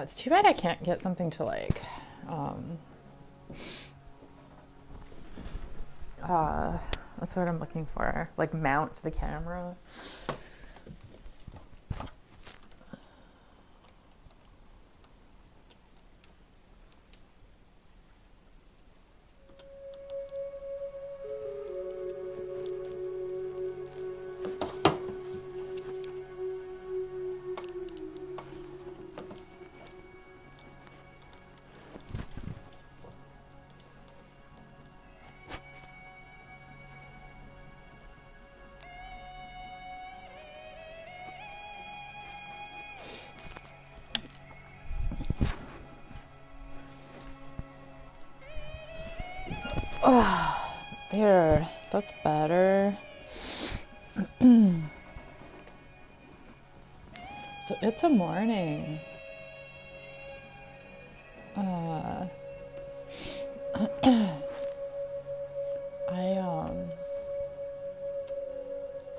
It's too bad I can't get something to like, that's what I'm looking for. Like mount the camera. Oh, there, that's better. So it's a morning.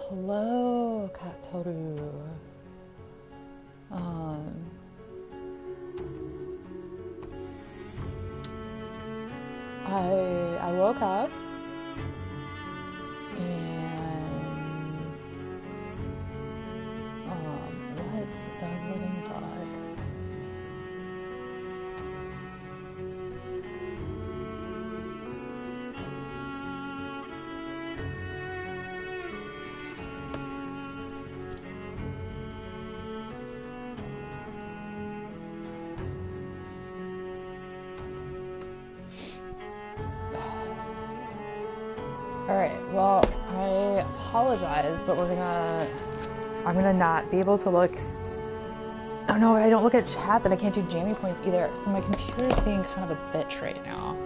Hello, Katoru. I woke up and what's dog living dog? Alright, well, I apologize, but I'm gonna not be able to look. Oh no, I don't look at chat, but I can't do jammy points either. So my computer's being kind of a bitch right now.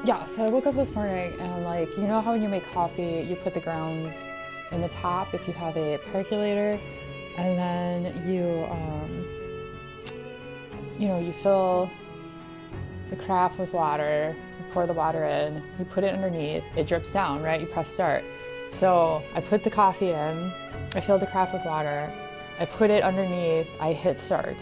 Yeah, so I woke up this morning and like, you know how when you make coffee, you put the grounds in the top if you have a percolator, and then you fill the carafe with water, you pour the water in, you put it underneath, it drips down, right? You press start. So I put the coffee in, I filled the carafe with water, I put it underneath, I hit start.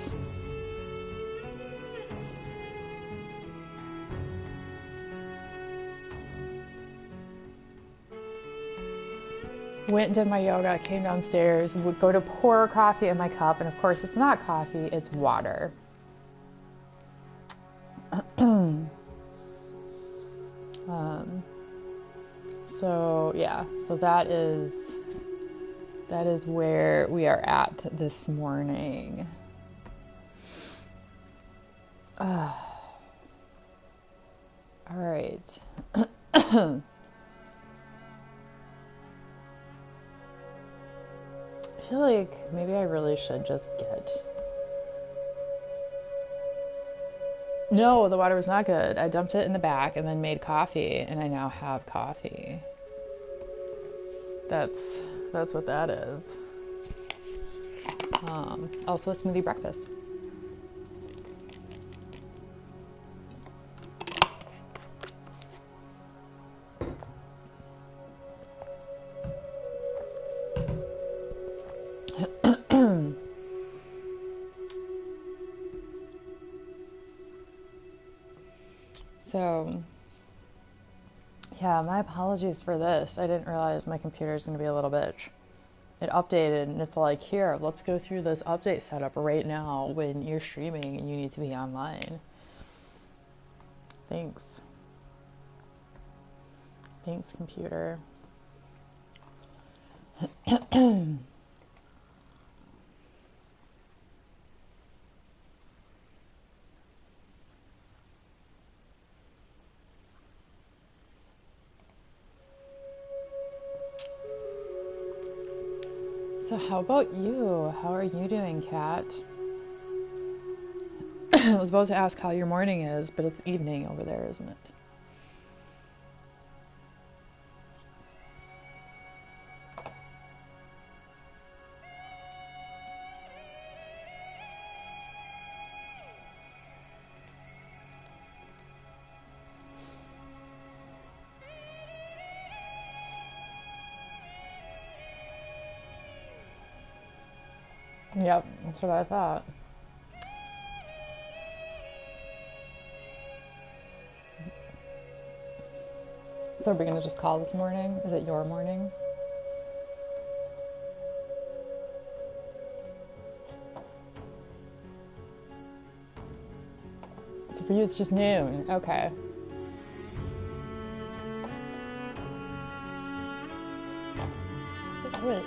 Went and did my yoga, came downstairs, would go to pour coffee in my cup, and of course it's not coffee, it's water. So yeah, so that is where we are at this morning. All right. I feel like maybe I really should just get... No, the water was not good. I dumped it in the back and then made coffee, and I now have coffee. That's what that is. Also a smoothie breakfast. So, yeah, my apologies for this. I didn't realize my computer's going to be a little bitch. It updated and it's like, here, let's go through this update setup right now when you're streaming and you need to be online. Thanks. Thanks, computer. So how about you? How are you doing, Kat? I was supposed to ask how your morning is, but it's evening over there, isn't it? Yep, that's what I thought. So are we gonna just call this morning? Is it your morning? So for you it's just noon. Okay. Wait.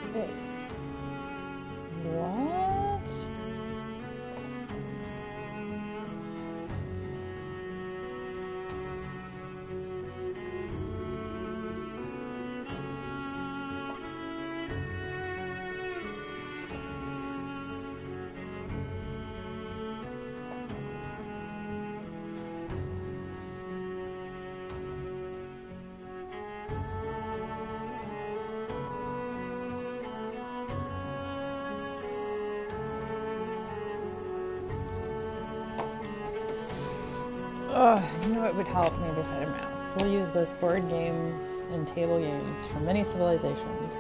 What? You know what would help? Maybe if I had a mouse. We'll use those board games and table games from many civilizations.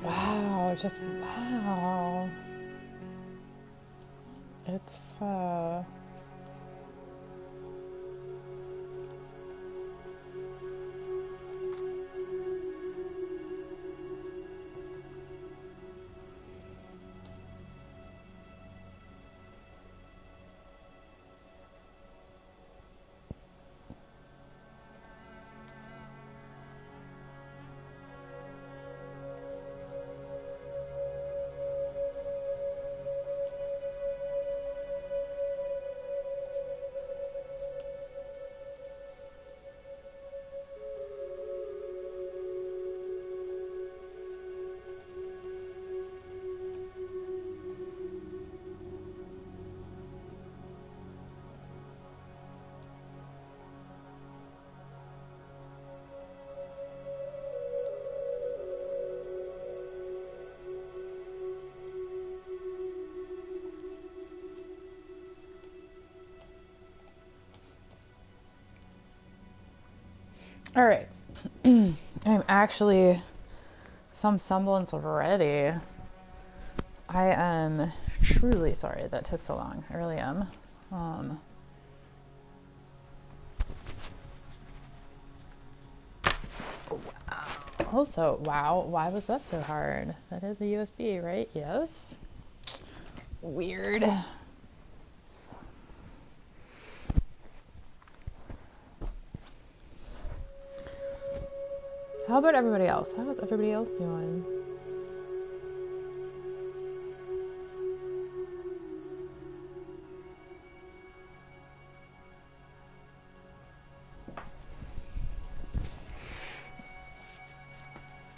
Wow, just wow. It's all right. I'm actually some semblance of ready. I am truly sorry that took so long. I really am. Also, wow, why was that so hard? That is a USB, right? Yes. Weird. How about everybody else? How is everybody else doing?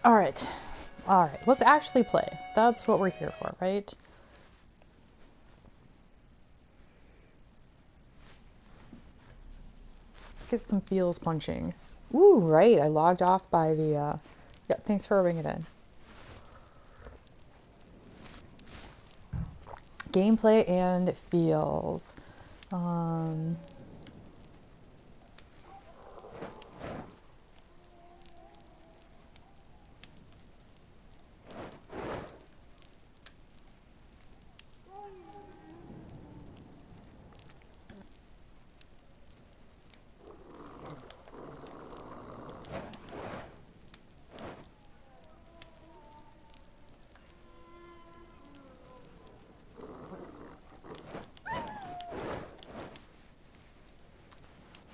All right. Let's actually play. That's what we're here for, right? Let's get some feels punching. Ooh, right. I logged off by the, yeah, thanks for rubbing it in. Gameplay and feels.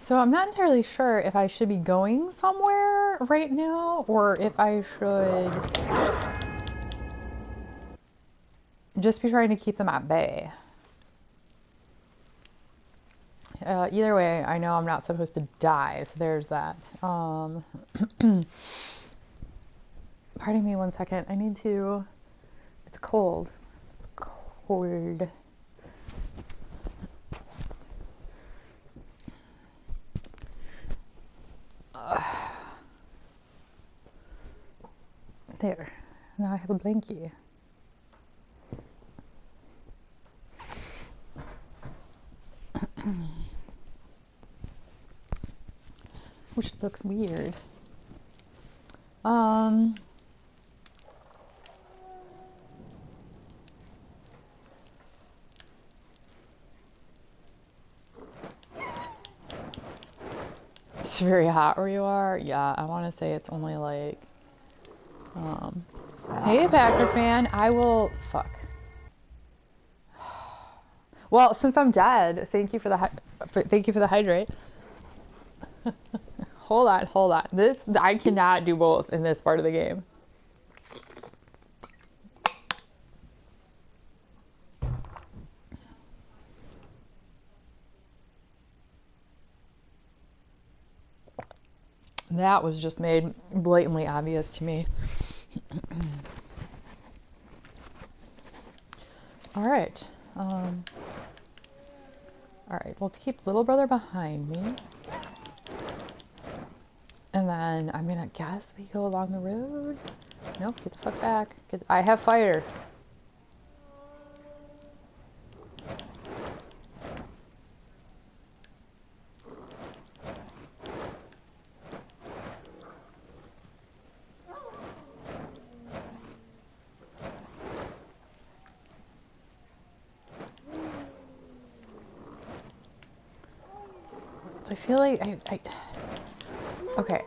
So I'm not entirely sure if I should be going somewhere right now or if I should just be trying to keep them at bay. Either way, I know I'm not supposed to die, so there's that. Pardon me 1 second. I need to... It's cold. It's cold. There. Now I have a blankie. Which looks weird. It's very hot where you are. Yeah, I want to say it's only like, hey Packer fan, I will, fuck. Well, since I'm dead, thank you for the hydrate. Hold on. This, I cannot do both in this part of the game. That was just made blatantly obvious to me. All right. All right, let's keep little brother behind me. And then I'm gonna guess we go along the road. Nope, get the fuck back. I have fire. So I feel like okay.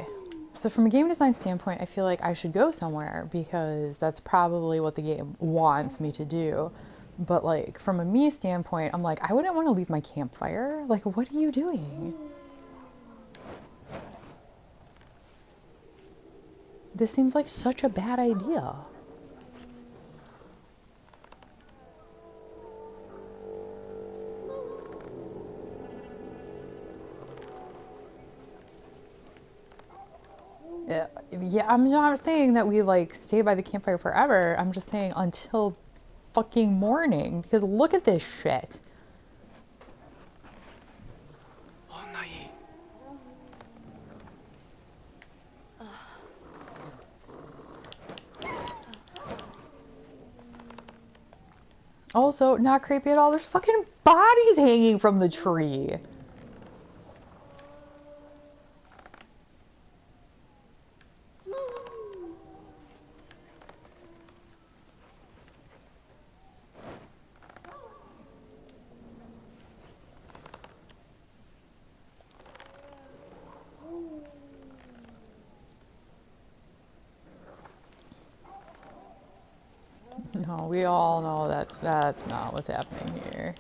So from a game design standpoint, I feel like I should go somewhere because that's probably what the game wants me to do. But like from a me standpoint, I'm like, I wouldn't want to leave my campfire. Like, what are you doing? This seems like such a bad idea. Yeah, I'm not saying that we like stay by the campfire forever. I'm just saying until fucking morning because look at this shit. Also, not creepy at all. There's fucking bodies hanging from the tree. No, we all know that's not what's happening here.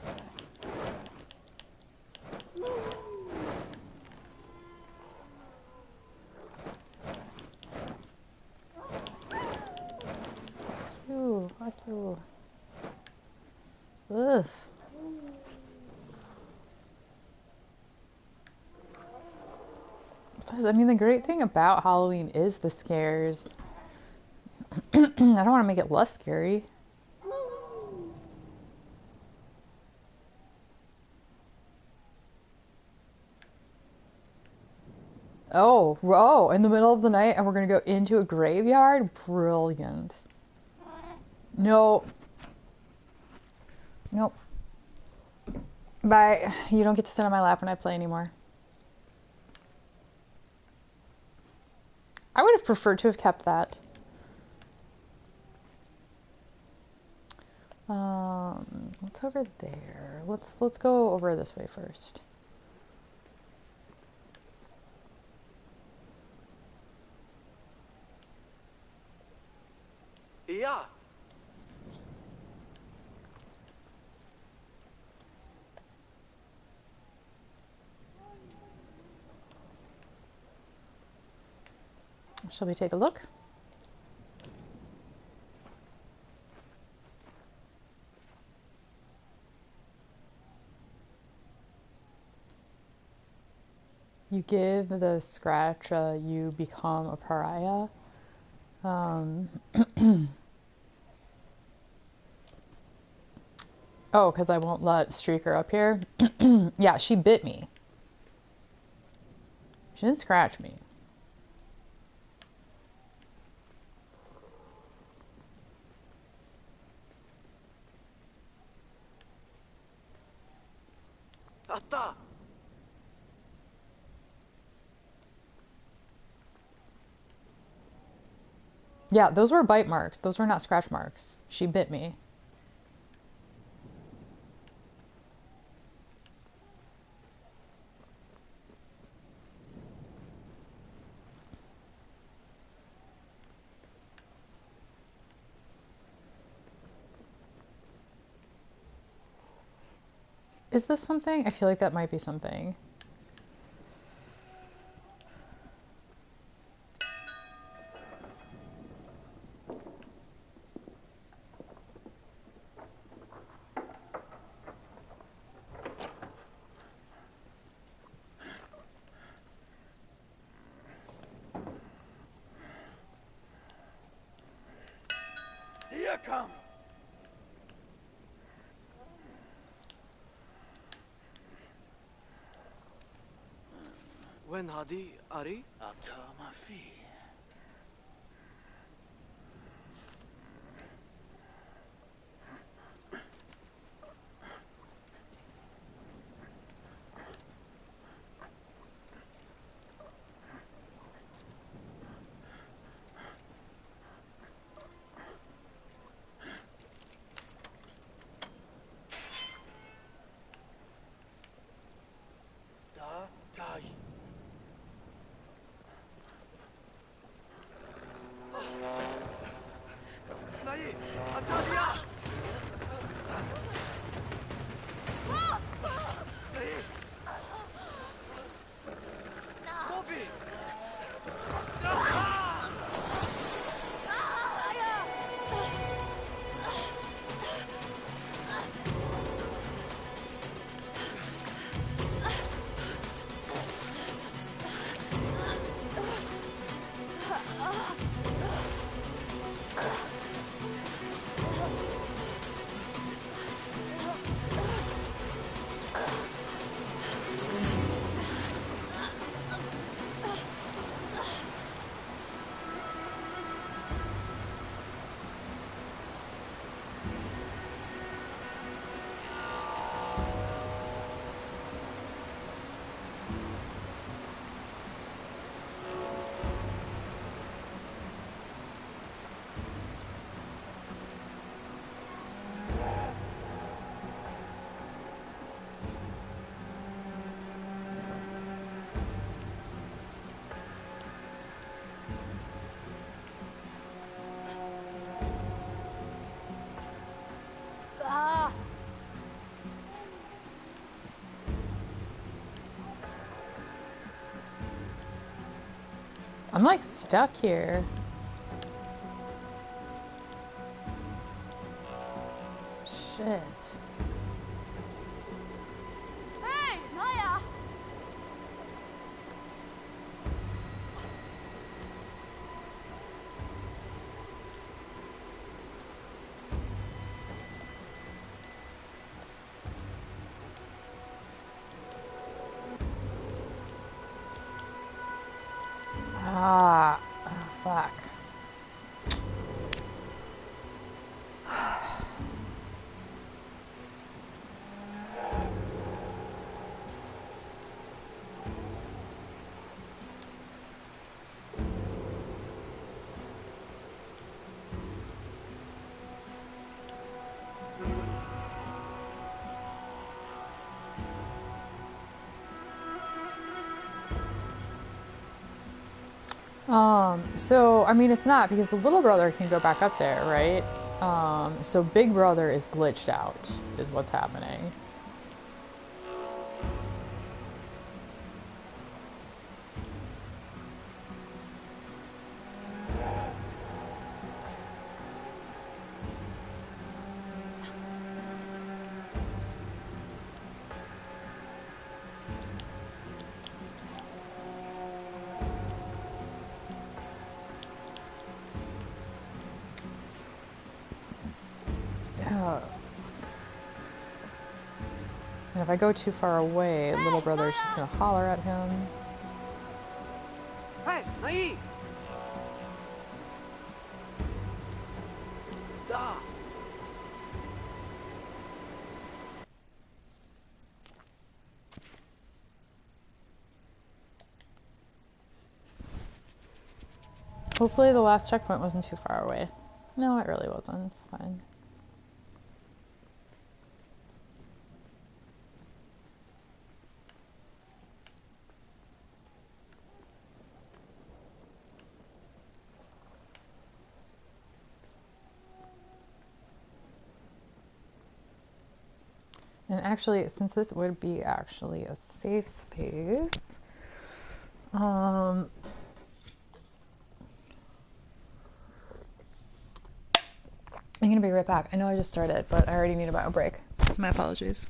Fuck you. Ugh. I mean, the great thing about Halloween is the scares. I don't want to make it less scary. Oh, in the middle of the night and we're gonna go into a graveyard? Brilliant. No. Nope. Bye. You don't get to sit on my lap when I play anymore. I would have preferred to have kept that. What's over there? Let's go over this way first. Yeah. Shall we take a look? You give the scratch, you become a pariah. Oh, because I won't let Streaker up here. Yeah, she bit me. She didn't scratch me. Atta! Yeah, those were bite marks. Those were not scratch marks. She bit me. Is this something? I feel like that might be something. Here come! When Hadi Ari? Atta Mafi. Da Tai. Nai! Atalia! Nai! Bobby! I'm like stuck here. Shit. Hey, Naya! Ah, oh, fuck. So, I mean, it's not because the little brother can go back up there, right? So big brother is glitched out, is what's happening. And if I go too far away, little brother's just gonna holler at him. Hey, Nai! Da! Hopefully the last checkpoint wasn't too far away. No, it really wasn't. It's fine. And actually, since this would be actually a safe space, I'm gonna be right back. I know I just started, but I already need a bio break. My apologies.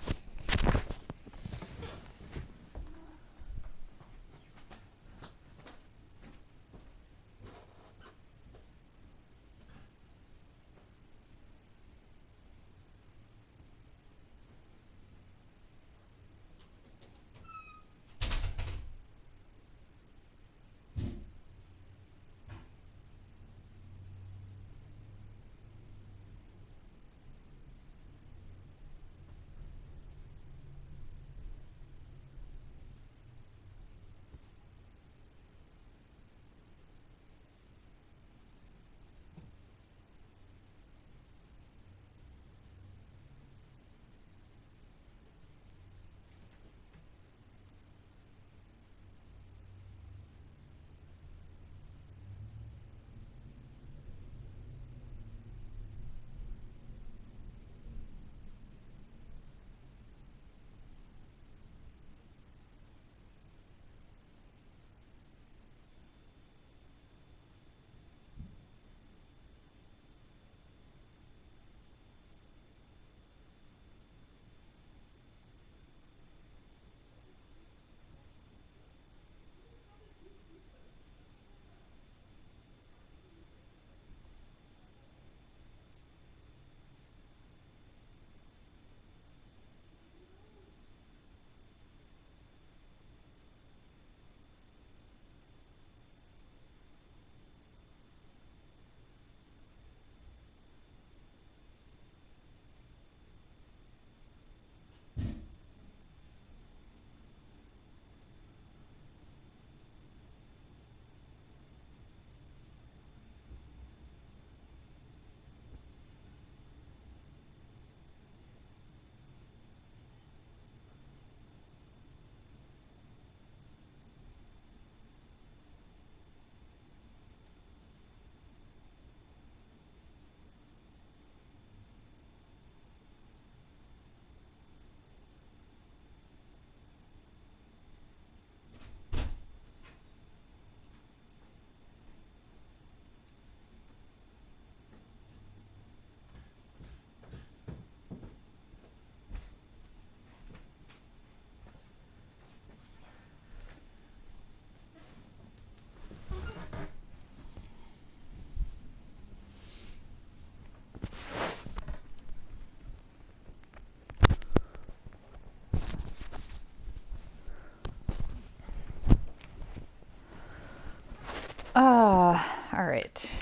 All right.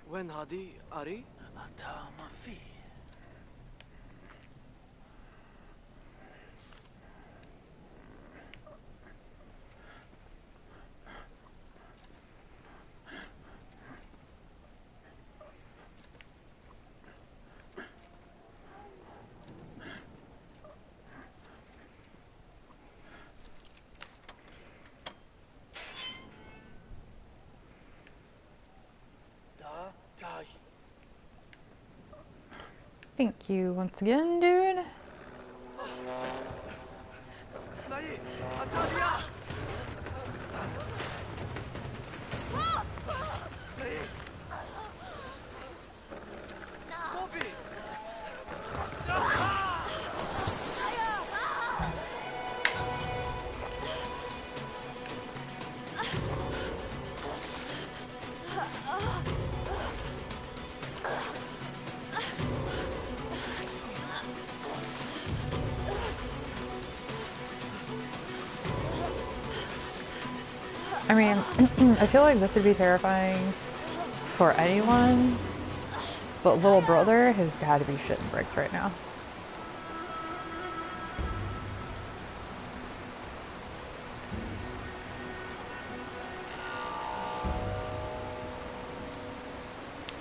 When Hadi Ari? Atama fi. Da Tai. Thank you once again, dude. Nai! Atalia! I mean, I feel like this would be terrifying for anyone, but little brother has got to be shitting bricks right now.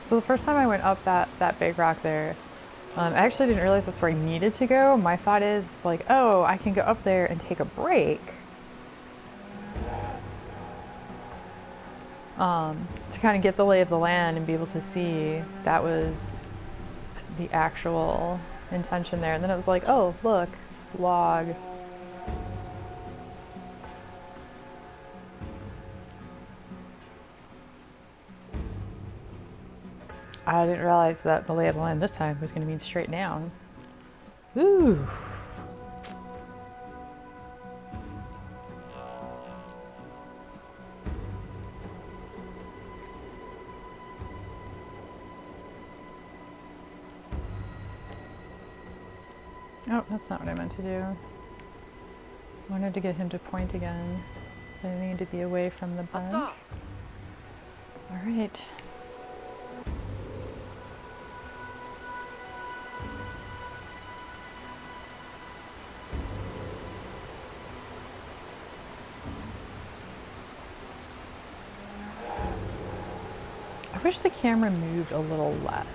So the first time I went up that big rock there, I actually didn't realize that's where I needed to go. My thought is like, oh, I can go up there and take a break. To kind of get the lay of the land and be able to see. That was the actual intention there. And then it was like, oh, look, log. I didn't realize that the lay of the land this time was going to mean straight down. Ooh. Oh, that's not what I meant to do. I wanted to get him to point again. I need to be away from the bench. Alright. I wish the camera moved a little less.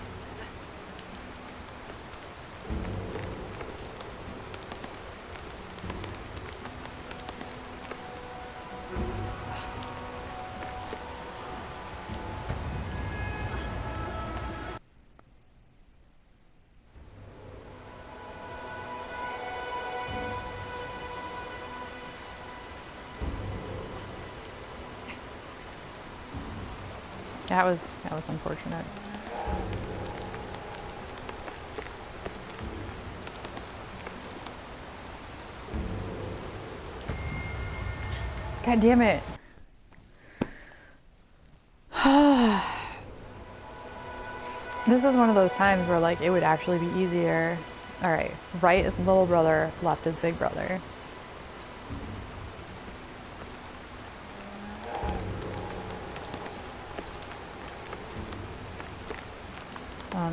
That was unfortunate. God damn it. This is one of those times where like it would actually be easier. Alright, right is little brother, left is big brother.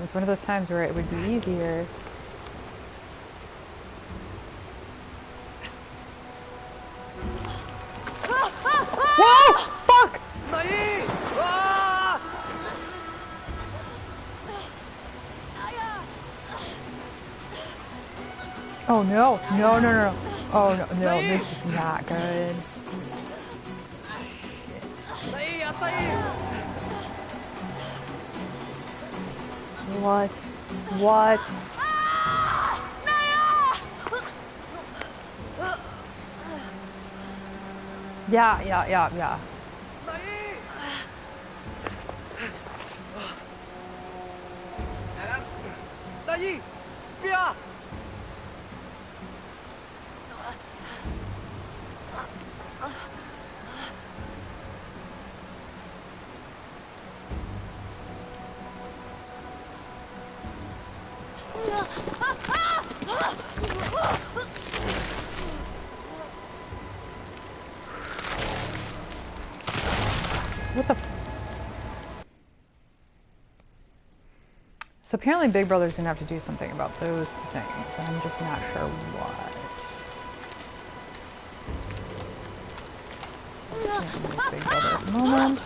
It's one of those times where it would be easier. Whoa! Fuck! Oh no! No, no, no, no. Oh no, no, this is not good. What? What? Yeah, yeah, yeah, yeah. What the f— So apparently Big Brother's gonna have to do something about those things, and I'm just not sure what. Big Brother at the moment.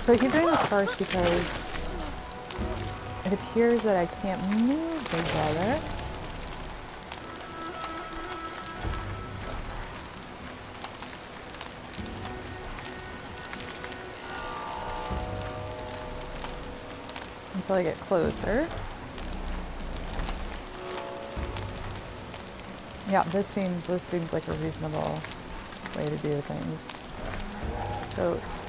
So I keep doing this first because it appears that I can't move Big Brother. Until I get closer. Yeah, this seems like a reasonable way to do things. Goats.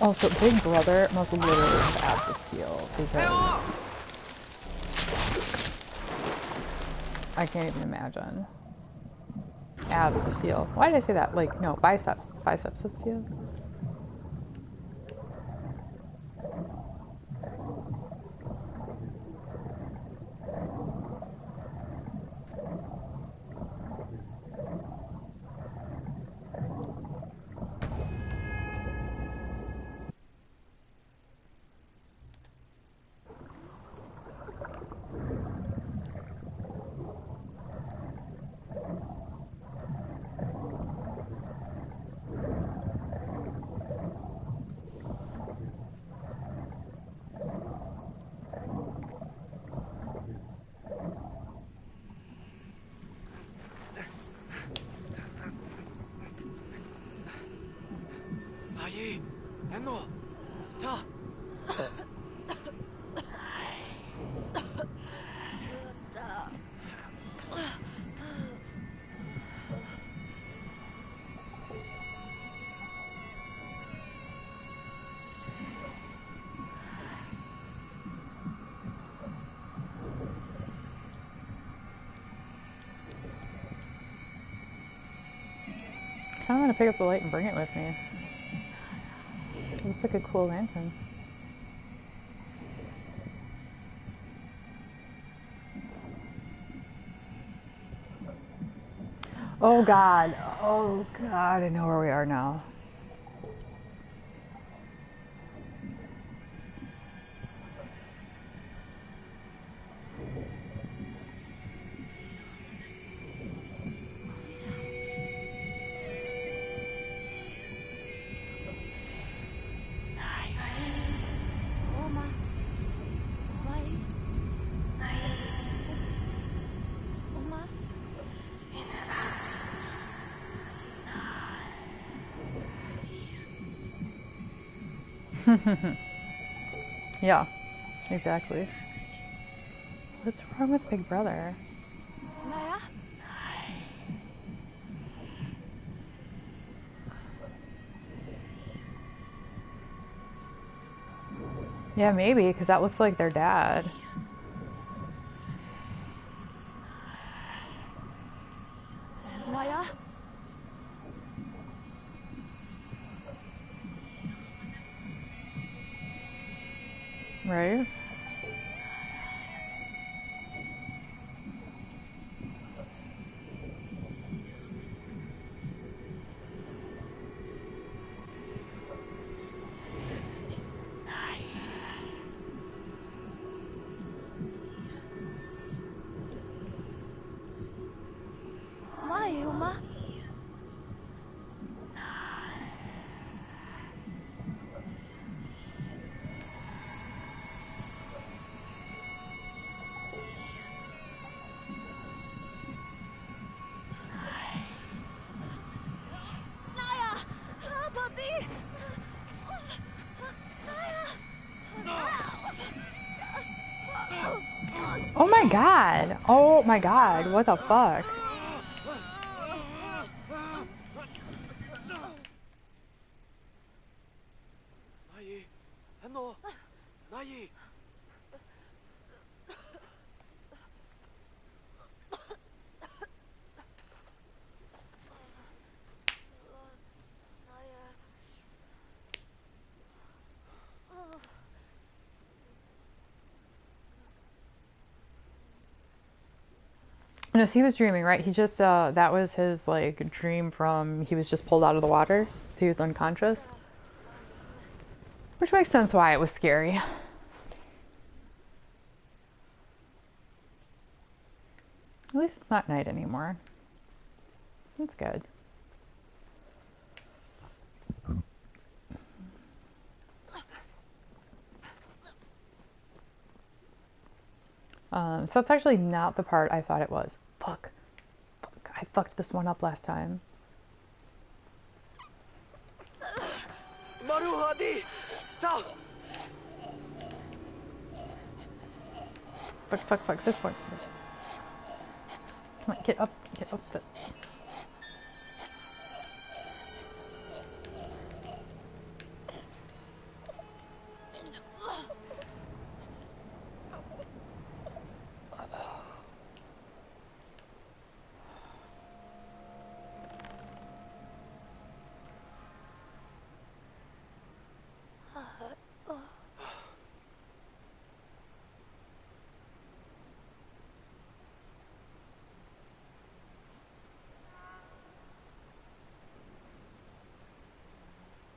Also, Big Brother must literally have abs of steel because I can't even imagine. Abs of steel. Why did I say that? Like, no, biceps. Biceps of steel. 나이, 엔노, 자. I kind of want to pick up the light and bring it with me. It looks like a cool lantern. Oh God. Oh God, I know where we are now. Yeah, exactly. What's wrong with Big Brother? 나야? Yeah, maybe, because that looks like their dad. 나야? Right? 마이 엄마? 나야! 아버지! Oh my God. Oh my God. What the fuck? 나이, 엔노, 나이. No, so he was dreaming, right? He just, that was his, like, dream from, he was just pulled out of the water, so he was unconscious. Which makes sense why it was scary. At least it's not night anymore. That's good. So it's actually not the part I thought it was. Fuck. Fuck. I fucked this one up last time. Maruhadi! Ta! Fuck, fuck, fuck. This one. Come on, get up. Get up.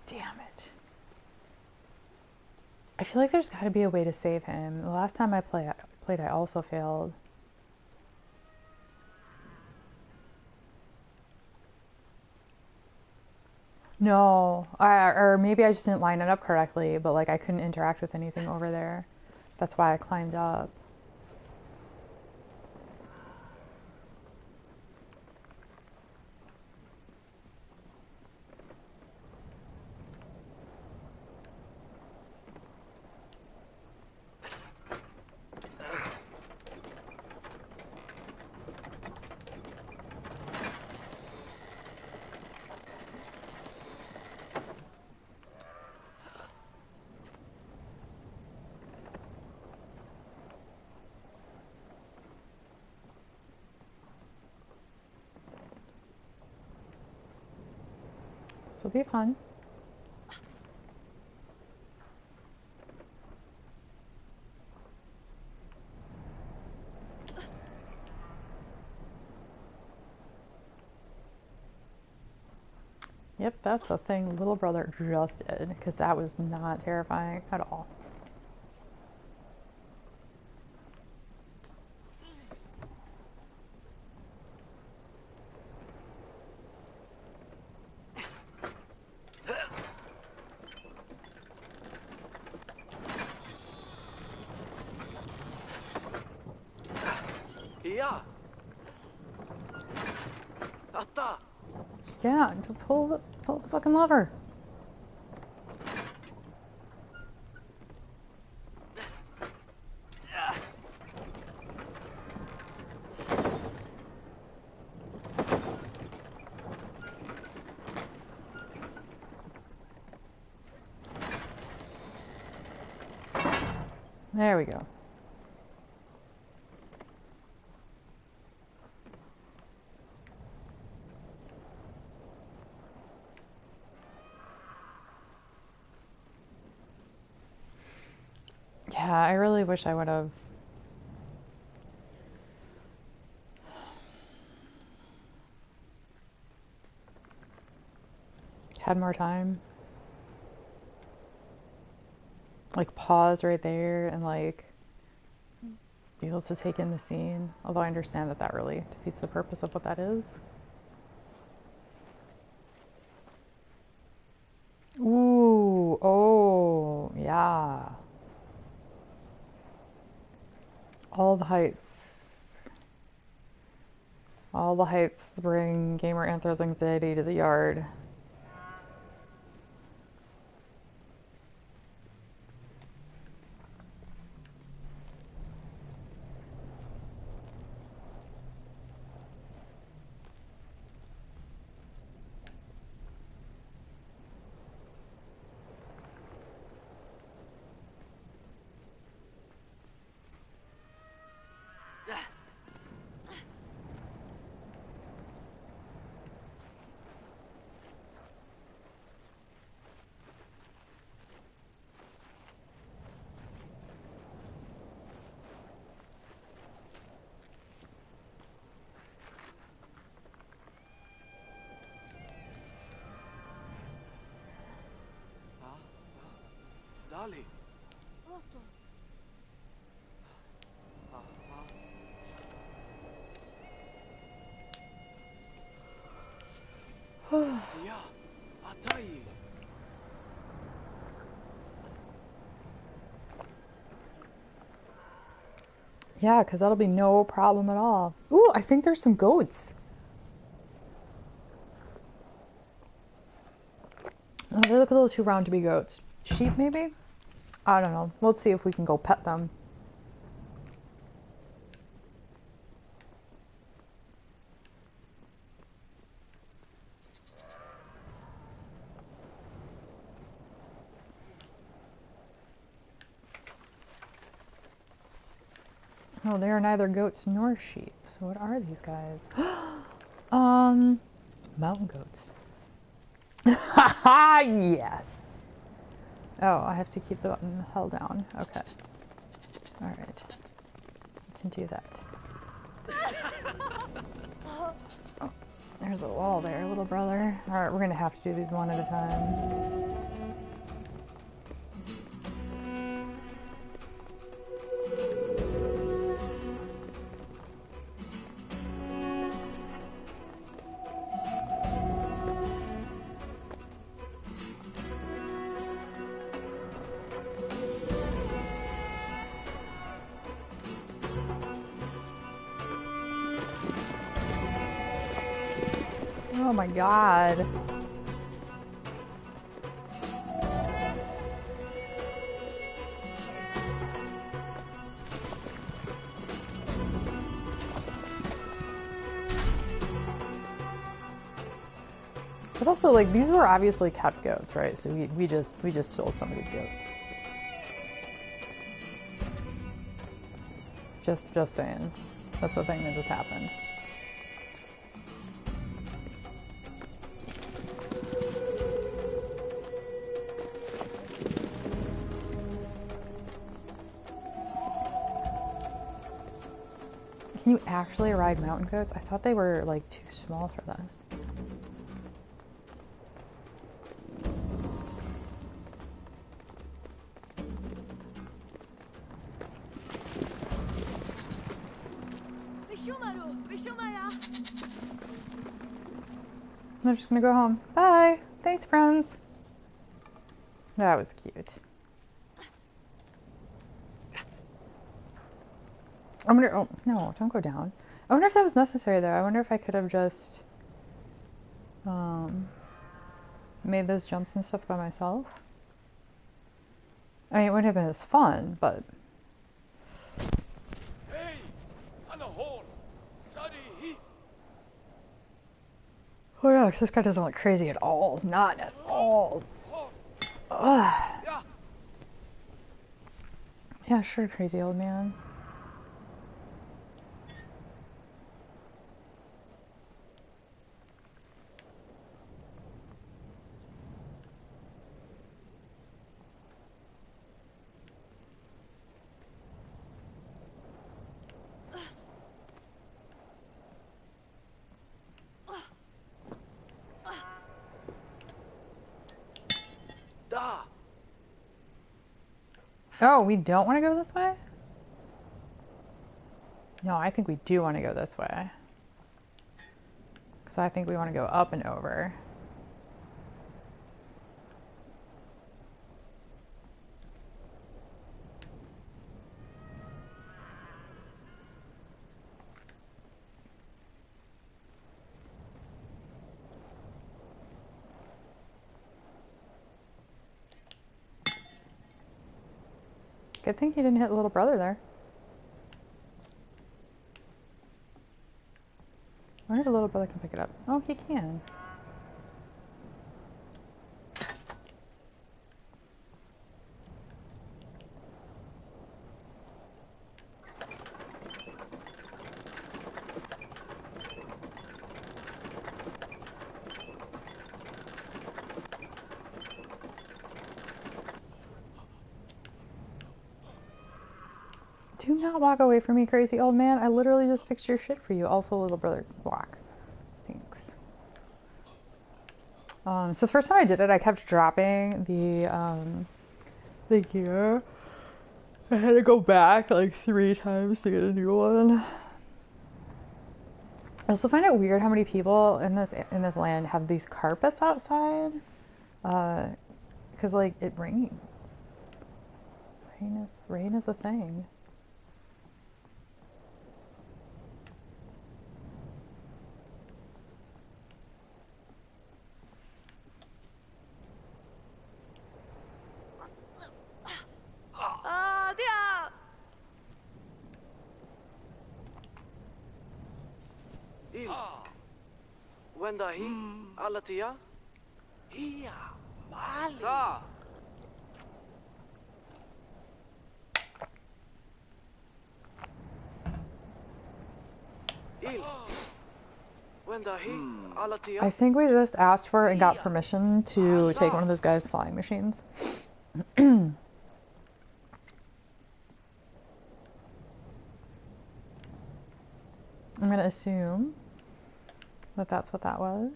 Damn it. I feel like there's got to be a way to save him. The last time I played, I also failed. No, or maybe I just didn't line it up correctly, but like I couldn't interact with anything over there. That's why I climbed up. This will be fun. Yep, that's the thing little brother just did, because that was not terrifying at all. Yeah! Atta! Yeah, pull the fucking lever. There we go. Yeah, I really wish I would have had more time. Like pause right there and like be able to take in the scene. Although I understand that that really defeats the purpose of what that is. Ooh, oh, yeah. All the heights. All the heights bring GamerAnthro's anxiety to the yard. Ali. Otto. Ja, Atai. Yeah, because that'll be no problem at all. Ooh, I think there's some goats. Oh, they look a little too round to be goats. Sheep, maybe? I don't know. Let's see if we can go pet them. Oh, they are neither goats nor sheep. So what are these guys? Mountain goats. Haha, yes. Oh, I have to keep the button held down. Okay. Alright. I can do that. Oh, there's a wall there, little brother. Alright, we're gonna have to do these one at a time. Oh my god. But also, like, these were obviously kept goats, right? So we just stole somebody's goats. Just saying. That's the thing that just happened. Can you actually ride mountain goats? I thought they were, like, too small for this. I'm just gonna go home. Bye! Thanks, friends! That was cute. I wonder, oh, no, don't go down. I wonder if that was necessary, though. I wonder if I could have just, made those jumps and stuff by myself. I mean, it wouldn't have been as fun, but... Hey, on the horn. Sadi. Oh yeah, 'cause this guy doesn't look crazy at all. Not at all. Ugh. Yeah, sure, crazy old man. Da. Oh, we don't want to go this way? No, I think we do want to go this way. Because I think we want to go up and over. Good thing he didn't hit little brother there. I wonder if the little brother can pick it up. Oh, he can. Do not walk away from me, crazy old man. I literally just fixed your shit for you. Also, little brother, walk. Thanks. So the first time I did it, I kept dropping the the gear. I had to go back like 3 times to get a new one. I also find it weird how many people in this land have these carpets outside. Because like it rains. Rain is a thing. Dia! Il. Wenda hi? Alatia? Iya, mali. Sa. Il. Wenda hi? Alatia? I think we just asked for and got permission to take one of those guys' flying machines. I'm gonna assume that that's what that was.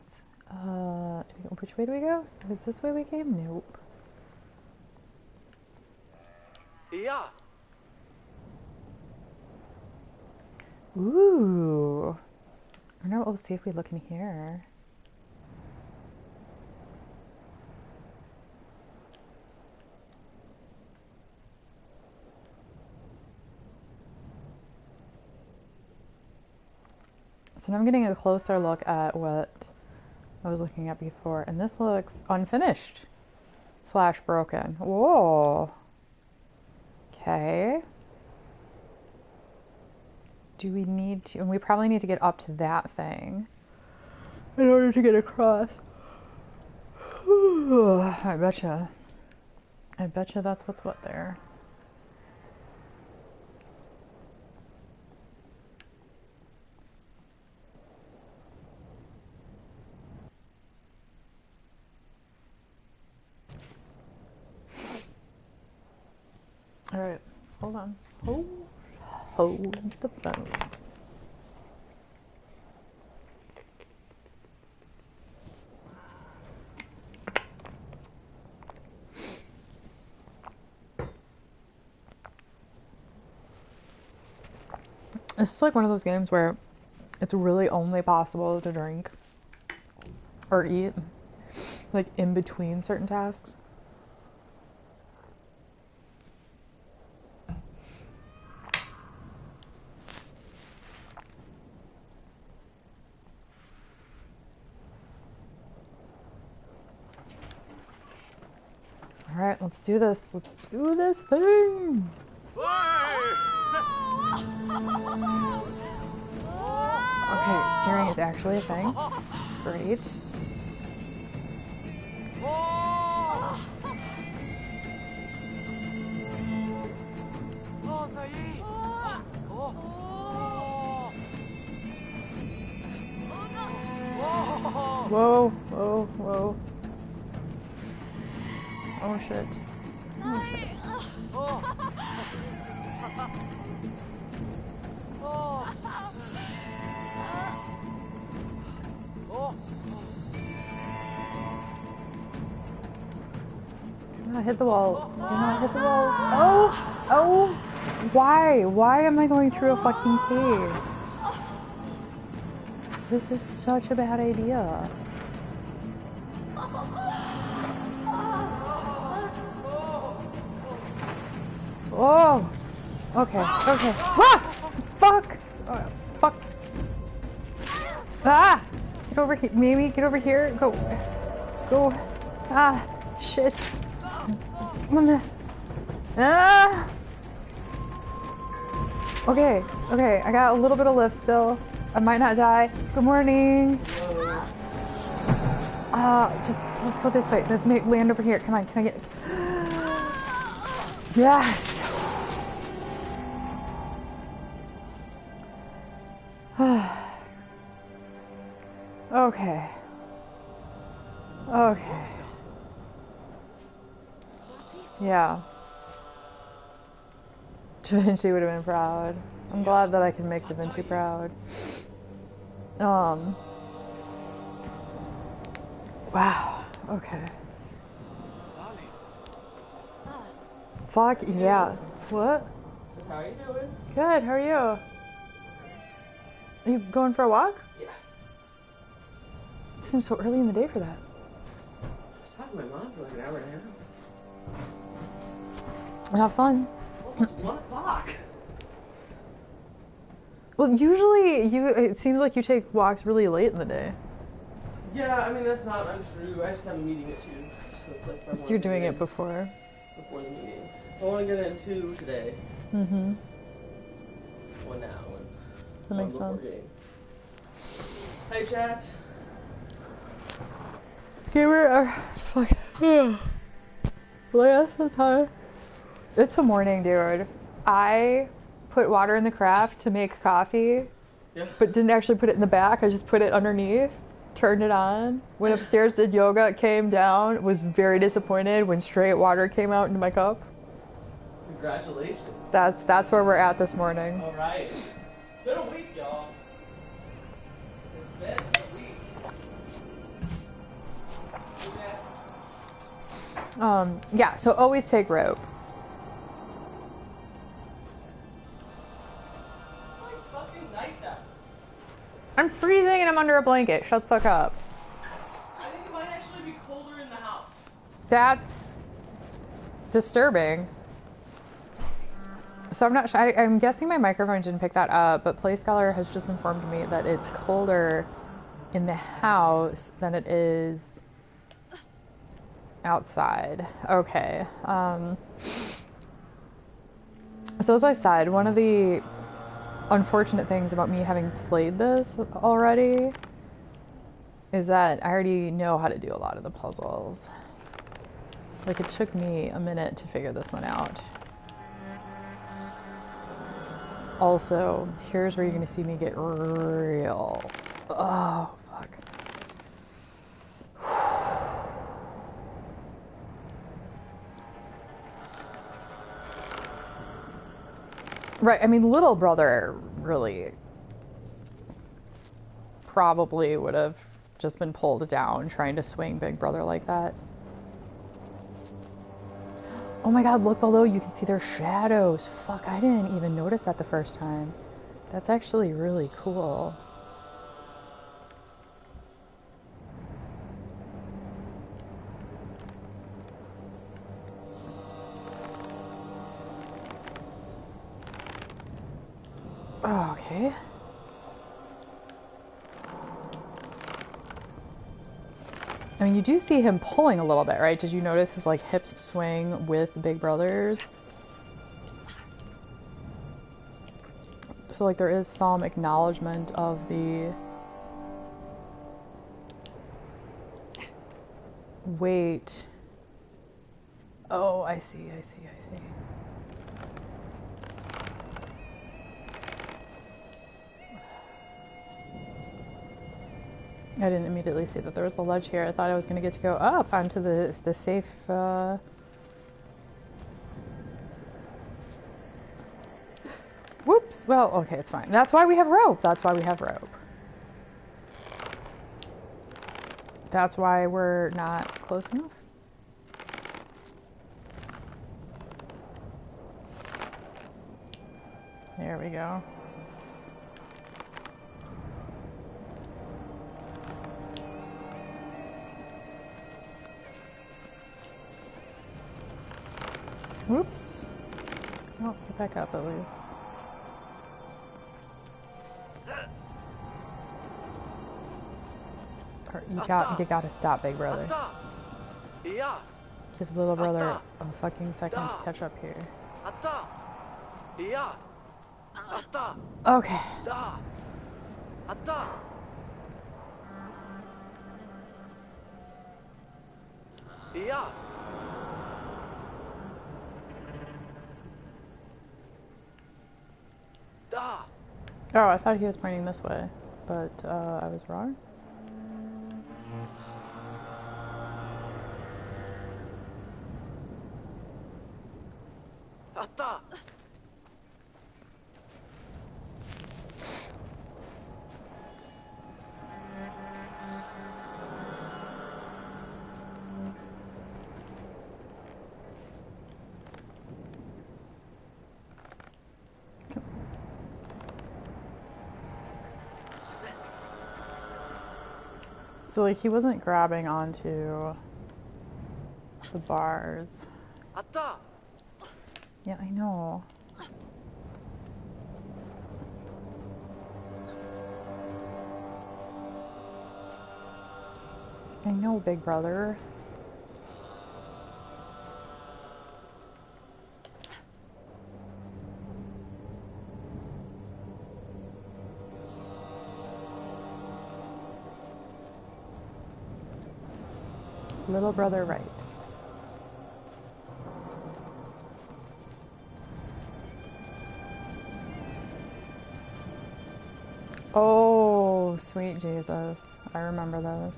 Which way do we go? Is this way we came? Nope. Yeah. Ooh. I wonder what we'll see if we look in here. So now I'm getting a closer look at what I was looking at before, and this looks unfinished / broken. Whoa. Okay. Do we need to, and we probably need to get up to that thing in order to get across. I betcha that's what's what there. Alright, hold on. Hold the phone. This is like one of those games where it's really only possible to drink or eat like in between certain tasks. All right, let's do this. Let's do this thing. Okay, steering is actually a thing. Great. Whoa, whoa, whoa. Oh shit. Oh shit. Do not hit the wall. Do not hit the wall. Oh! Oh! Why? Why am I going through a fucking cave? This is such a bad idea. Oh! Okay, okay. Ah! Fuck! Oh, fuck. Ah! Get over here. Maybe get over here. Go. Go. Ah! Shit. Ah! Okay, okay. I got a little bit of lift still. I might not die. Good morning. Just let's go this way. Let's land over here. Come on, can I get? Yes. Okay. Okay. Yeah. Da Vinci would have been proud. I'm glad that I can make Da Vinci proud. Wow. Okay. Fuck yeah. What? How are you doing? Good, how are you? Are you going for a walk? Yeah. It seems so early in the day for that. I was talking to my mom for like an hour and a half. Have fun. Well, it's 1 o'clock. Well, usually it seems like you take walks really late in the day. Yeah, I mean, that's not untrue. I just have a meeting at 2. So it's like if I wanna You're get doing in it before. before the meeting. I want to get in 2 today. Mm-hmm. 1 now. That And makes 1 before sense. game. Hey, chat. Gamer, fuck. Well, I guess that's hi. It's the morning, dude. I put water in the carafe to make coffee, Yeah. but didn't actually put it in the back. I just put it underneath, turned it on, went upstairs, did yoga, came down, was very disappointed when straight water came out into my cup. Congratulations. That's where we're at this morning. All right. It's been a week, y'all. It's been a week. Yeah, so always take rope. It's like fucking nice out. I'm freezing and I'm under a blanket. Shut the fuck up. I think it might actually be colder in the house. That's disturbing. So I'm guessing my microphone didn't pick that up, but Play Scholar has just informed me that it's colder in the house than it is outside. Okay. So as I said, one of the unfortunate things about me having played this already is that I already know how to do a lot of the puzzles. Like, it took me a minute to figure this one out. Also, here's where you're gonna see me get real. Oh, fuck. Right, I mean, little brother really probably would have just been pulled down trying to swing big brother like that. Oh my god, look below, you can see their shadows. Fuck, I didn't even notice that the first time. That's actually really cool. Okay. I mean, you do see him pulling a little bit, right? Did you notice his, like, hips swing with Big Brother's? So, like, there is some acknowledgement of the weight. Oh, I see. I didn't immediately see that there was the ledge here. I thought I was going to get to go up onto the safe, Whoops. Well, okay, it's fine. That's why we have rope. That's why we're not close enough. There we go. Whoops. Oh, get back up at least. You gotta stop, Big Brother. Yeah. Give little brother a fucking second to catch up here. Yeah. Okay. Yeah. Oh, I thought he was pointing this way, but I was wrong. So like he wasn't grabbing onto the bars. あった Yeah, I know. I know, big brother. Little brother right. Oh, sweet Jesus. I remember this.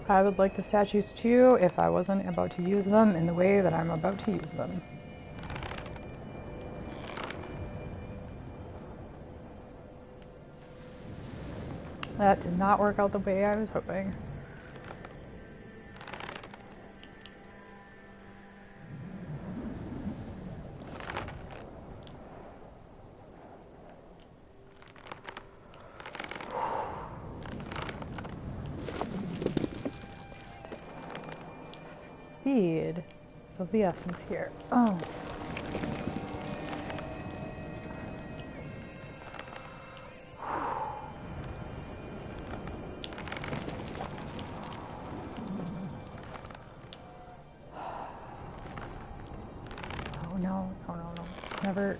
I would like the statues too if I wasn't about to use them in the way that I'm about to use them. That did not work out the way I was hoping. Speed is of the essence here. Oh. Oh no, no, no, no. Never.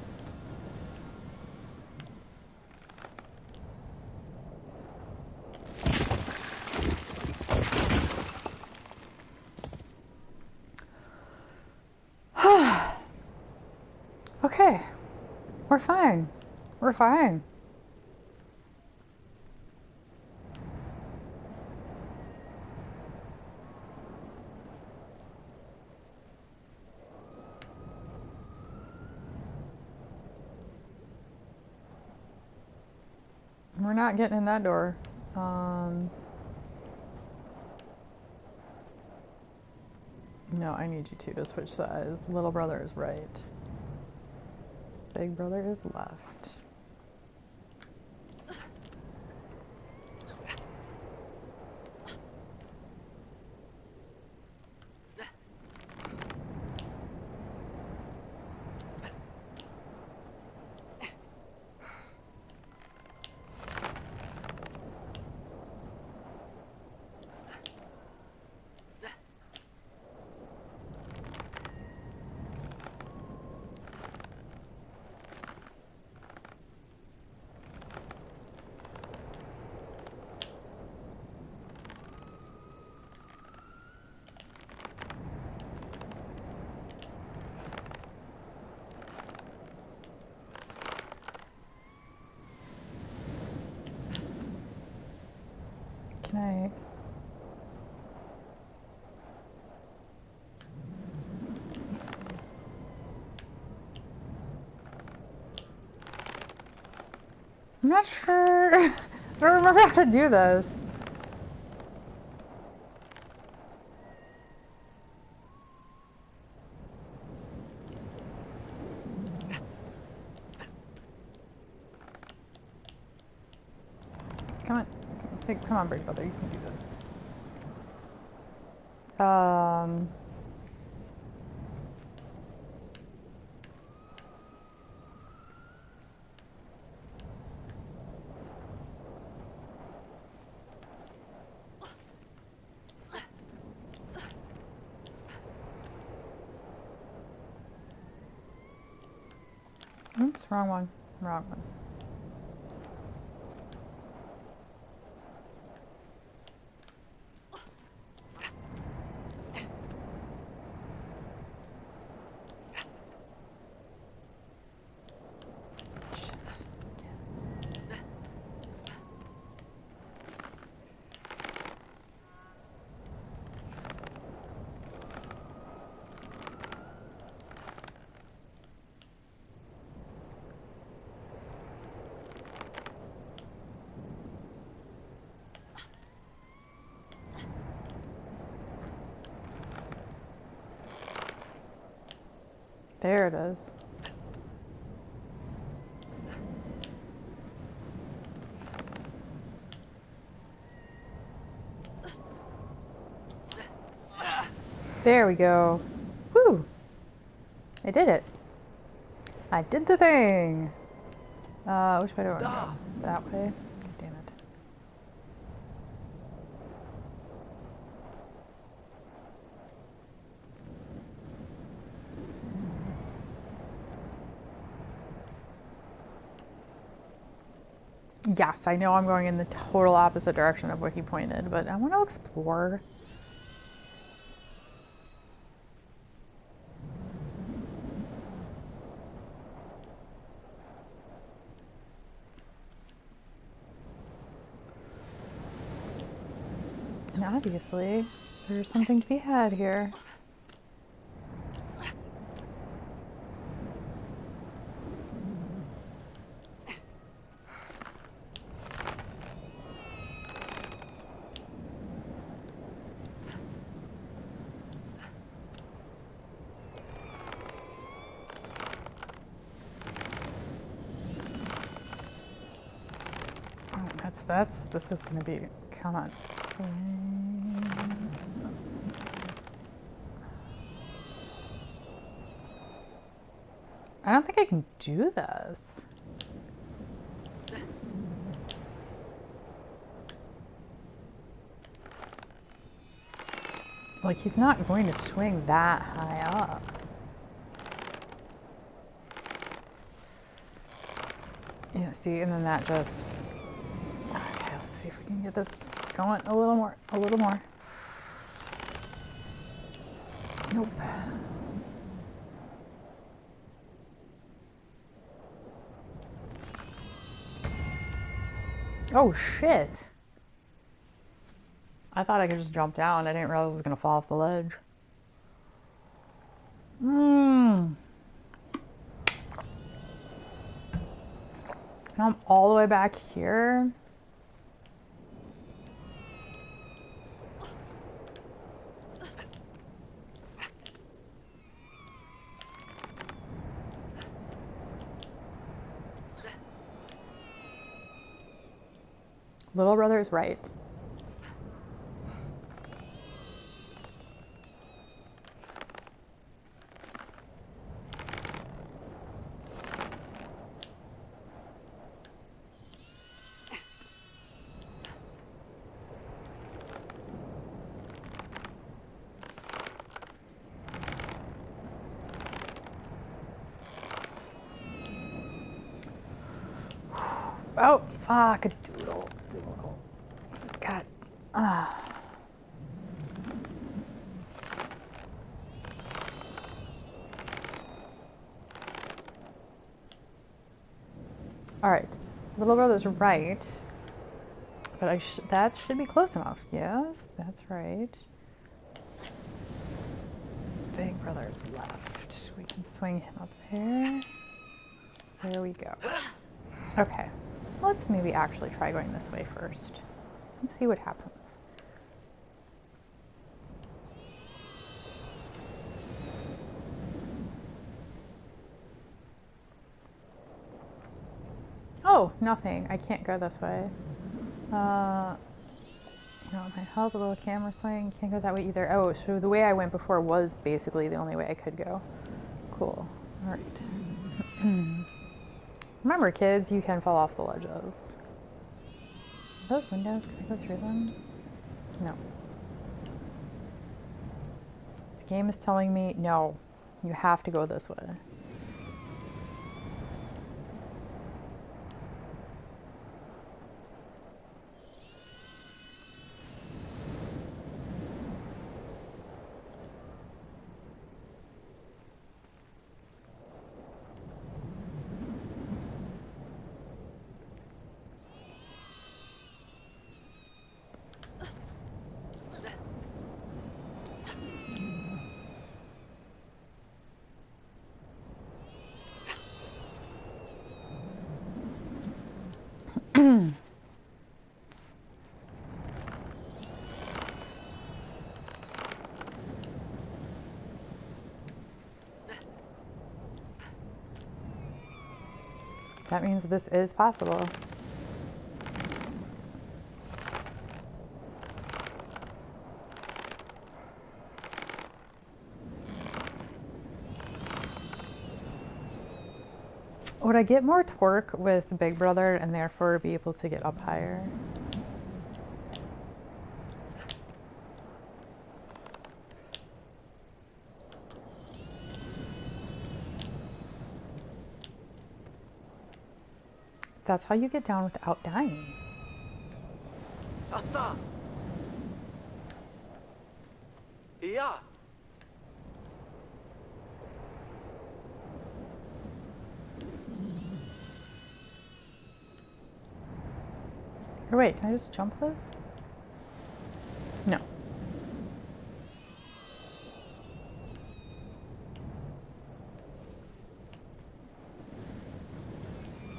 Okay. We're fine. We're fine. We're not getting in that door. No, I need you two to switch sides. Little brother is right. Big brother is left. Can I? I'm not sure. I don't remember how to do this. Come on. Hey, come on, big brother. You can do this. Oops, wrong one. Wrong one. There it is. There we go. Woo! I did it. I did the thing. Which way do I want to go? That way? God damn it. Yes, I know I'm going in the total opposite direction of what he pointed, but I want to explore. And obviously, there's something to be had here. This is gonna be, come on. I don't think I can do this. Like, he's not going to swing that high up. Yeah, see, and then that just... Okay, let's see if we can get this going a little more, a little more. Nope. Oh, shit. I thought I could just jump down. I didn't realize I was going to fall off the ledge. Now I'm all the way back here. Little brother is right. Oh, fuck a doodle. God. Alright. Little brother's right. But that should be close enough. Yes, that's right. Big brother's left. We can swing him up there. There we go. Okay. Let's maybe actually try going this way first and see what happens. Oh, nothing. I can't go this way. You know, my health, a little camera swing. Can't go that way either. Oh, so the way I went before was basically the only way I could go. Cool. Alright. Remember, kids, you can fall off the ledges. Those windows, can I go through them? No. The game is telling me, no, you have to go this way. That means this is possible. Would I get more torque with Big Brother and therefore be able to get up higher? That's how you get down without dying. Atta! Yeah! Or wait, can I just jump this? No.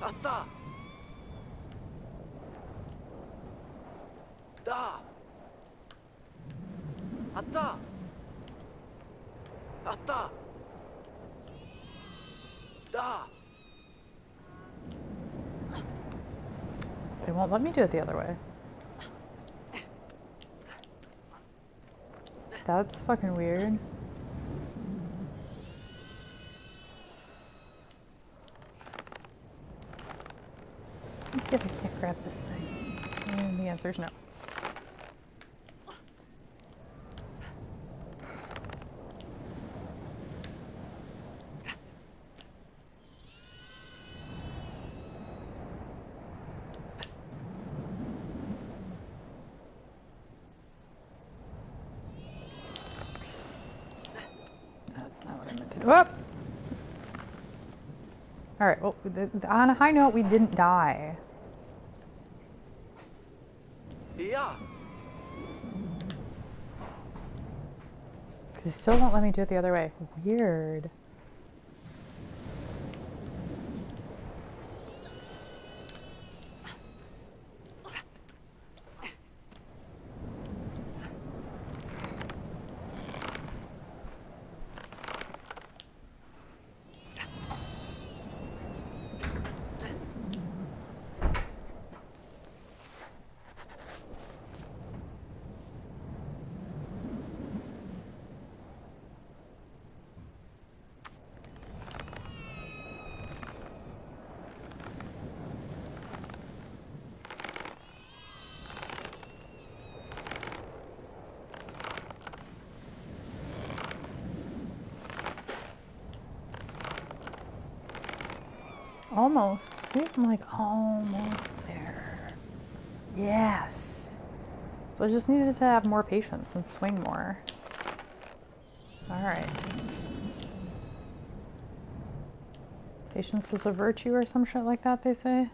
Atta! Da! Atta! Atta! Da! They won't let me do it the other way. That's fucking weird. Let's see if I can't grab this thing. And the answer is no. That's not what I meant to do. Whoop! Alright, well, on a high note, we didn't die. Yeah! They still won't let me do it the other way. Weird. Almost. See, I'm like almost there. Yes. So I just needed to have more patience and swing more. Alright. Patience is a virtue or some shit like that, they say.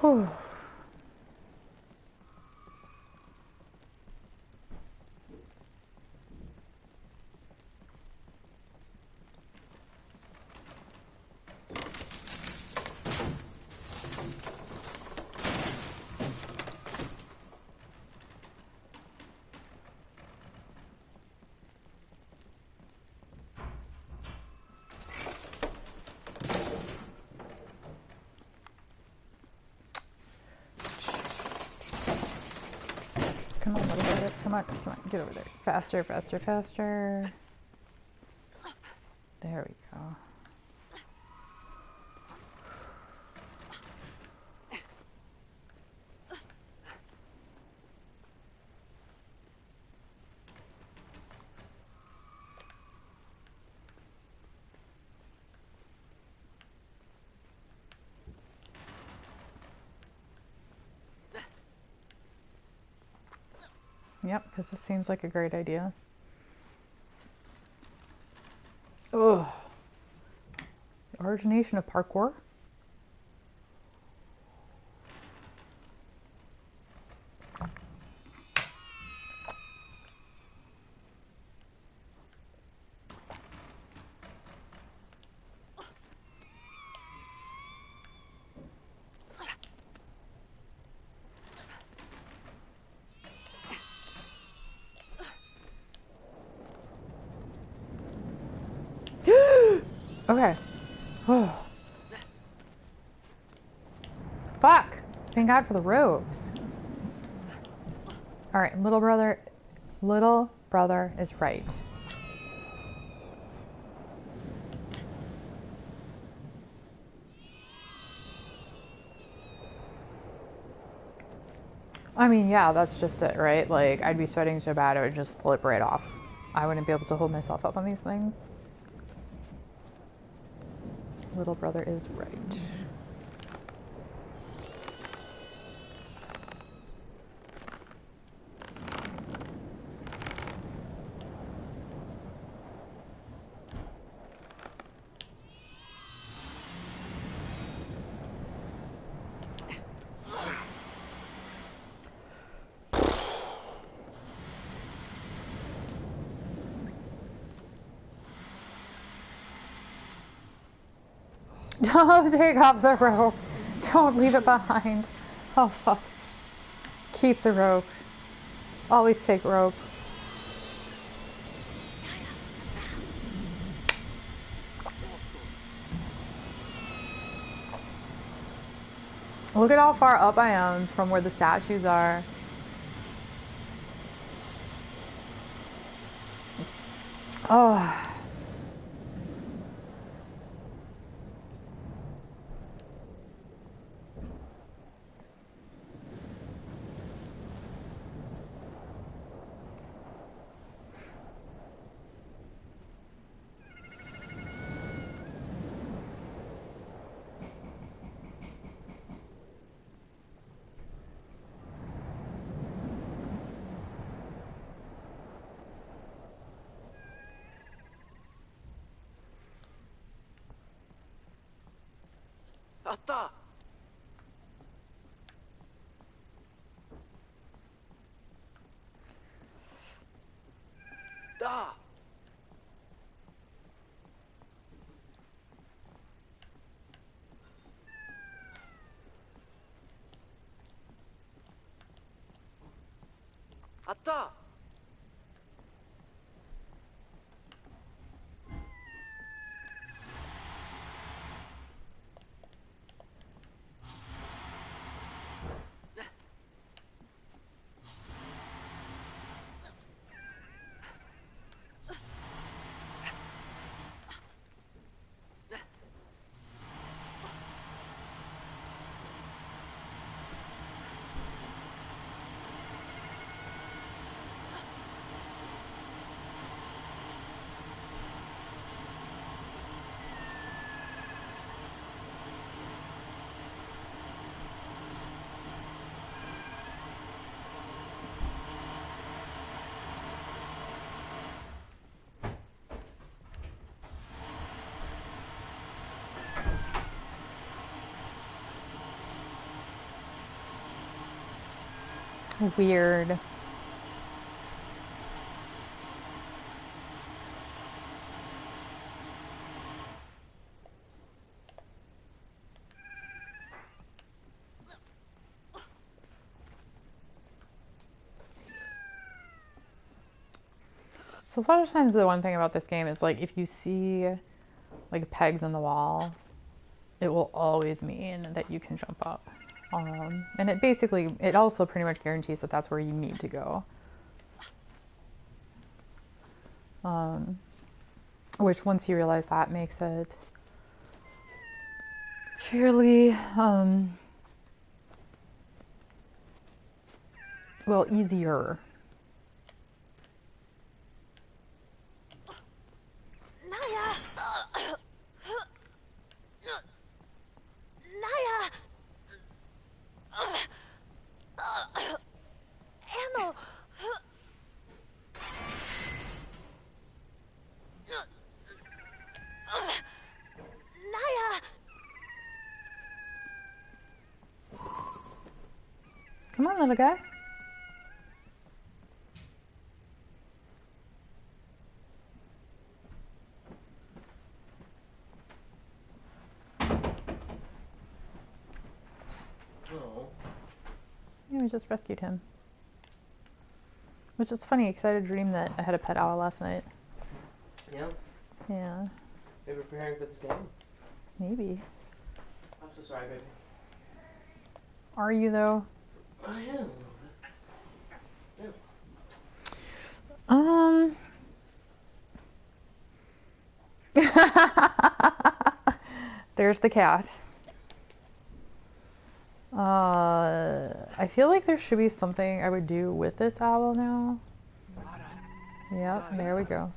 Whew. Come on, little bit. Come on, come on, get over there. Faster, faster, faster. There we go. Yep, because this seems like a great idea. Ugh. The origination of parkour? Okay. Fuck! Thank God for the ropes. Alright, little brother is right. I mean, yeah, that's just it, right? Like, I'd be sweating so bad it would just slip right off. I wouldn't be able to hold myself up on these things. Little brother is right. Don't take off the rope. Don't leave it behind. Oh, fuck. Keep the rope. Always take rope. Look at how far up I am from where the statues are. Oh. Atta! Da! Atta! Weird. So a lot of times the one thing about this game is like if you see like pegs in the wall, it will always mean that you can jump up. And it also pretty much guarantees that that's where you need to go. Which once you realize that makes it fairly, well, easier. Naya! Naya! Anno! Naya! Come on, little guy. No. Yeah, we just rescued him. Which is funny because I had a dream that I had a pet owl last night. Yeah? Yeah. Maybe we're preparing for this game. Maybe. I'm so sorry, baby. Are you though? I am. Yeah. There's the cat. I feel like there should be something I would do with this owl now. Yep, there we go.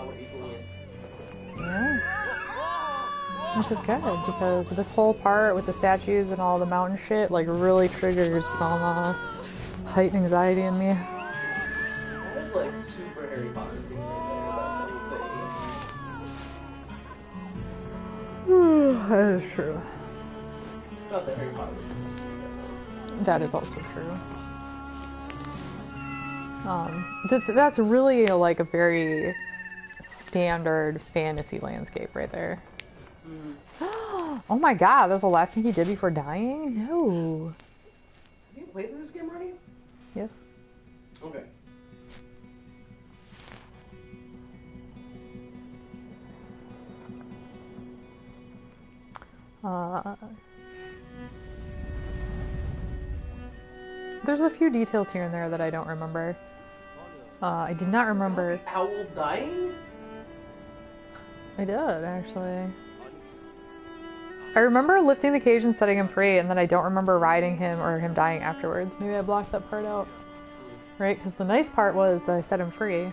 We're equaling it. Yeah. Which is good, because this whole part with the statues and all the mountain shit, like, really triggers some, height anxiety in me. That is like super Harry Potter scene right there, That is true. not the Harry Potter scene. That is also true. That's really like a very standard fantasy landscape right there. Oh my god, that's the last thing he did before dying? No. Have you played through this game already? Yes. Okay. There's a few details here and there that I don't remember. I did not remember. Owl dying? I did, actually. I remember lifting the cage and setting him free, and then I don't remember riding him or him dying afterwards. Maybe I blocked that part out. Right? Because the nice part was that I set him free.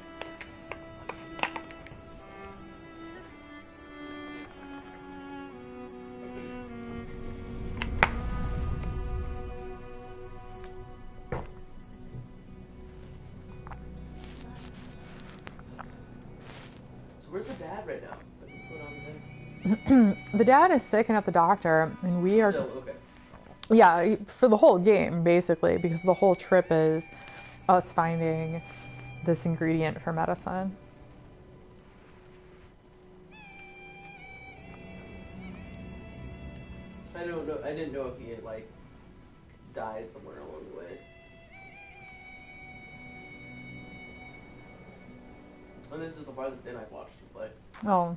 So where's the dad right now? Like, what's going on with him? The dad is sick and at the doctor, and we are... Still, okay. Yeah, for the whole game, basically, because the whole trip is us finding this ingredient for medicine. I don't know. I didn't know if he had like died somewhere along the way. And this is the farthest in I've watched you play. Oh.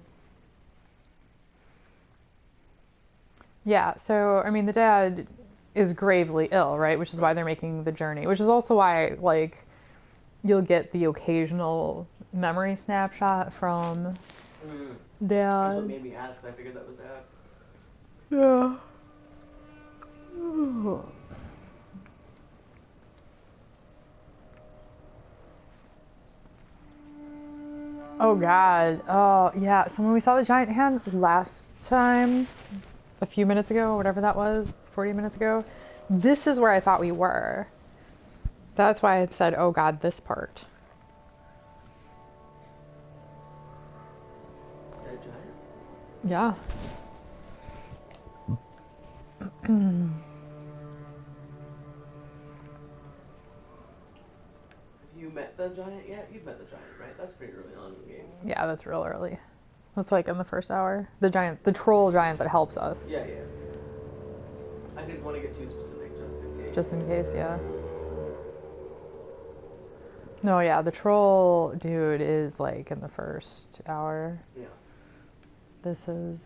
Yeah, so, I mean, the dad is gravely ill, right? Which is why they're making the journey. Which is also why, like, you'll get the occasional memory snapshot from That's what dad. made me ask. I figured that was dad. Yeah. Oh god. Oh yeah. So when we saw the giant hand last time, a few minutes ago, whatever that was, 40 minutes ago, this is where I thought we were. That's why I had said, oh god, this part. Dead giant. Yeah. Have you met the giant yet? You've met the giant, right? That's pretty early on in the game. Yeah, that's real early. That's like in the first hour. The troll giant that helps us. Yeah, yeah. I didn't want to get too specific just in case. Just in case, yeah. No, yeah, the troll dude is like in the first hour. Yeah. This is...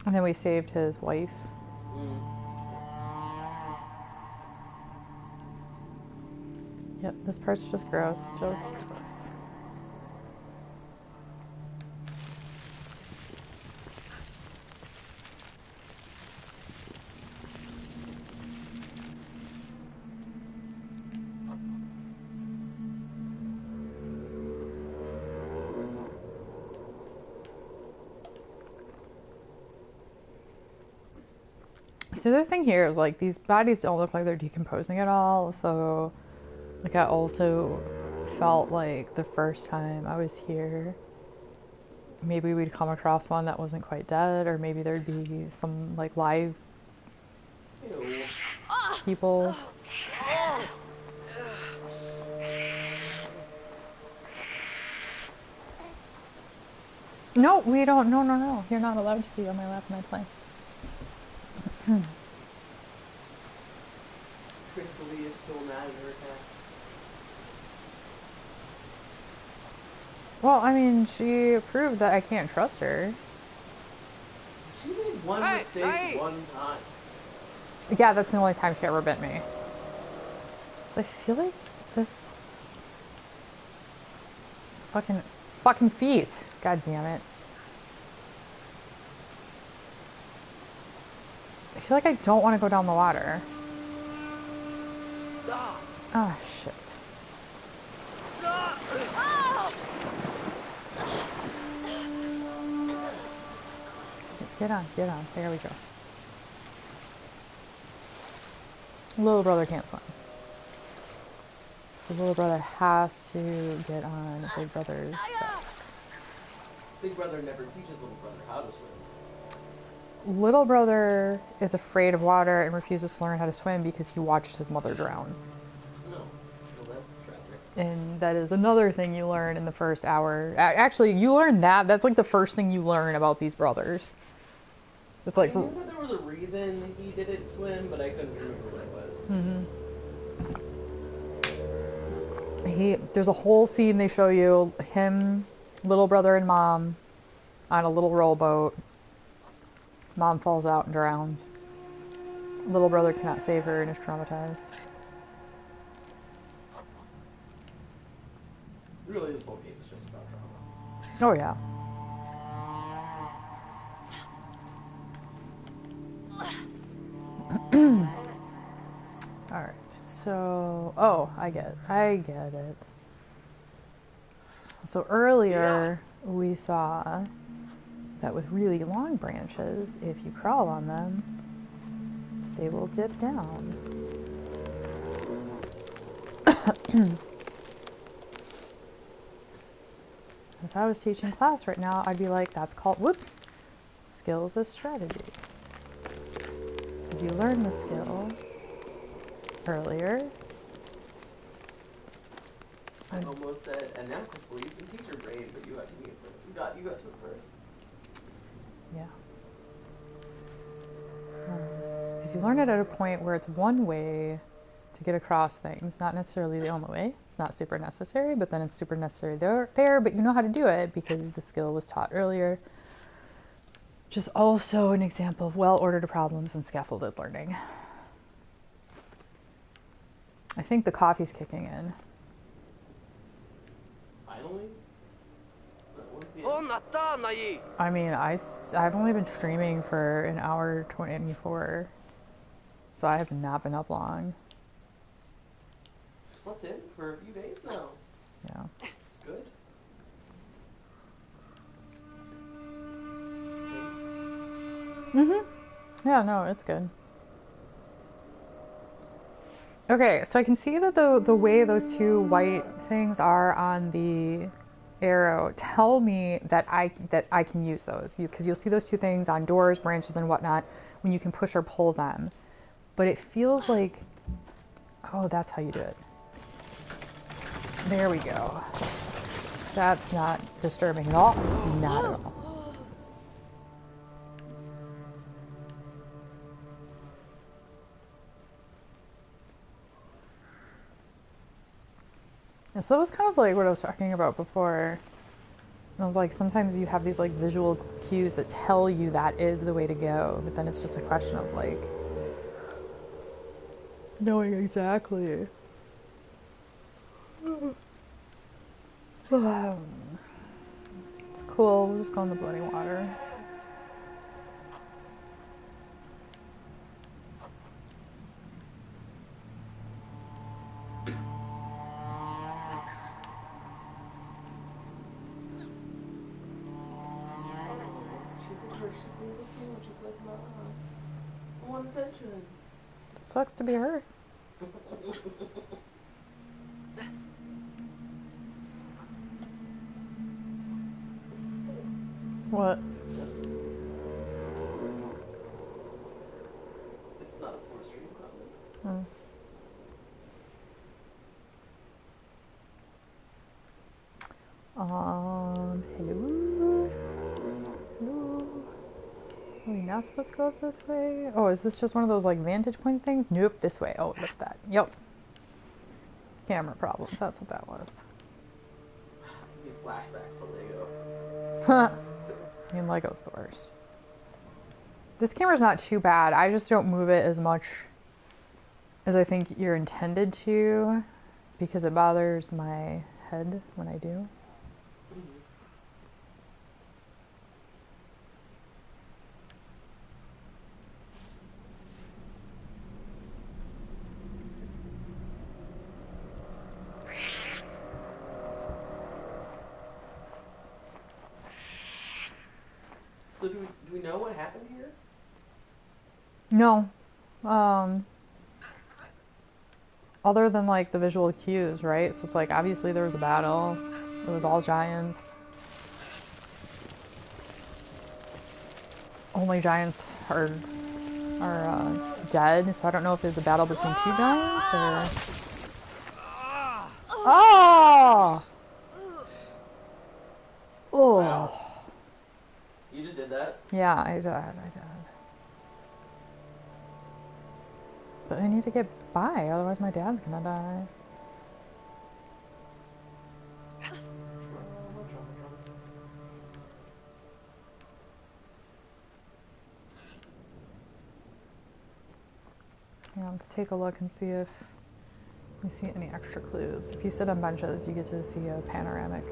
And then we saved his wife. Yep, this part's just gross. Just gross. So the other thing here is like these bodies don't look like they're decomposing at all, so like I also felt like the first time I was here maybe we'd come across one that wasn't quite dead, or maybe there'd be some like live Ew. people. No, we don't. No, no, no. You're not allowed to be on my lap when I play. Krista-Lee is still mad at her cat. Well, I mean, she proved that I can't trust her. She made one Hey, mistake hey! one time. Yeah, that's the only time she ever bit me. So I feel like this fucking feet. God damn it. I feel like I don't want to go down the water. Ah, Oh shit. ah. Get on, get on. There we go. Little brother can't swim. So little brother has to get on big brother's back. Big brother never teaches little brother how to swim. Little brother is afraid of water and refuses to learn how to swim because he watched his mother drown. No. Well, that's tragic. And that is another thing you learn in the first hour. Actually, you learn that. That's like the first thing you learn about these brothers. It's like, I knew that there was a reason he didn't swim, but I couldn't remember what it was. there's a whole scene they show you him, little brother, and mom on a little rowboat. Mom falls out and drowns. Little brother cannot save her and is traumatized. Really, this whole game is just about drama. Oh yeah. Alright, so... Oh, I get it. So earlier, we saw that with really long branches, if you crawl on them, they will dip down. If I was teaching class right now, I'd be like, that's called, whoops, skills as strategy. Because you learn the skill earlier. I almost said, and now Krista-Lee's in teacher brain, but you got to me first. You got to it first. Yeah. Because you learn it at a point where it's one way to get across things, not necessarily the only way. It's not super necessary, but then it's super necessary there, but you know how to do it because the skill was taught earlier. Just also an example of well-ordered problems and scaffolded learning. I think the coffee's kicking in. Finally? I mean, I've only been streaming for an hour 24, so I have not been up long. Slept in for a few days now. Yeah. It's good. Yeah, no, it's good. Okay, so I can see that the way those two white things are on the arrow tell me that I can use those. Because you'll see those two things on doors, branches, and whatnot when you can push or pull them. But it feels like, oh, that's how you do it. There we go. That's not disturbing at all. Not at all. Yeah, so that was kind of like what I was talking about before. I was like, sometimes you have these like visual cues that tell you that is the way to go, but then it's just a question of like knowing exactly. It's cool. We'll just go in the bloody water. She's looking and she's like, Mom, I want attention. Sucks to be her. What? It's not a forced Hello? Hello? Are we not supposed to go up this way? Oh, is this just one of those like vantage point things? Nope, this way. Oh, look at that. Yep. Camera problems, that's what that was. Give me flashbacks to Lego. I mean, Lego's the worst. This camera's not too bad. I just don't move it as much as I think you're intended to because it bothers my head when I do. So do we know what happened here? No. Other than like the visual cues, right? So it's like obviously there was a battle. It was all giants. Only giants are dead, so I don't know if there's a battle between two giants or... Oh! Oh! Wow. You just did that? Yeah, I did. But I need to get by, otherwise my dad's gonna die. Yeah, let's take a look and see if we see any extra clues. If you sit on benches, you get to see a panoramic.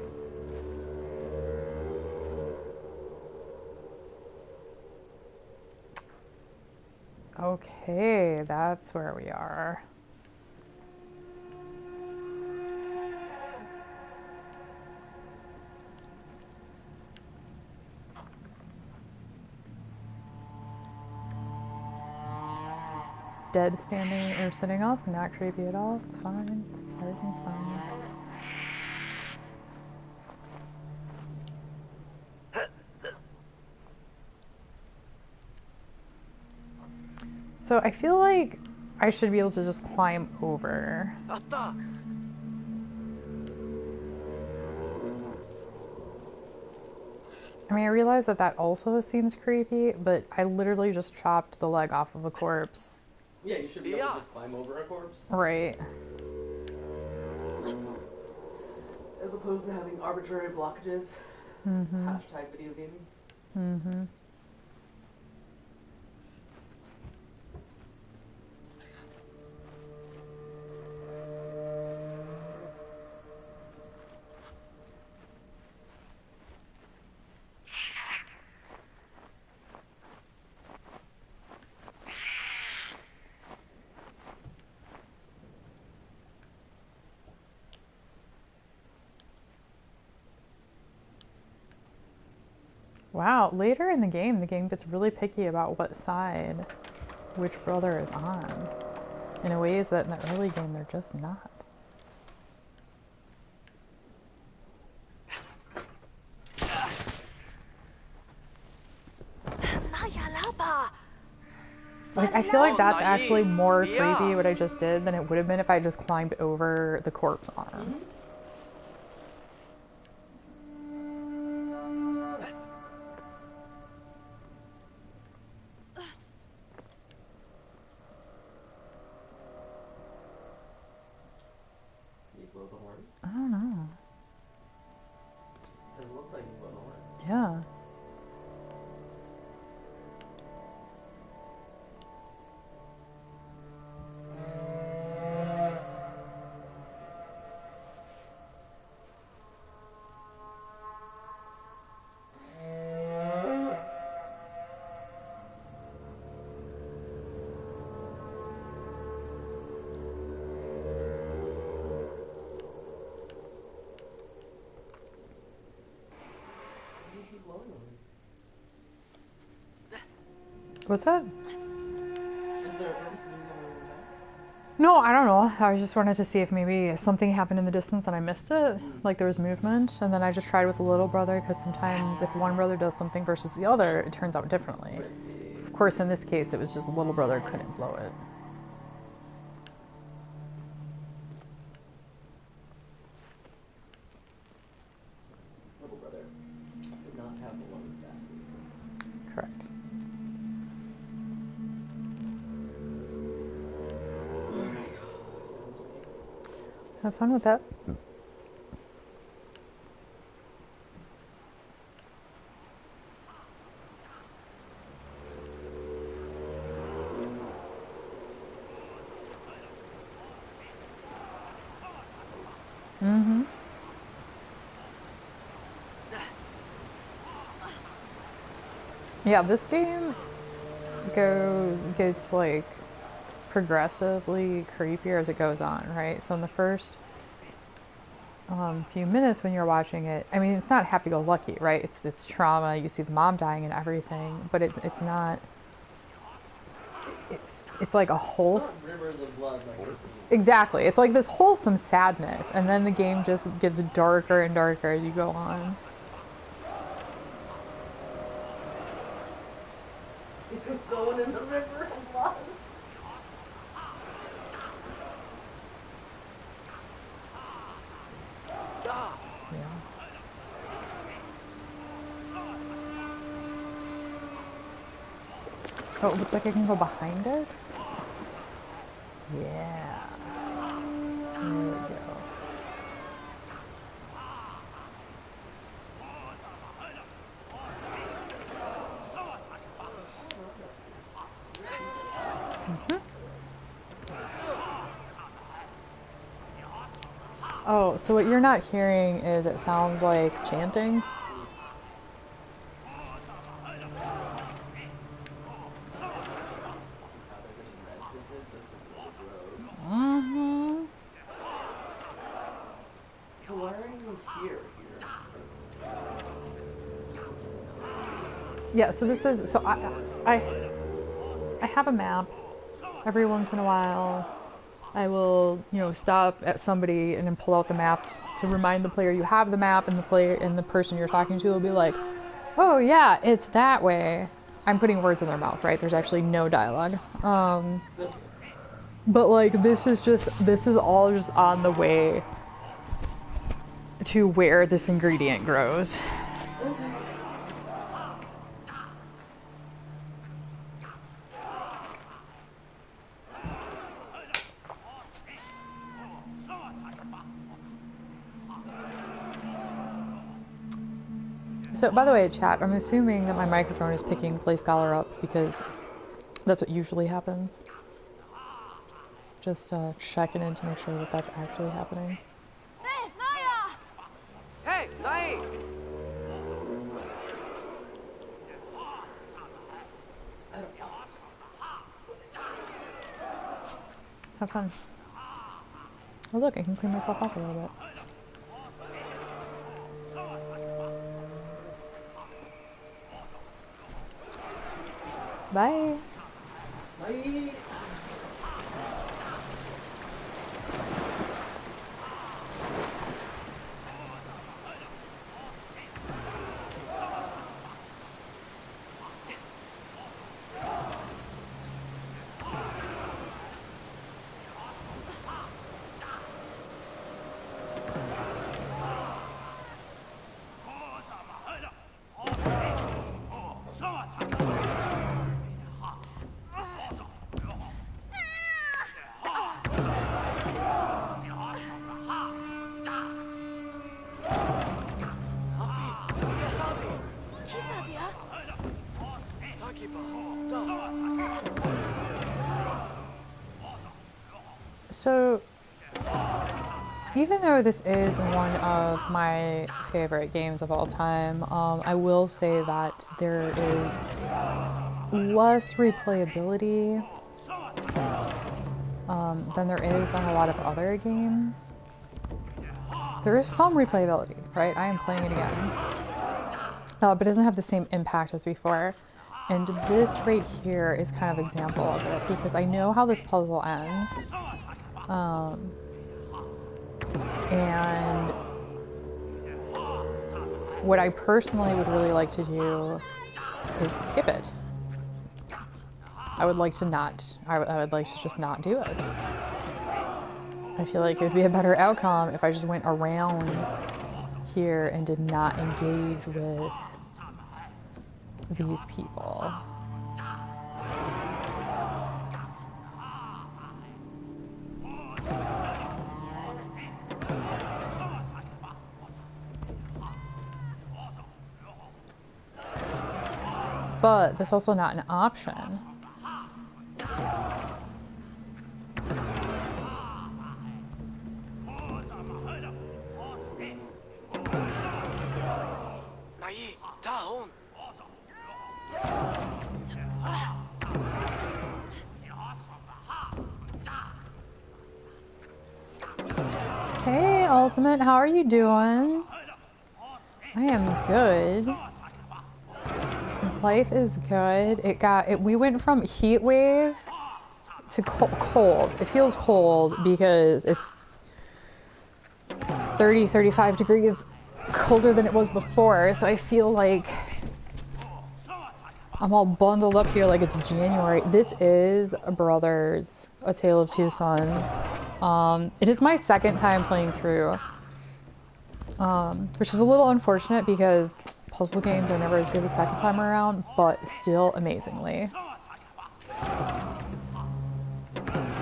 Okay, that's where we are. Dead standing or sitting up, not creepy at all. It's fine. Everything's fine. So I feel like I should be able to just climb over. Atta. I mean, I realize that that also seems creepy, but I literally just chopped the leg off of a corpse. Yeah, you should be able to just climb over a corpse. Right. As opposed to having arbitrary blockages. Mm-hmm. Hashtag video gaming. Mm-hmm. Wow, later in the game gets really picky about what side which brother is on, in ways that in the early game they're just not. Like, I feel like that's actually more creepy what I just did than it would have been if I just climbed over the corpse arm. You blow the horn? I don't know. It looks like you blow the horn. Yeah. What's that? Is there a purpose to doing that all the time? No, I don't know. I just wanted to see if maybe something happened in the distance and I missed it. Like there was movement. And then I just tried with the little brother because sometimes if one brother does something versus the other, it turns out differently. Of course, in this case, it was just the little brother couldn't blow it. Have fun with that. Mm-hmm. Yeah, this game gets like progressively creepier as it goes on, right? So in the first few minutes when you're watching it, I mean, it's not happy-go-lucky, right? It's trauma. You see the mom dying and everything, but it's not. It's like a whole. It's not rivers of blood like we're seeing. Exactly. It's like this wholesome sadness, and then the game just gets darker and darker as you go on. Going in the river of blood. Da! Yeah. Oh, it looks like I can go behind it? Yeah. There we go. Mhm. Oh, so what you're not hearing is it sounds like chanting. Mm-hmm. So why are you here? Yeah, so this is, so I have a map. Every once in a while, I will, you know, stop at somebody and then pull out the map to remind the player you have the map, and the player and the person you're talking to will be like, "Oh yeah, it's that way." I'm putting words in their mouth, right? There's actually no dialogue. But like this is all just on the way to where this ingredient grows. So, by the way, chat, I'm assuming that my microphone is picking Play Scholar up because that's what usually happens. Just checking in to make sure that that's actually happening. Hey, Naya! Hey, Nai! Have fun. Oh look, I can clean myself up a little bit. Bye! Bye. So, even though this is one of my favorite games of all time, I will say that there is less replayability than there is on a lot of other games. There is some replayability, right? I am playing it again. But it doesn't have the same impact as before. And this right here is kind of an example of it, because I know how this puzzle ends. And what I personally would really like to do is skip it. I would like to just not do it. I feel like it would be a better outcome if I just went around here and did not engage with these people. but that's also not an option. Hey, Ultimate, how are you doing? I am good. Life is good. We went from heat wave to cold. It feels cold because it's 30, 35 degrees colder than it was before. So I feel like I'm all bundled up here like it's January. This is Brothers, A Tale of Two Sons. It is my second time playing through, which is a little unfortunate because puzzle games are never as good the second time around, but still amazingly.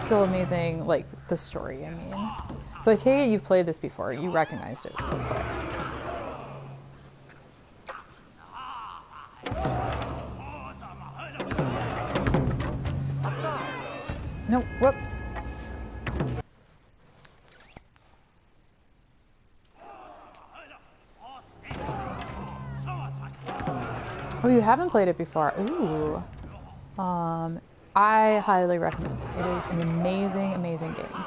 Still amazing, like, the story, I mean. So I take it you've played this before, you recognized it real quick. No, whoops. Oh, you haven't played it before. Ooh. I highly recommend it. It is an amazing, amazing game.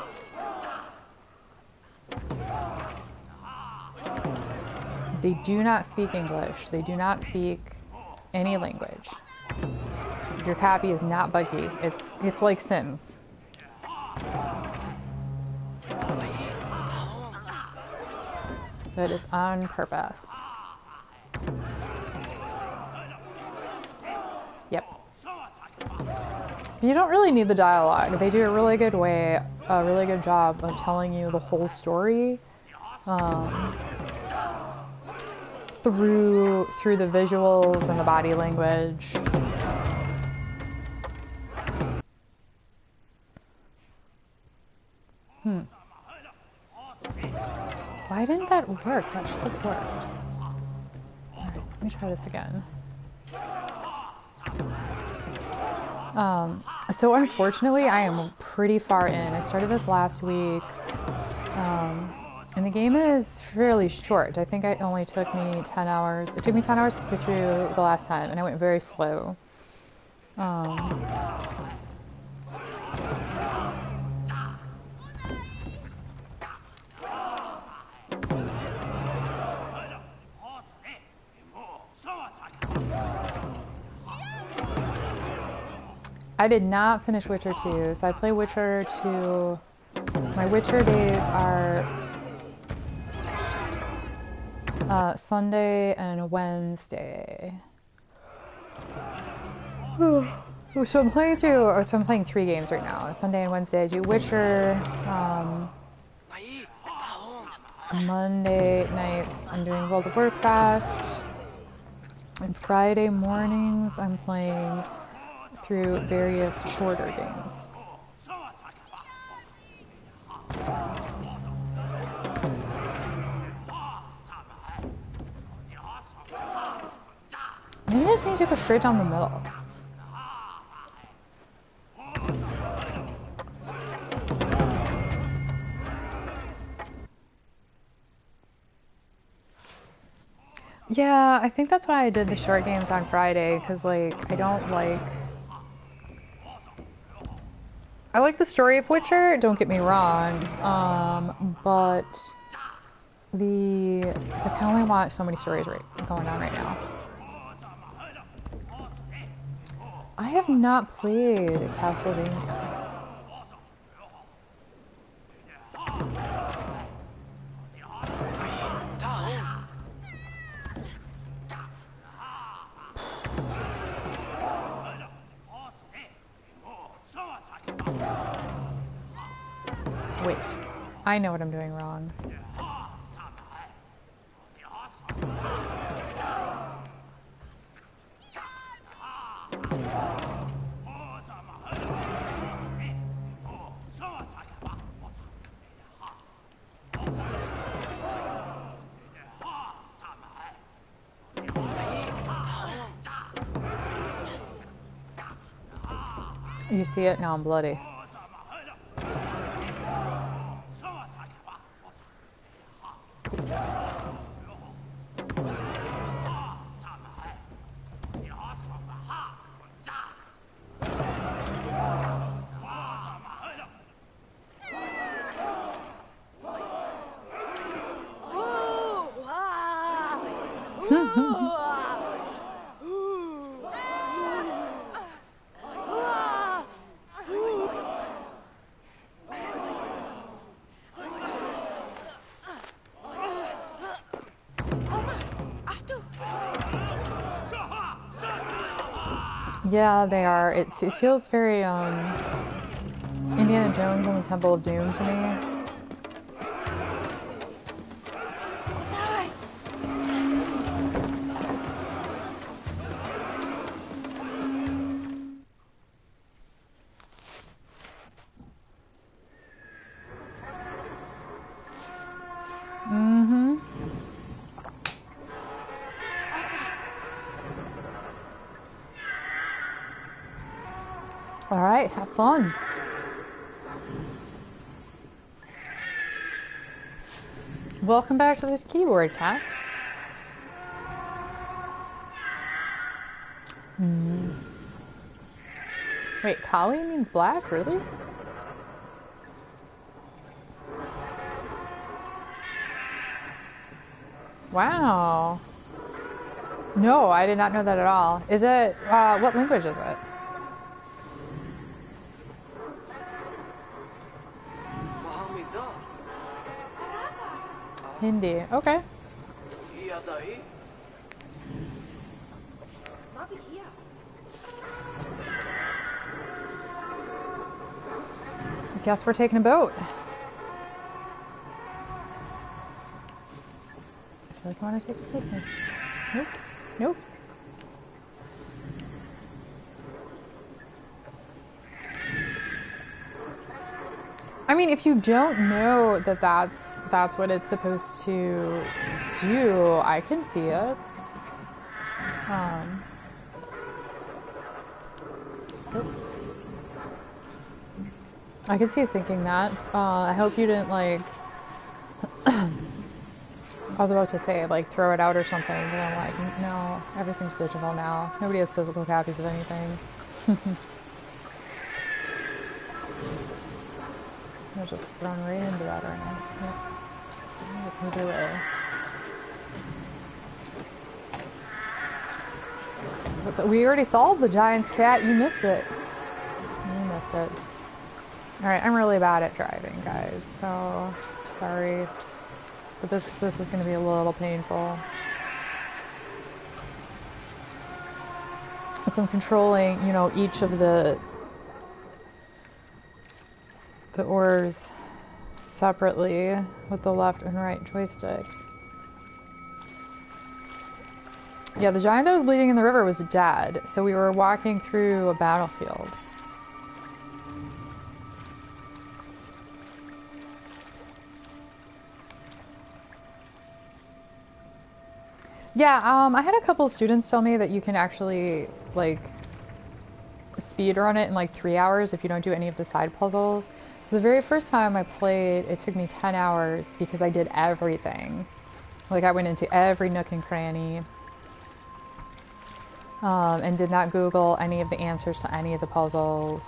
They do not speak English. They do not speak any language. Your copy is not buggy. It's like Sims. That is on purpose. Yep. You don't really need the dialogue. They do a really good job of telling you the whole story through the visuals and the body language. Why didn't that work? That should have worked. Alright, let me try this again. So unfortunately, I am pretty far in. I started this last week, and the game is fairly short. I think it only took me 10 hours. It took me 10 hours to play through the last time, and I went very slow. I did not finish Witcher 2, so I play Witcher 2. My Witcher days are Sunday and Wednesday. So I'm playing 3 games right now. Sunday and Wednesday I do Witcher. Monday nights I'm doing World of Warcraft. And Friday mornings I'm playing through various shorter games. Maybe I just need to go straight down the middle. Yeah, I think that's why I did the short games on Friday, because like I like the story of Witcher, don't get me wrong, but I can only watch so many stories going on right now. I have not played Castlevania. Wait, I know what I'm doing wrong. You see it? Now I'm bloody. Yeah, they are. It feels very Indiana Jones and the Temple of Doom to me. Mm-hmm. All right, have fun. Welcome back to this keyboard, cat. Wait, Kali means black? Really? Wow. No, I did not know that at all. Is it, what language is it? Hindi. Okay. I guess we're taking a boat. I feel like I want to take this with me. Nope. Nope. I mean, if you don't know that that's what it's supposed to do, I can see it. I can see you thinking that. I hope you didn't, like... I was about to say, like, throw it out or something, but I'm like, no, everything's digital now. Nobody has physical copies of anything. I was just thrown right into that right now. Yep. Just move away. We already solved the Giant's cat. You missed it. You missed it. Alright, I'm really bad at driving, guys. So, sorry. But this is going to be a little painful. So I'm controlling, you know, each of the oars separately with the left and right joystick. Yeah, the giant that was bleeding in the river was dead, so we were walking through a battlefield. Yeah, I had a couple of students tell me that you can actually, like, speed run it in like 3 hours if you don't do any of the side puzzles. So the very first time I played, it took me 10 hours because I did everything. Like, I went into every nook and cranny. And did not Google any of the answers to any of the puzzles.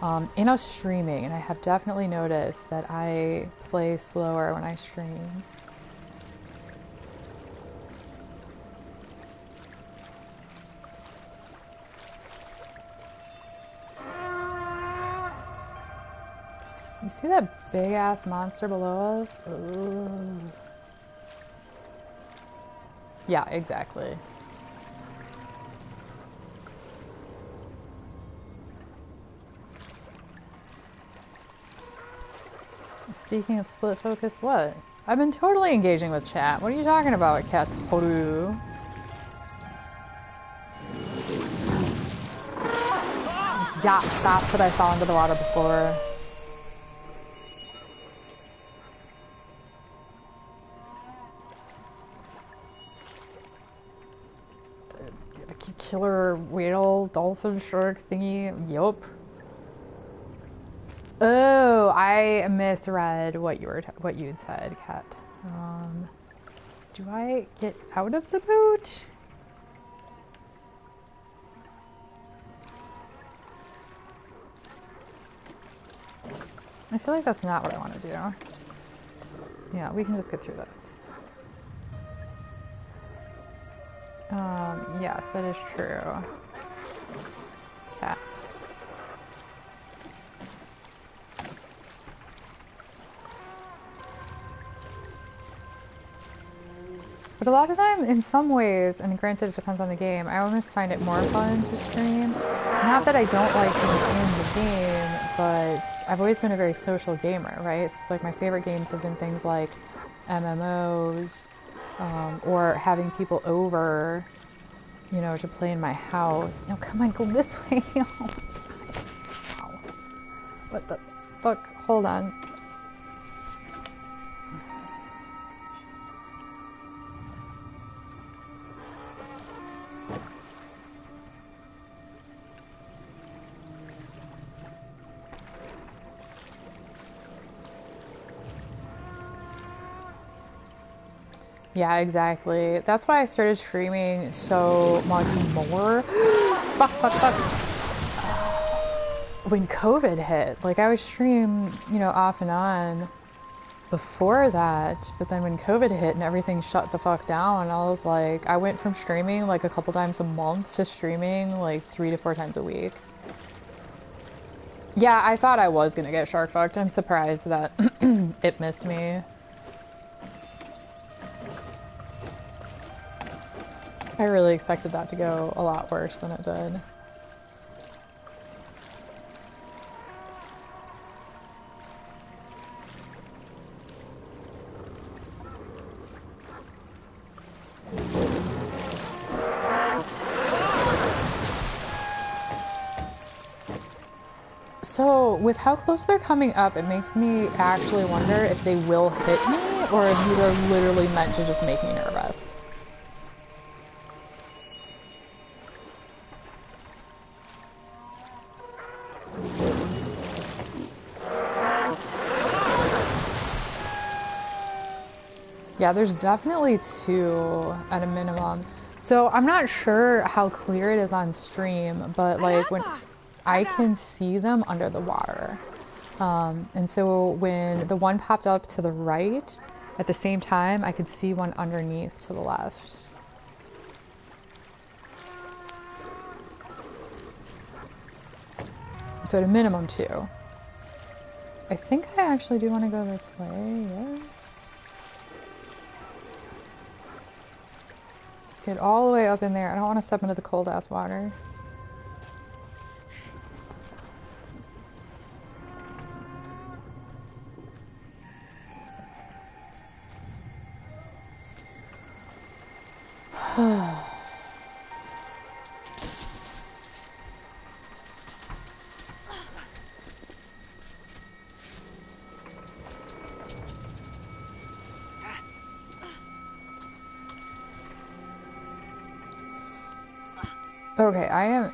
And I was streaming, and I have definitely noticed that I play slower when I stream. You see that big ass monster below us? Ooh. Yeah, exactly. Speaking of split focus, what? I've been totally engaging with chat. What are you talking about, Katoru? Yeah, that's what I fell into the water before. Killer whale, dolphin, shark thingy. Yup. Oh, I misread what you had said, Kat. Do I get out of the boat? I feel like that's not what I want to do. Yeah, we can just get through this. Yes, that is true. Cat. But a lot of time, in some ways, and granted it depends on the game, I almost find it more fun to stream. Not that I don't like being in the game, but I've always been a very social gamer, right? So it's like my favorite games have been things like MMOs, or having people over, you know, to play in my house. No, come on, go this way. Oh my God. Wow. What the fuck? Hold on. Yeah, exactly. That's why I started streaming so much more. Fuck, fuck, fuck. When COVID hit, like I would stream, you know, off and on before that, but then when COVID hit and everything shut the fuck down, I was like, I went from streaming like a couple times a month to streaming like 3 to 4 times a week. Yeah, I thought I was gonna get shark fucked. I'm surprised that it missed me. I really expected that to go a lot worse than it did. So, with how close they're coming up, it makes me actually wonder if they will hit me or if these are literally meant to just make me nervous. Yeah, there's definitely 2 at a minimum. So I'm not sure how clear it is on stream, but like when I can see them under the water. And so when the one popped up to the right, at the same time, I could see one underneath to the left. So at a minimum 2. I think I actually do want to go this way, yes. Let's get all the way up in there. I don't want to step into the cold ass water. Okay, I am...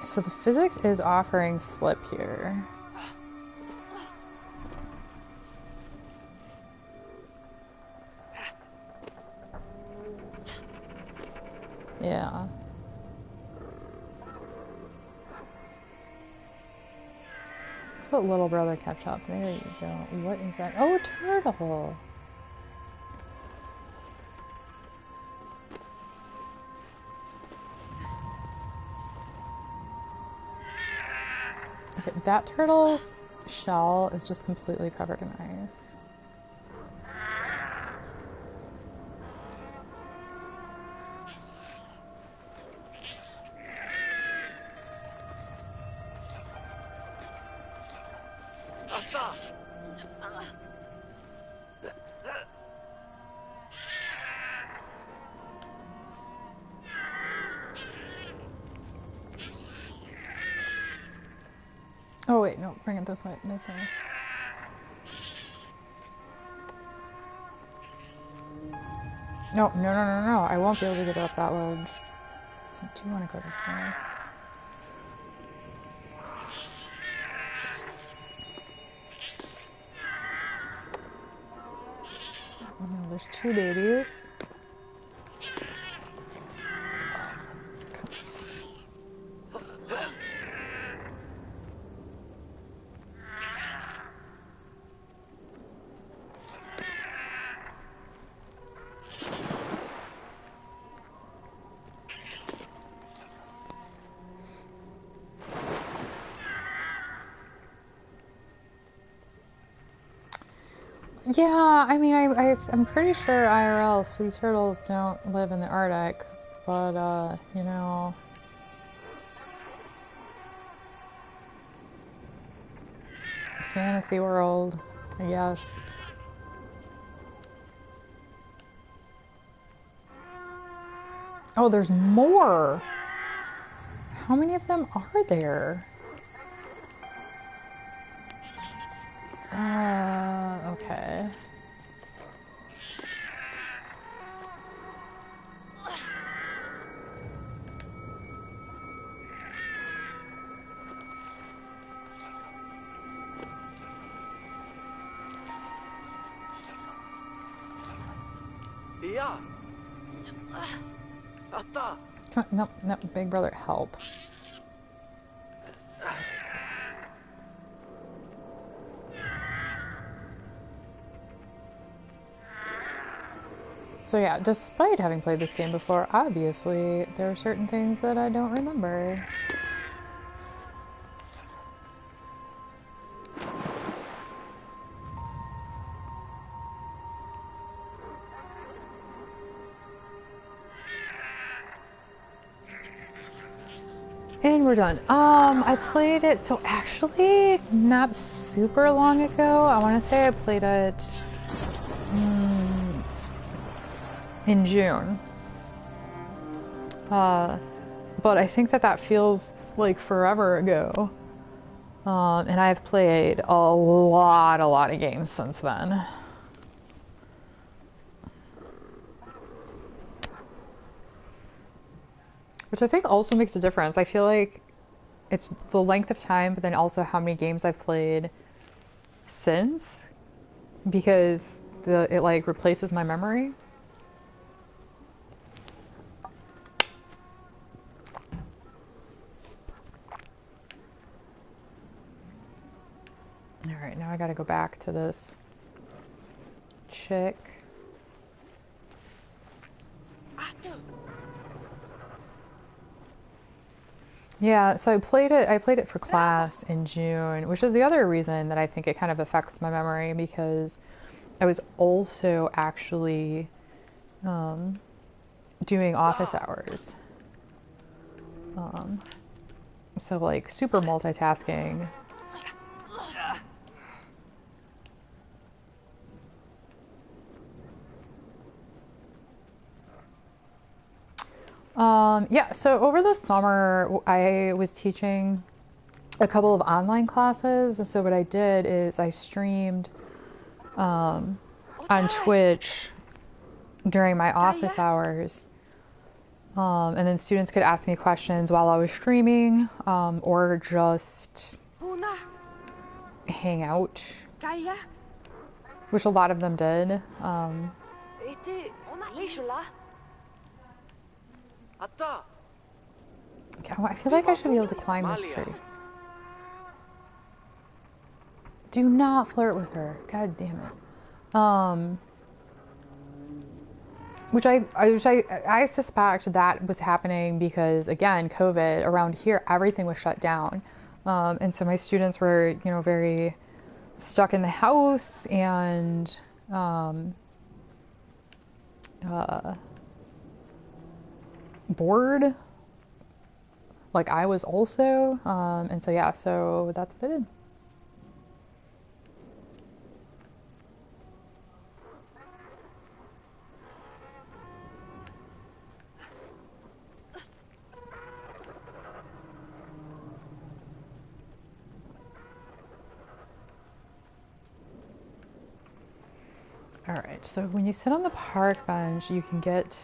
So the physics is offering slip here. Yeah. Let's let little brother catch up. There you go. What is that? Oh, a turtle! Okay, that turtle's shell is just completely covered in ice. Oh wait, no, bring it this way, this way. No, no, no, no, no, I won't be able to get up that ledge. So do you want to go this way? there's 2 babies. Yeah, I mean, I'm pretty sure IRL sea turtles don't live in the Arctic, but, you know, fantasy world, I guess. Oh, there's more! How many of them are there? Okay. Yeah. Atta. No, no, big brother, help. So yeah, despite having played this game before, obviously, there are certain things that I don't remember. And we're done. I played it, so actually, not super long ago. I want to say I played it in June. But I think that feels like forever ago. And I've played a lot of games since then. Which I think also makes a difference. I feel like it's the length of time, but then also how many games I've played since, because it like replaces my memory. All right, now I gotta go back to this chick. Yeah, so I played it for class in June, which is the other reason that I think it kind of affects my memory, because I was also actually doing office hours. So like super multitasking. Yeah, so over the summer, I was teaching a couple of online classes. And so what I did is I streamed on Twitch during my office hours. And then students could ask me questions while I was streaming, or just hang out, which a lot of them did. Okay, I feel like I should be able to climb this tree. Do not flirt with her. God damn it. Which I suspect that was happening because, again, COVID, around here, everything was shut down. And so my students were, you know, very stuck in the house and bored. Like I was also. And so, yeah, so that's what I did. Alright, so when you sit on the park bench, you can get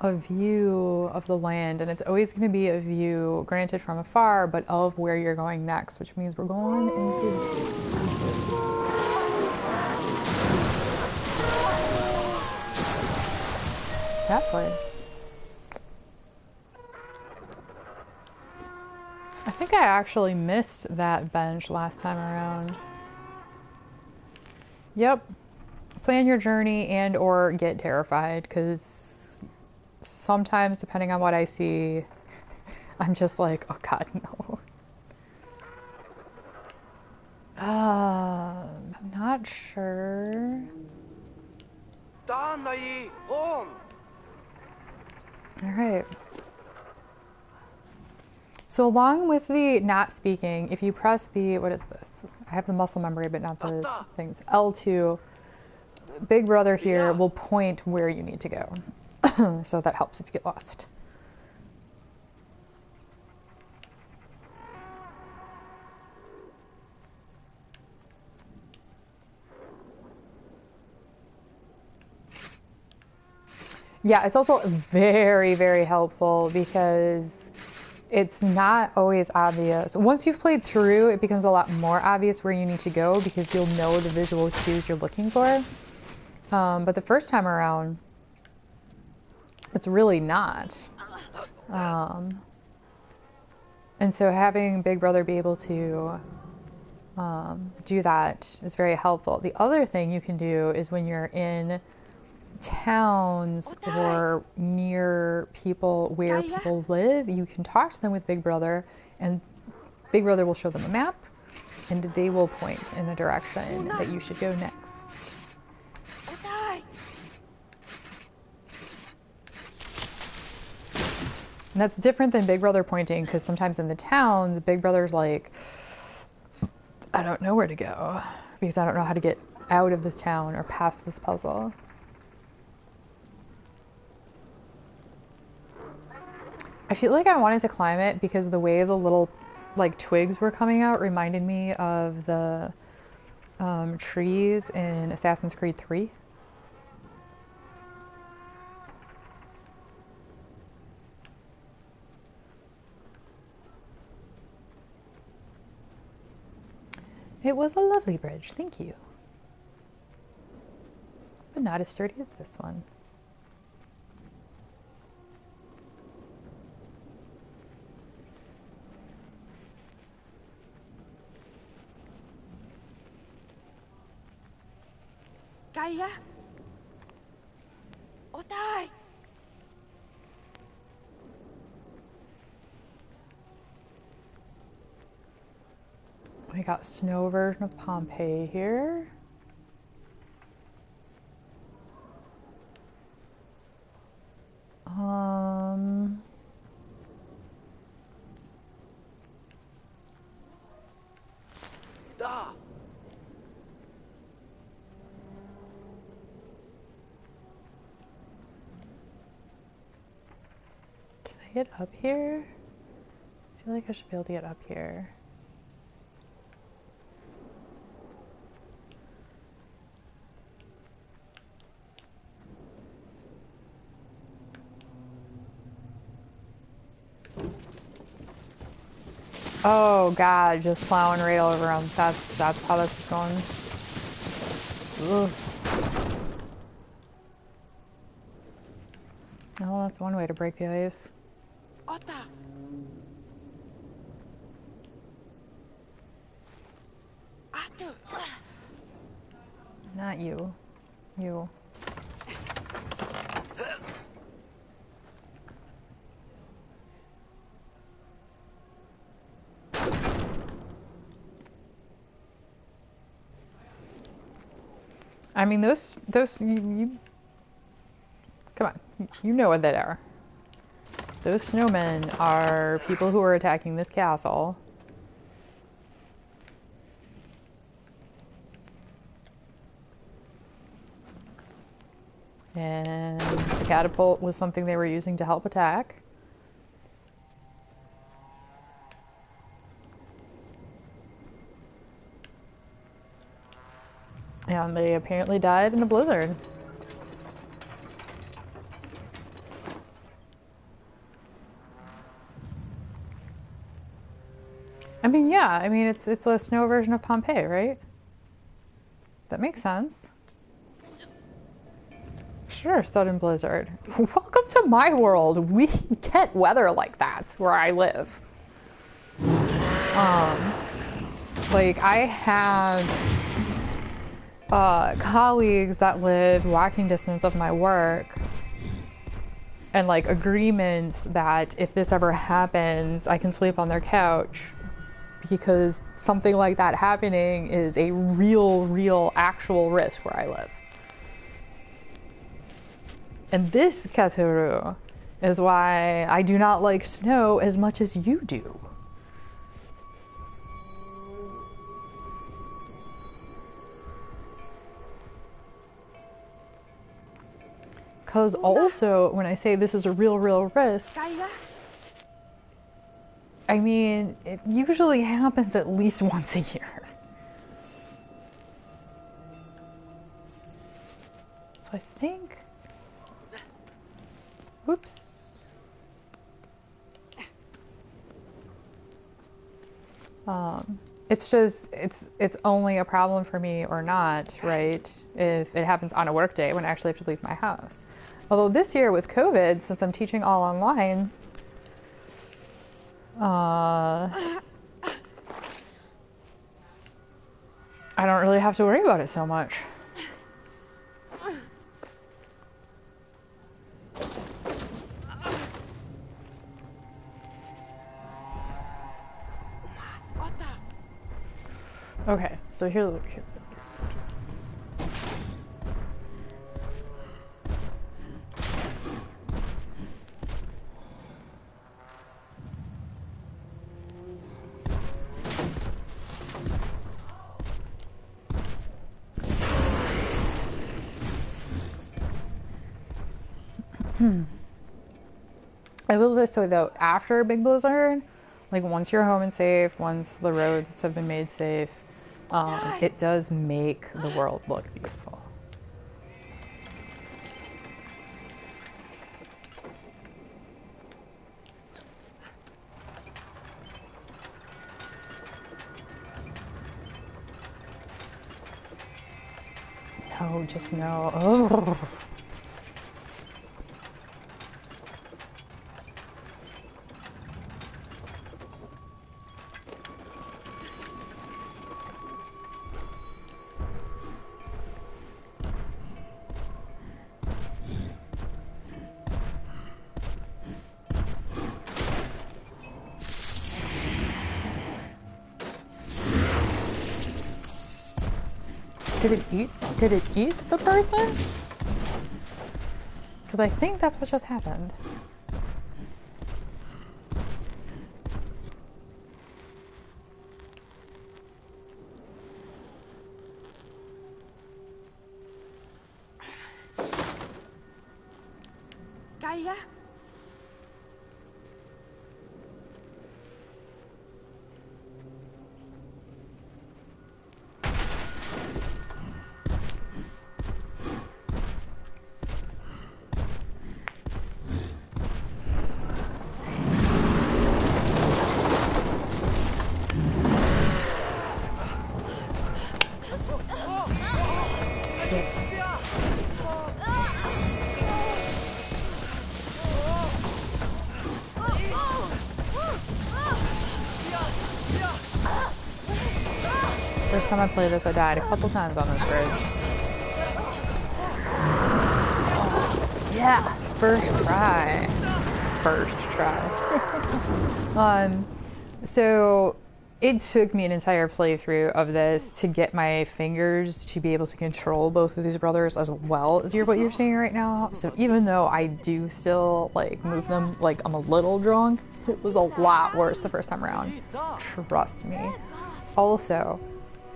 a view of the land, and it's always going to be a view, granted from afar, but of where you're going next, which means we're going into the That place. I think I actually missed that bench last time around. Yep. Plan your journey and or get terrified, because sometimes, depending on what I see, I'm just like, oh god, no. I'm not sure. Alright. So along with the not speaking, if you press the, what is this? I have the muscle memory, but not the things. L2, Big Brother here will point where you need to go. So that helps if you get lost. Yeah, it's also very, very helpful because it's not always obvious. Once you've played through, it becomes a lot more obvious where you need to go because you'll know the visual cues you're looking for. But the first time around, it's really not. And so having Big Brother be able to do that is very helpful. The other thing you can do is when you're in towns or near people where people live, you can talk to them with Big Brother, and Big Brother will show them a map, and they will point in the direction that you should go next. And that's different than Big Brother pointing, because sometimes in the towns, Big Brother's like, I don't know where to go, because I don't know how to get out of this town or past this puzzle. I feel like I wanted to climb it because the way the little like twigs were coming out reminded me of the trees in Assassin's Creed 3. It was a lovely bridge, thank you. But not as sturdy as this one. Kaya? Otay! We got snow version of Pompeii here. Da! Can I get up here? I feel like I should be able to get up here. Oh god, just plowing right over them. That's how this is going. Ugh. Oh, that's one way to break the ice. Ota! Ato! Not you. You. I mean, those you come on, you know what they are. Those snowmen are people who are attacking this castle. And the catapult was something they were using to help attack. And they apparently died in a blizzard. I mean, yeah, I mean, it's a snow version of Pompeii, right? That makes sense. Sure, sudden blizzard. Welcome to my world. We get weather like that where I live. Like I have colleagues that live walking distance of my work, and like agreements that if this ever happens, I can sleep on their couch, because something like that happening is a real actual risk where I live. And this, Katsuru, is why I do not like snow as much as you do. Because also, when I say this is a real risk, Kaya? I mean, it usually happens at least once a year. So I think... Oops. It's just, it's only a problem for me or not, right? If it happens on a work day when I actually have to leave my house. Although this year with COVID, since I'm teaching all online, I don't really have to worry about it so much. Okay, so here's what I will this way though, after a big blizzard, like once you're home and safe, once the roads have been made safe, it does make the world look beautiful. No, just no. Ugh. Did it eat the person? Because I think that's what just happened. Kaya? First time I played this, I died a couple times on this bridge. Yes, first try. First try. So it took me an entire playthrough of this to get my fingers to be able to control both of these brothers as well as what you're seeing right now. So even though I do still like move them like I'm a little drunk, it was a lot worse the first time around. Trust me. Also,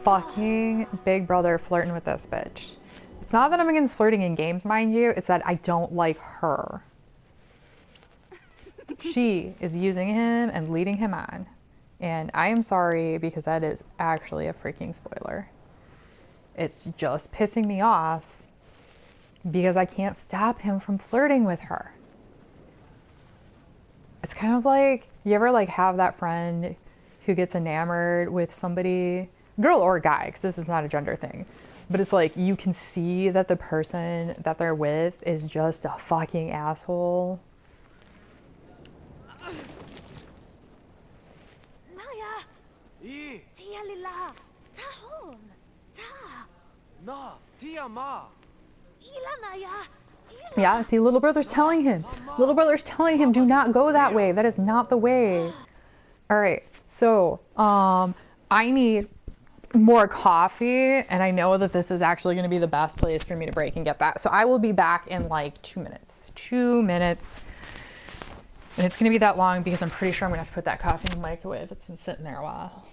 fucking big brother flirting with this bitch. It's not that I'm against flirting in games, mind you, it's that I don't like her. She is using him and leading him on. And I am sorry because that is actually a freaking spoiler. It's just pissing me off because I can't stop him from flirting with her. It's kind of like, you ever like have that friend who gets enamored with somebody, girl or guy, because this is not a gender thing, But it's like you can see that the person that they're with is just a fucking asshole. Naya, I. tia lila, tahon, ta, Na. Tia ma. ila Naya, Yeah, see, little brother's telling him. Little brother's telling him, do not go that way. That is not the way. All right, so I need more coffee, and I know that this is actually going to be the best place for me to break and get that. So I will be back in like 2 minutes. 2 minutes. And it's going to be that long because I'm pretty sure I'm going to have to put that coffee in the microwave. It's been sitting there a while.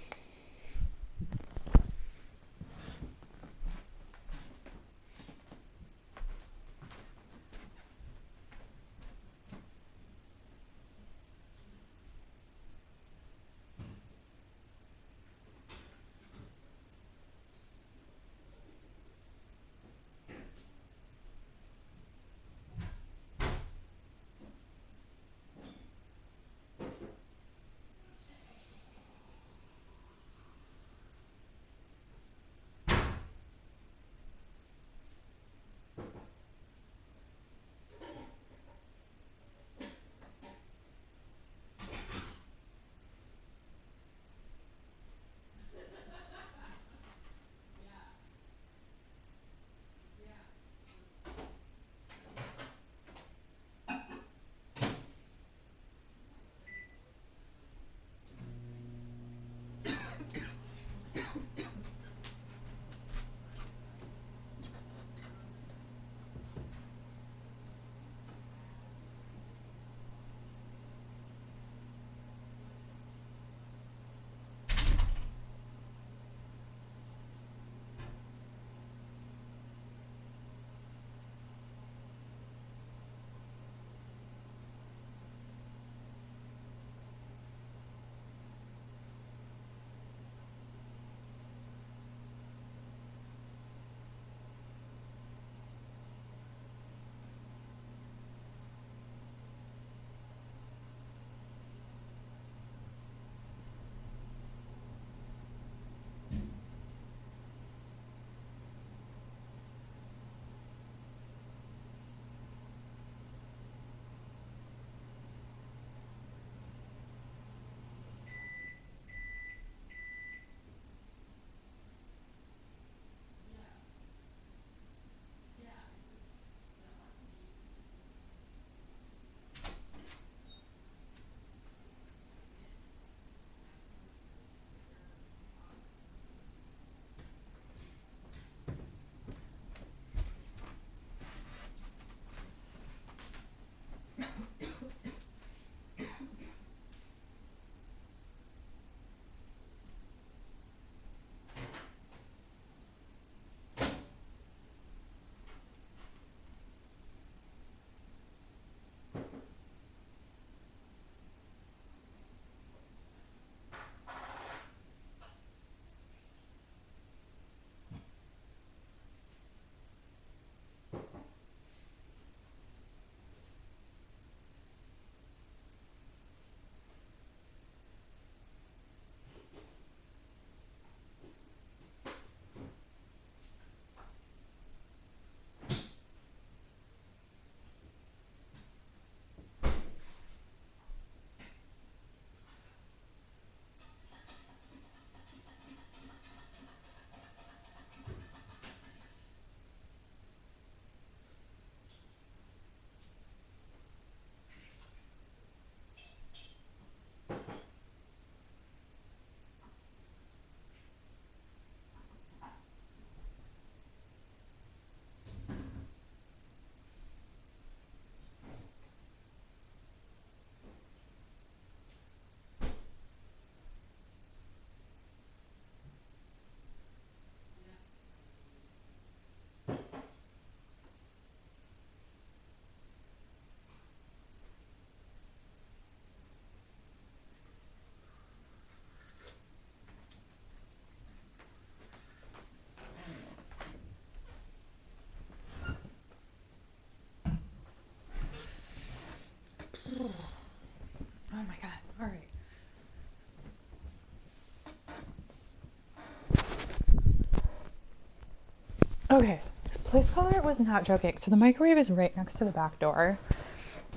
Okay, this police car was not joking. So the microwave is right next to the back door.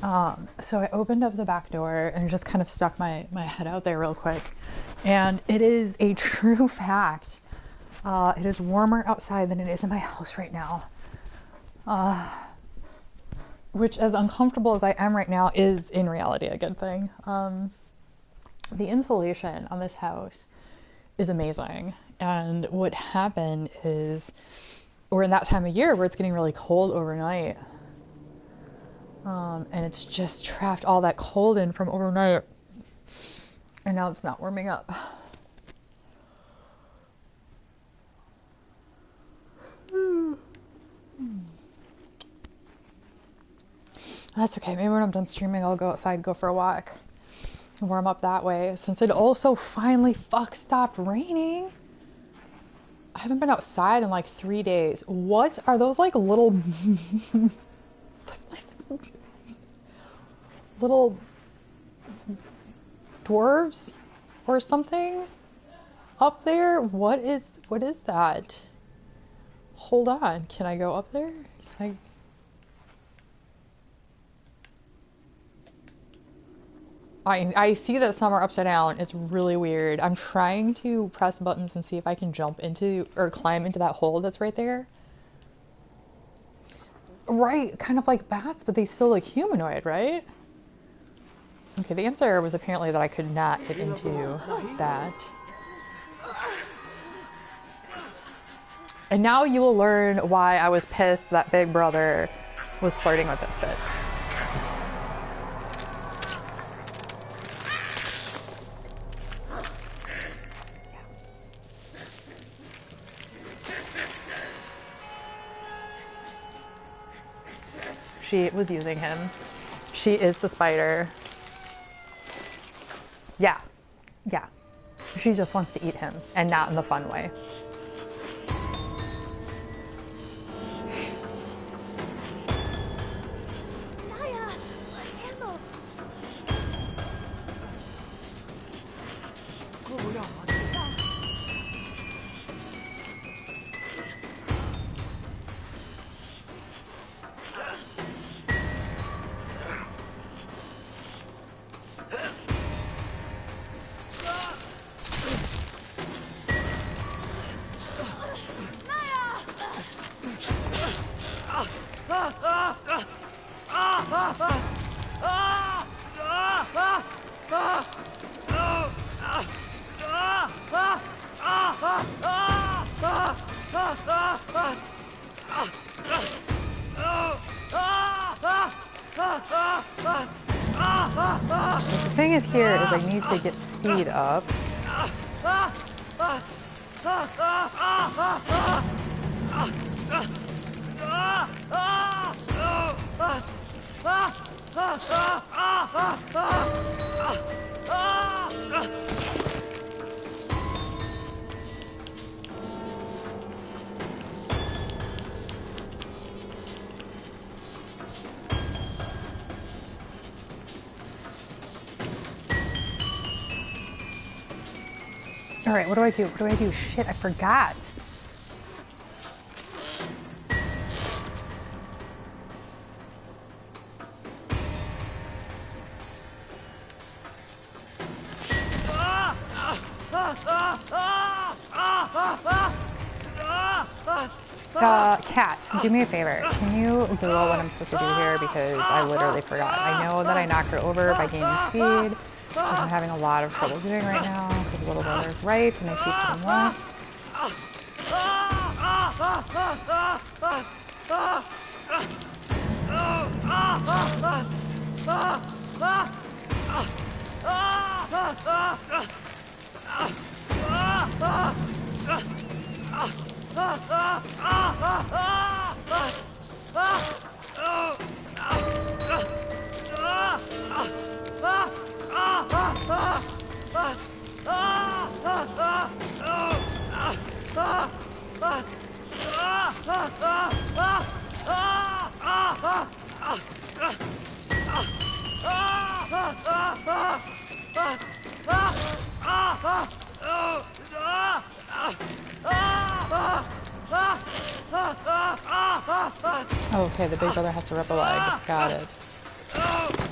So I opened up the back door and just kind of stuck my head out there real quick. And it is a true fact. It is warmer outside than it is in my house right now. Which, as uncomfortable as I am right now, is in reality a good thing. The insulation on this house is amazing. And what happened is, we're in that time of year where it's getting really cold overnight. And it's just trapped all that cold in from overnight. And now it's not warming up. That's okay. Maybe when I'm done streaming, I'll go outside, go for a walk, warm up that way. Since it also finally stopped raining. I haven't been outside in like 3 days. What are those like little little dwarves or something up there? What is that? Hold on. Can I go up there? Can I see that some are upside down. It's really weird. I'm trying to press buttons and see if I can jump into or climb into that hole that's right there. Right, kind of like bats, but they still look humanoid, right? Okay, the answer was apparently that I could not get into that. And now you will learn why I was pissed that Big Brother was flirting with this bitch. She was using him. She is the spider. Yeah. Yeah. She just wants to eat him, and not in the fun way. The thing is here is I need to get speed up. All right, what do I do? What do I do? Shit, I forgot. Cat, do me a favor. Can you Google what I'm supposed to do here? Because I literally forgot. I know that I knocked her over by gaining speed, which I'm having a lot of trouble doing right now, because little brother's right and I keep getting left. Oh, okay, the big brother has to rip a leg. Got it. Oh.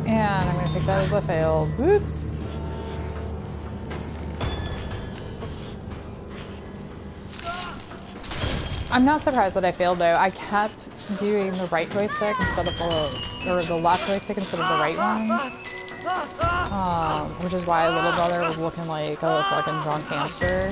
And I'm going to take that as a fail. Oops. I'm not surprised that I failed though. I kept doing the right joystick instead of the left joystick instead of the right one. Which is why little brother was looking like a fucking drunk hamster.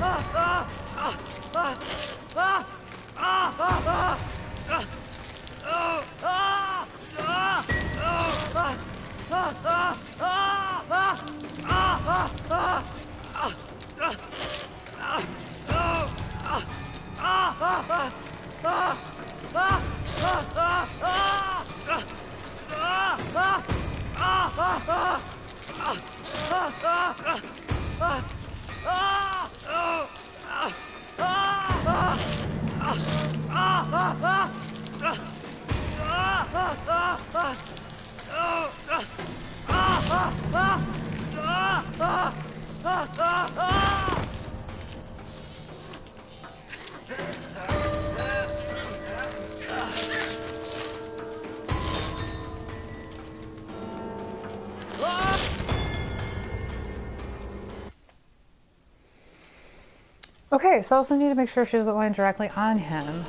Okay, so I also need to make sure she doesn't land directly on him.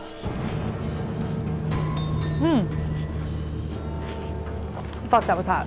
Fuck, that was hot.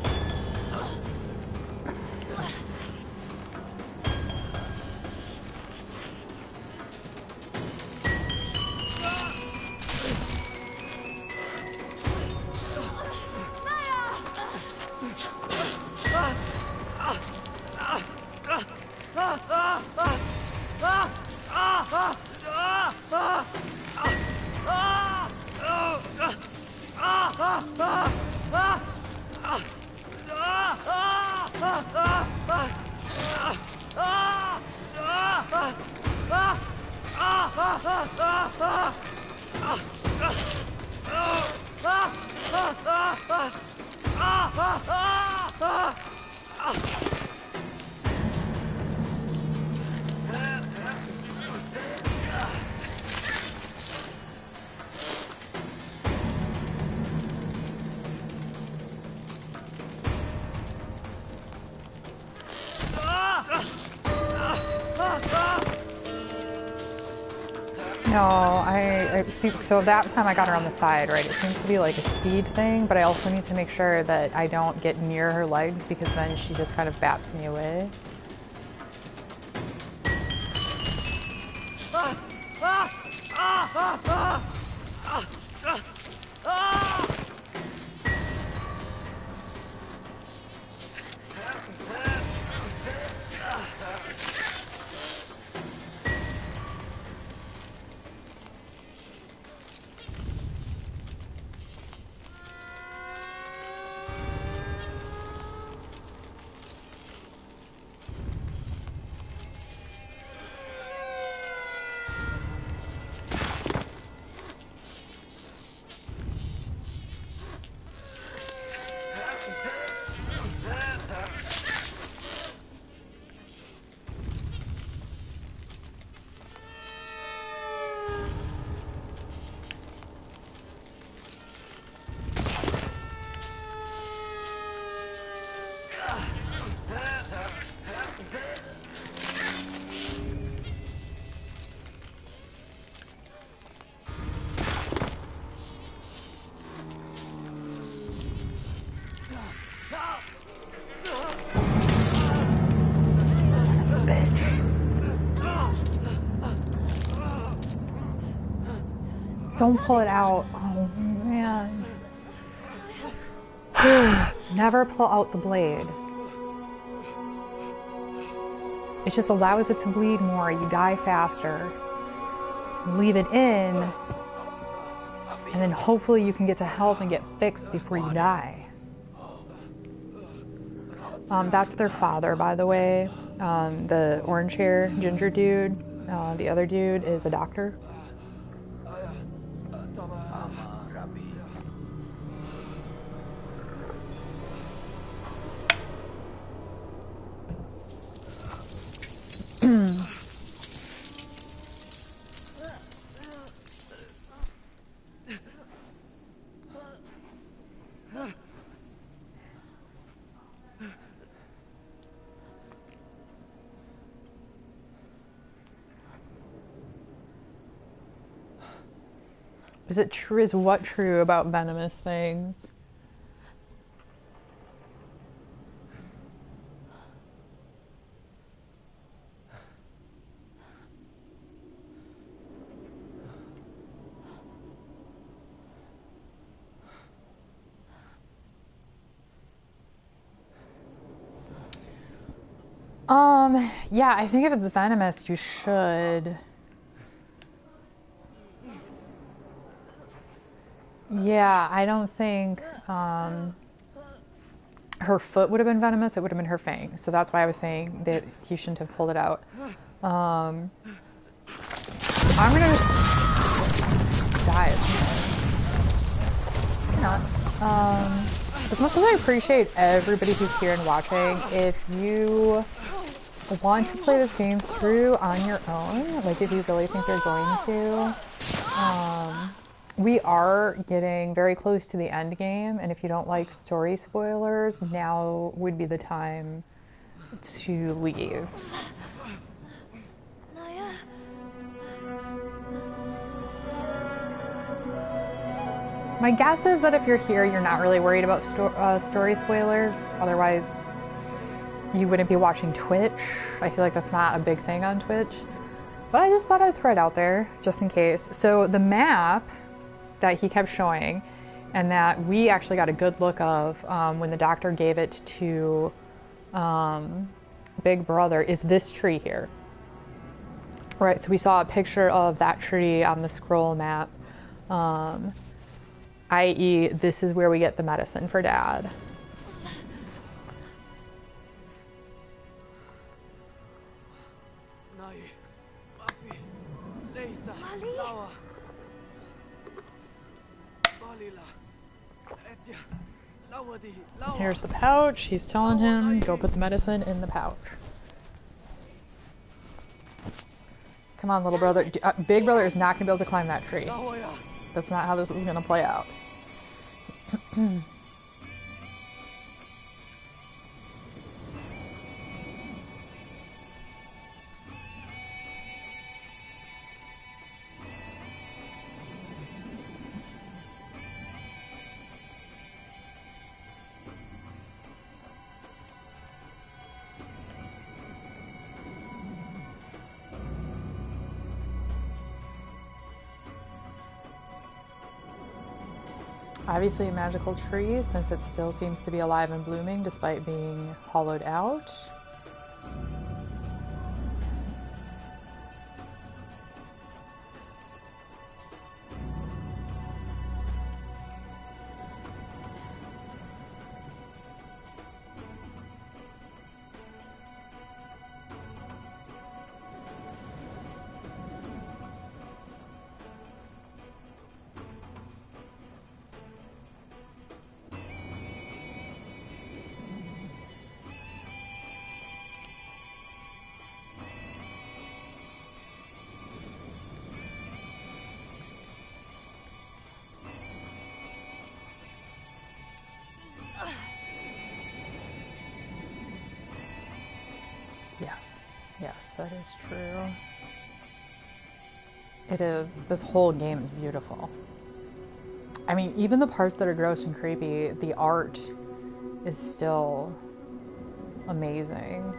No, I think so. That time I got her on the side, right? It seems to be like a speed thing, but I also need to make sure that I don't get near her legs because then she just kind of bats me away. Don't pull it out. Oh man. Never pull out the blade. It just allows it to bleed more. You die faster. Leave it in, and then hopefully you can get to health and get fixed before you die. That's their father, by the way. The orange hair ginger dude. The other dude is a doctor. Is it true? Is what true about venomous things? Yeah, I think if it's venomous, you should. Yeah, I don't think her foot would have been venomous. It would have been her fang. So that's why I was saying that he shouldn't have pulled it out. I'm gonna just die. Why not? As much as I appreciate everybody who's here and watching, if you want to play this game through on your own, like if you really think you're going to, we are getting very close to the end game, and if you don't like story spoilers, now would be the time to leave. Naya. My guess is that if you're here, you're not really worried about story spoilers. Otherwise, you wouldn't be watching Twitch. I feel like that's not a big thing on Twitch. But I just thought I'd throw it out there, just in case. So the map that he kept showing, and that we actually got a good look of when the doctor gave it to Big Brother, is this tree here. Right, so we saw a picture of that tree on the scroll map. I.e., this is where we get the medicine for Dad. Here's the pouch. He's telling him, go put the medicine in the pouch. Come on, little brother. Big Brother is not going to be able to climb that tree. That's not how this is going to play out. Obviously a magical tree, since it still seems to be alive and blooming despite being hollowed out. Yes, that is true. It is. This whole game is beautiful. I mean, even the parts that are gross and creepy, the art is still amazing.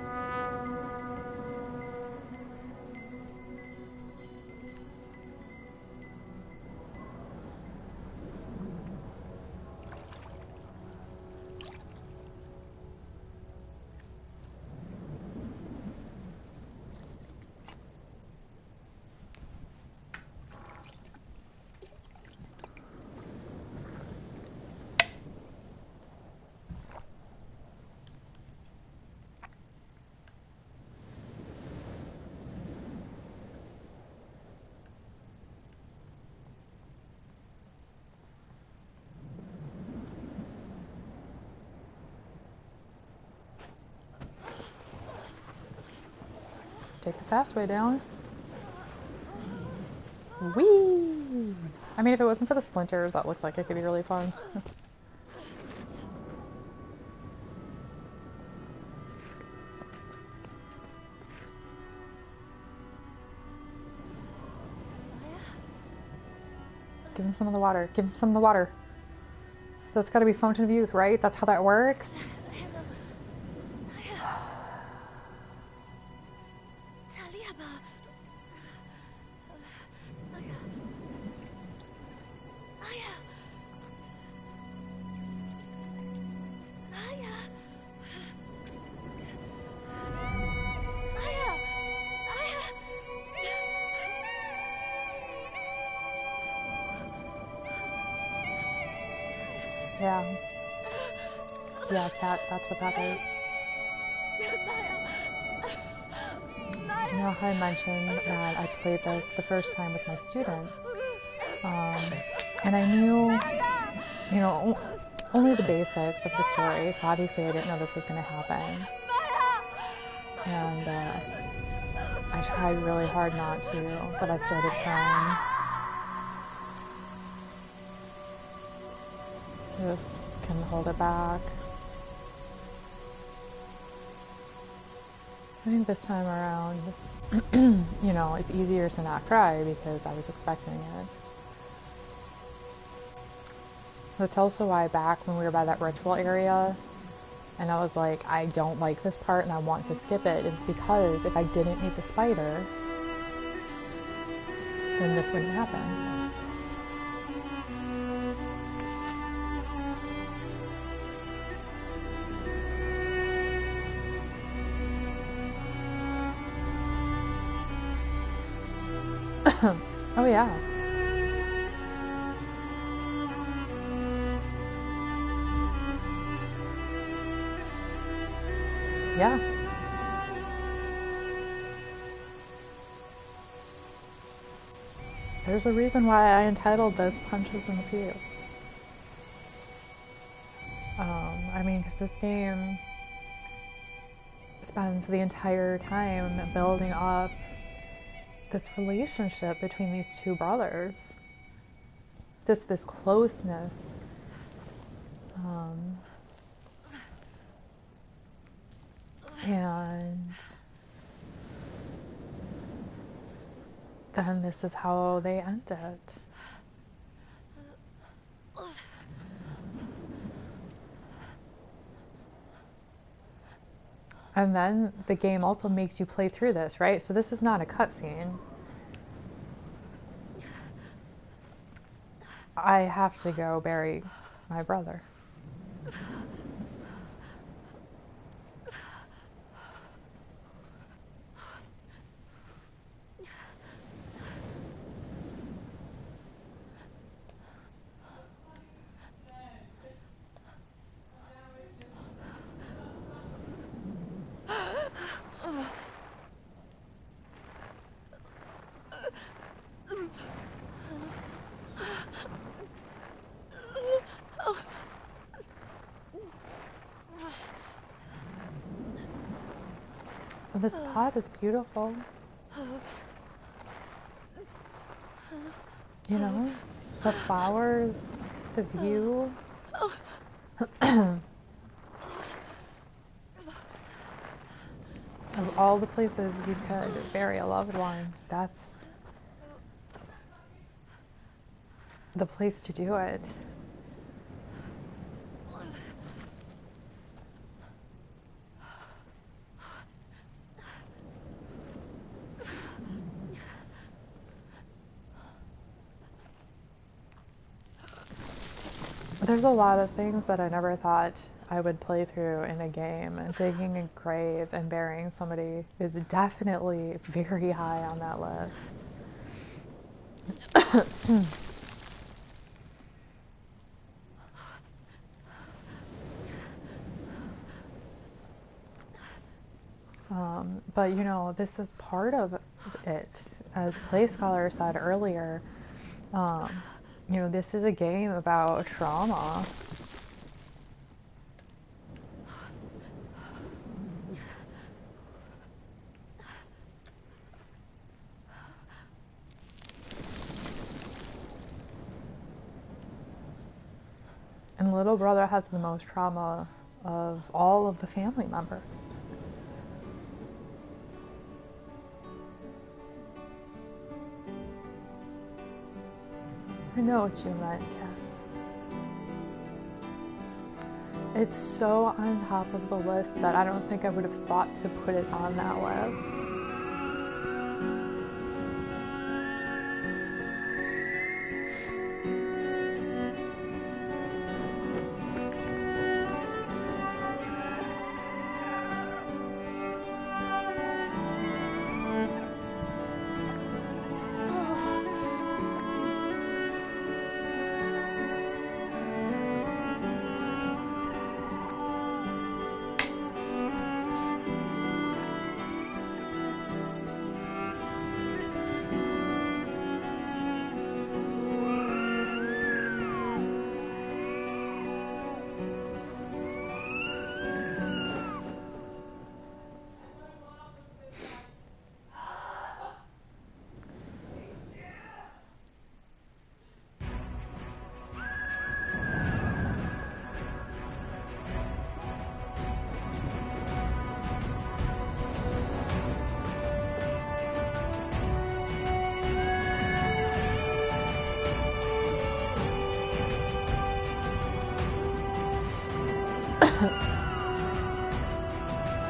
take the fast way down. Whee! I mean, if it wasn't for the splinters, that looks like it could be really fun. Give him some of the water. Give him some of the water. That's gotta be Fountain of Youth, right? That's how that works? Yeah. Yeah, cat, that's what that is. So now I mentioned that I played this the first time with my students. And I knew, you know, only the basics of the story, so obviously I didn't know this was going to happen. And I tried really hard not to, but I started crying. Just couldn't hold it back. I think this time around, you know, it's easier to not cry because I was expecting it. That's also why back when we were by that ritual area, and I was like, I don't like this part and I want to skip it, it was because if I didn't meet the spider, then this wouldn't happen. Oh yeah. Yeah. There's a reason why I entitled this Punches in the Pew. I mean, because this game spends the entire time building up this relationship between these two brothers. This closeness. And then this is how they end it. And then the game also makes you play through this, right? So this is not a cutscene. I have to go bury my brother. This spot is beautiful. You know, the flowers, the view. Of all the places you could bury a loved one, that's the place to do it. There's a lot of things that I never thought I would play through in a game, and digging a grave and burying somebody is definitely very high on that list. But you know, this is part of it. As Play Scholar said earlier, you know, this is a game about trauma. And little brother has the most trauma of all of the family members. I know what you meant, Kat. It's so on top of the list that I don't think I would have thought to put it on that list.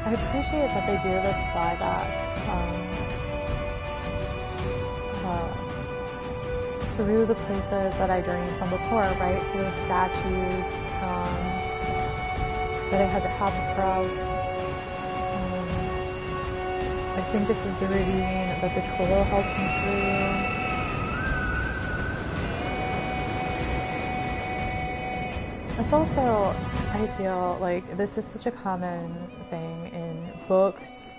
I appreciate that they do this flyback through the places that I dreamed from before, right? So those statues that I had to have across. I think this is the ravine that the troll helped me through. It's also, I feel like this is such a common thing in books,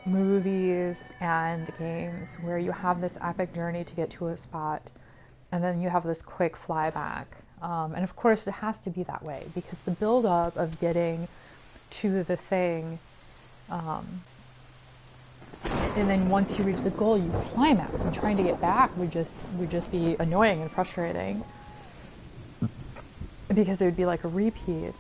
movies, and games where you have this epic journey to get to a spot and then you have this quick flyback. And of course it has to be that way because the build-up of getting to the thing, and then once you reach the goal you climax, and trying to get back would just be annoying and frustrating. Because it would be like a repeat.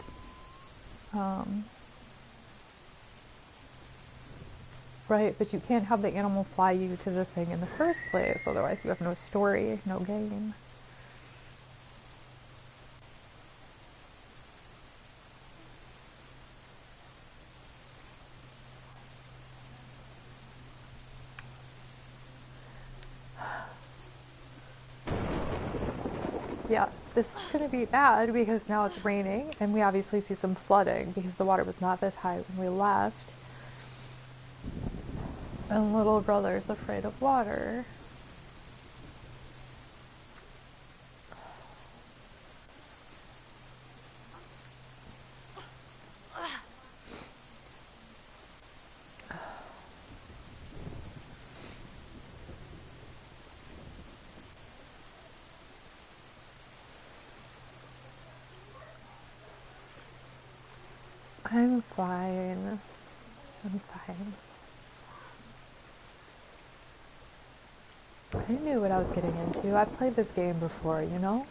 Right, but you can't have the animal fly you to the thing in the first place, otherwise you have no story, no game. Yeah, this is going to be bad because now it's raining and we obviously see some flooding because the water was not this high when we left. And little brother's afraid of water. I'm fine. I'm fine. I knew what I was getting into. I've played this game before, you know?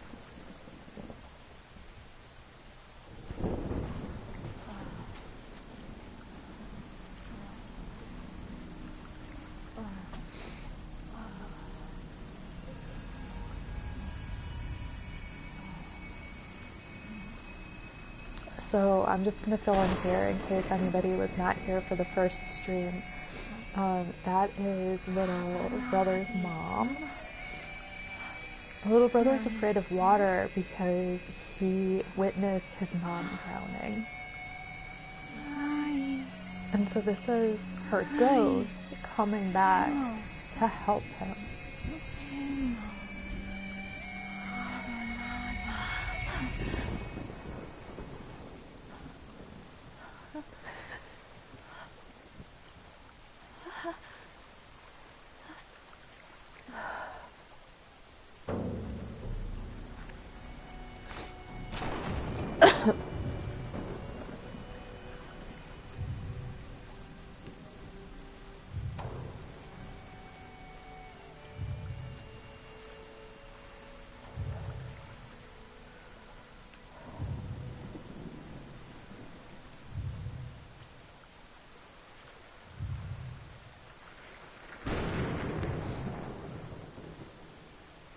So I'm just going to fill in here in case anybody was not here for the first stream. That is little brother's mom. Little brother's afraid of water because he witnessed his mom drowning. And so this is her ghost coming back to help him.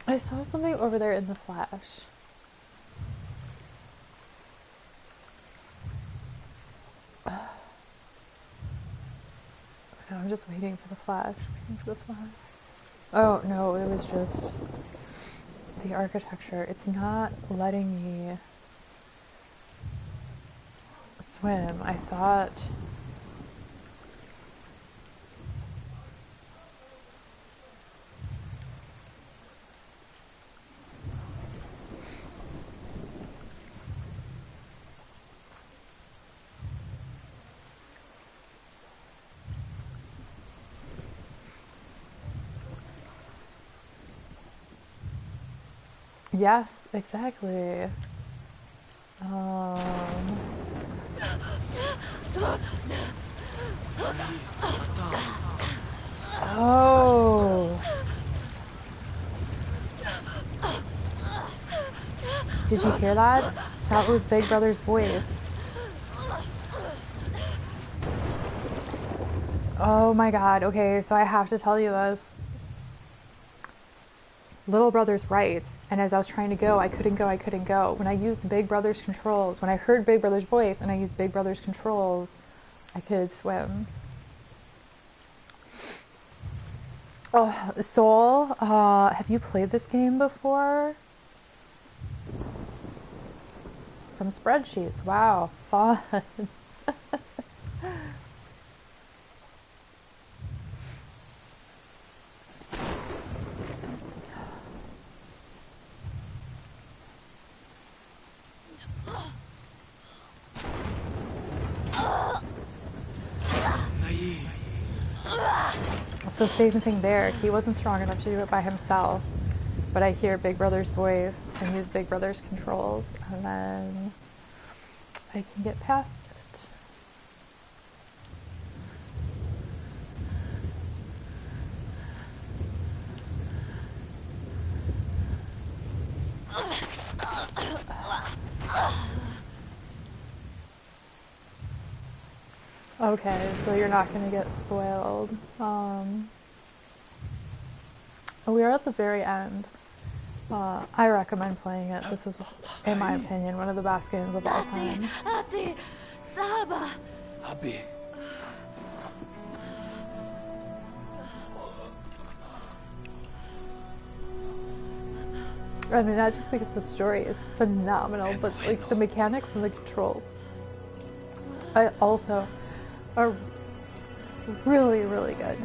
I saw something over there in the flash. No, I'm just waiting for the flash. Waiting for the flash. Oh no, it was just the architecture. It's not letting me swim. I thought. Yes, exactly. Oh. Did you hear that? That was Big Brother's voice. Oh my god. Okay, so I have to tell you this. Little Brother's right, and as I was trying to go, I couldn't go. When I used Big Brother's controls, when I heard Big Brother's voice and I used Big Brother's controls, I could swim. Oh, Soul, have you played this game before? From spreadsheets, wow, fun. So same thing there. He wasn't strong enough to do it by himself, but I hear Big Brother's voice and use Big Brother's controls, and then I can get past it. Okay, so you're not going to get spoiled. We are at the very end. I recommend playing it. This is, in my opinion, one of the best games of all time. Ati, Daba. Abi. I mean, not just because the story is phenomenal, but like the mechanics and the controls also are really, really good.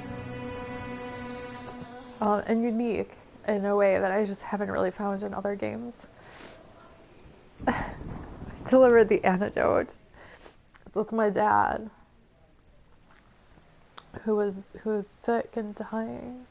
And unique in a way that I just haven't really found in other games. I delivered the antidote. So it's my dad who was sick and dying.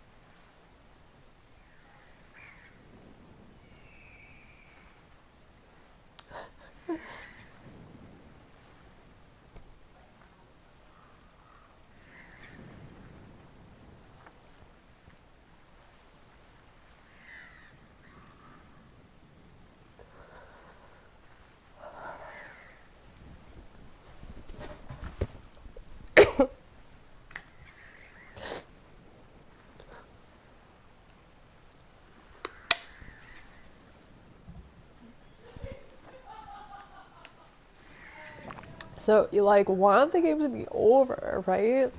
So you like want the game to be over, right?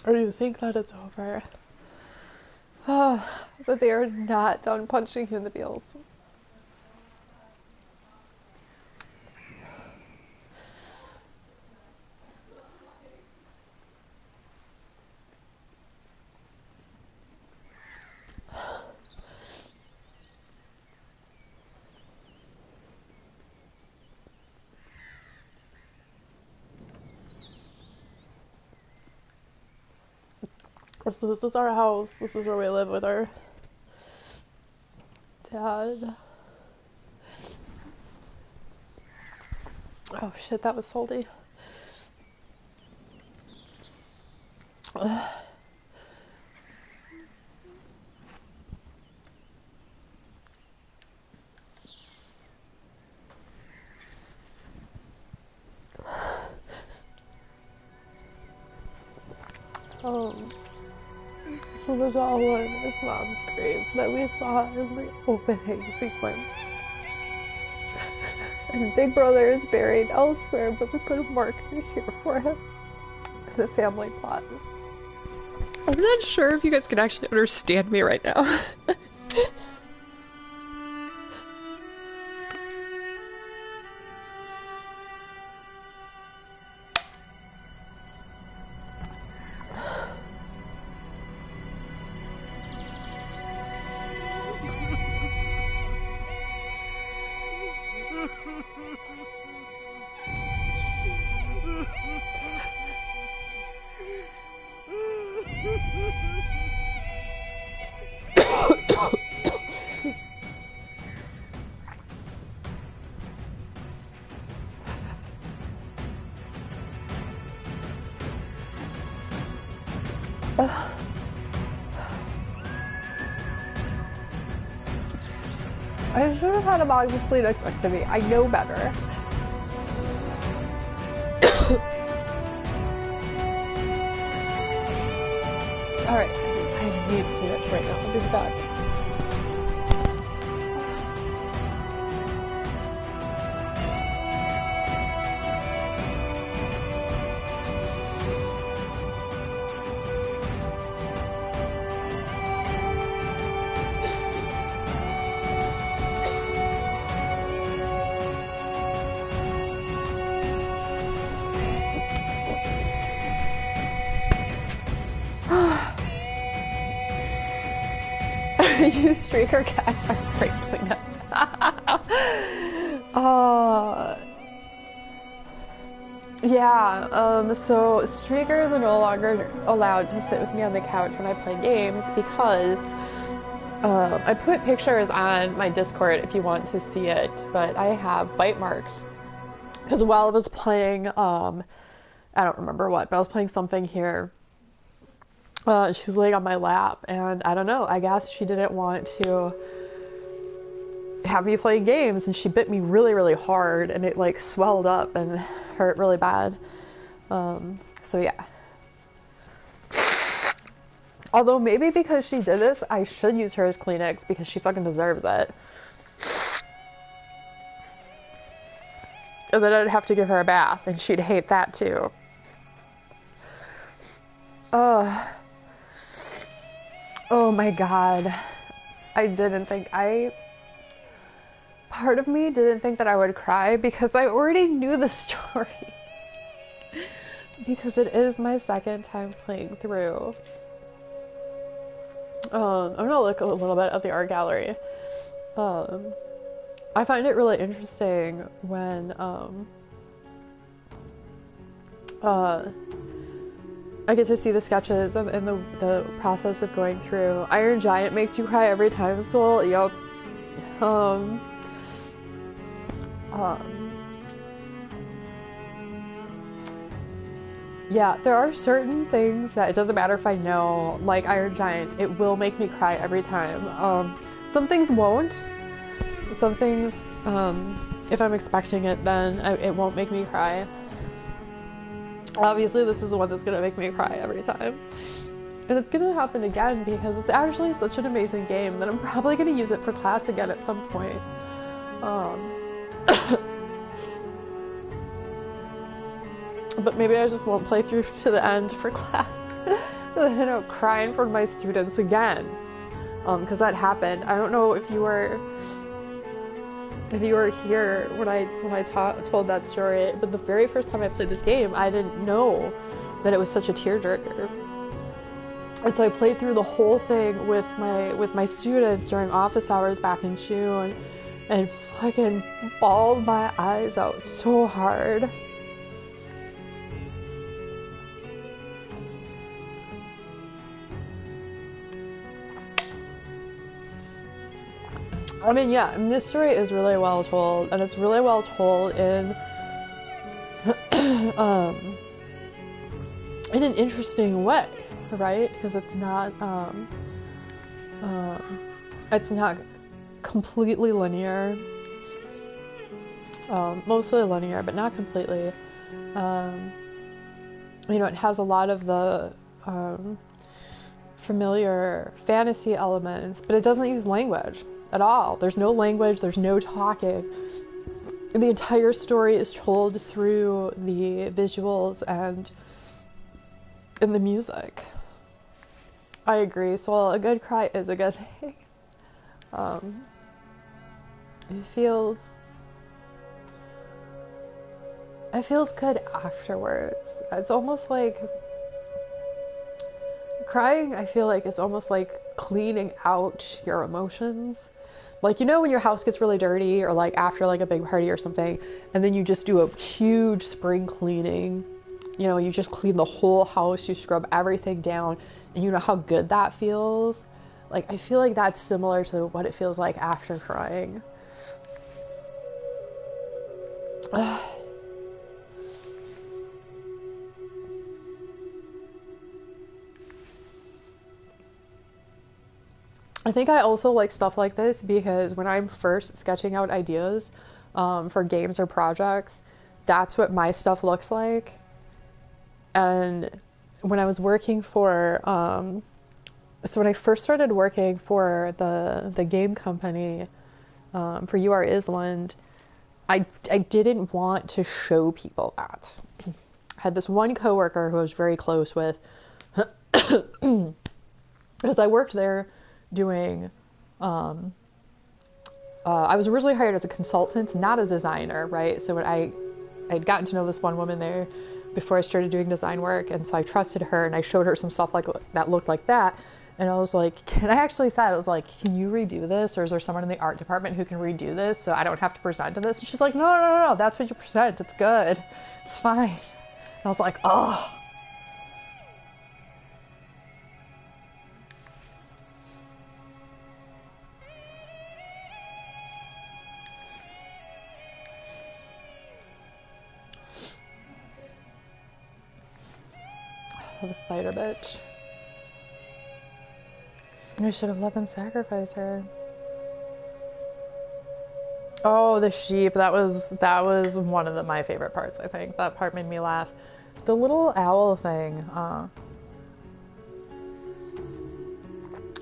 Or you think that it's over. But they are not done punching you in the feels. So this is our house. This is where we live with our dad. Oh shit, that was salty. So of the doll in his mom's grave that we saw in the opening sequence. And Big Brother is buried elsewhere, but we put a marker here for him. The family plot. I'm not sure if you guys can actually understand me right now. I should have had a box of Kleenex next to me. I know better. Alright, I need Kleenex right now. This is bad. You streaker cats are great cleanup. Yeah, so streakers are no longer allowed to sit with me on the couch when I play games because I put pictures on my Discord if you want to see it, but I have bite marks because while I was playing, I don't remember what, but I was playing something here. She was laying on my lap, and I don't know, I guess she didn't want to have me play games, and she bit me really, really hard, and it like swelled up and hurt really bad. So yeah. Although maybe because she did this, I should use her as Kleenex because she fucking deserves it. And then I'd have to give her a bath, and she'd hate that too. Oh my god. Part of me didn't think that I would cry because I already knew the story. Because it is my second time playing through. I'm gonna look a little bit at the art gallery. I find it really interesting when, I get to see the sketches and the process of going through. Iron Giant makes you cry every time, Soul. Yup. Yeah, there are certain things that it doesn't matter if I know, like Iron Giant, it will make me cry every time. Some things won't. Some things, if I'm expecting it, then it won't make me cry. Obviously, this is the one that's gonna make me cry every time. And it's gonna happen again because it's actually such an amazing game that I'm probably gonna use it for class again at some point. But maybe I just won't play through to the end for class. And then I'll cry in front of my students again. Because that happened. I don't know if you were here when I told that story, but the very first time I played this game, I didn't know that it was such a tearjerker. And so I played through the whole thing with my students during office hours back in June, and fucking bawled my eyes out so hard. I mean, yeah, and this story is really well told, and it's really well told in in an interesting way, right? Because it's not completely linear, mostly linear, but not completely. You know, it has a lot of the familiar fantasy elements, but it doesn't use language at all. There's no language, there's no talking. The entire story is told through the visuals and in the music. I agree. So while a good cry is a good thing, it feels good afterwards. It's almost like crying, I feel like it's almost like cleaning out your emotions. Like, you know, when your house gets really dirty, or like after like a big party or something, and then you just do a huge spring cleaning. You know, you just clean the whole house, you scrub everything down, and you know how good that feels? Like, I feel like that's similar to what it feels like after crying. I think I also like stuff like this because when I'm first sketching out ideas for games or projects, that's what my stuff looks like. And when I was working for, so when I first started working for the game company for UR Island, I didn't want to show people that. I had this one coworker who I was very close with because I worked there doing I was originally hired as a consultant, not a designer, right? So when I'd gotten to know this one woman there before I started doing design work, and so I trusted her and I showed her some stuff like that looked like that, and I was like, I actually said, I was like, can you redo this, or is there someone in the art department who can redo this so I don't have to present to this? And she's like, no, that's what you present, it's good, it's fine. And I was like, oh. The spider bitch. I should have let them sacrifice her. Oh, the sheep. That was one of my favorite parts, I think. That part made me laugh. The little owl thing.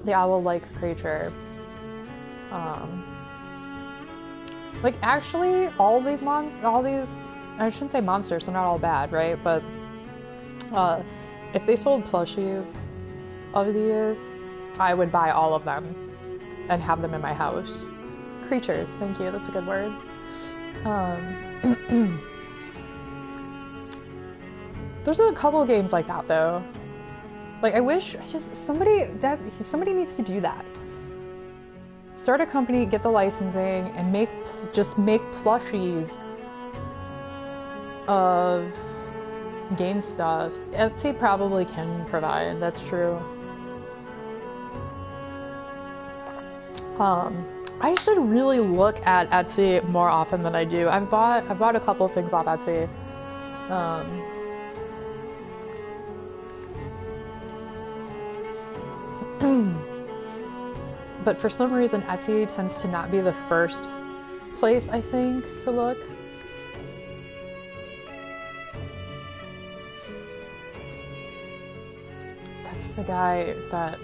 The owl-like creature. Like, actually, all these, I shouldn't say monsters, they're not all bad, right? But, if they sold plushies of these, I would buy all of them and have them in my house. Creatures, thank you, that's a good word. There's a couple of games like that though. Like, I wish somebody needs to do that. Start a company, get the licensing, and make plushies of game stuff. Etsy probably can provide, that's true. I should really look at Etsy more often than I do. I've bought a couple of things off Etsy. But for some reason Etsy tends to not be the first place, I think, to look. That's the guy that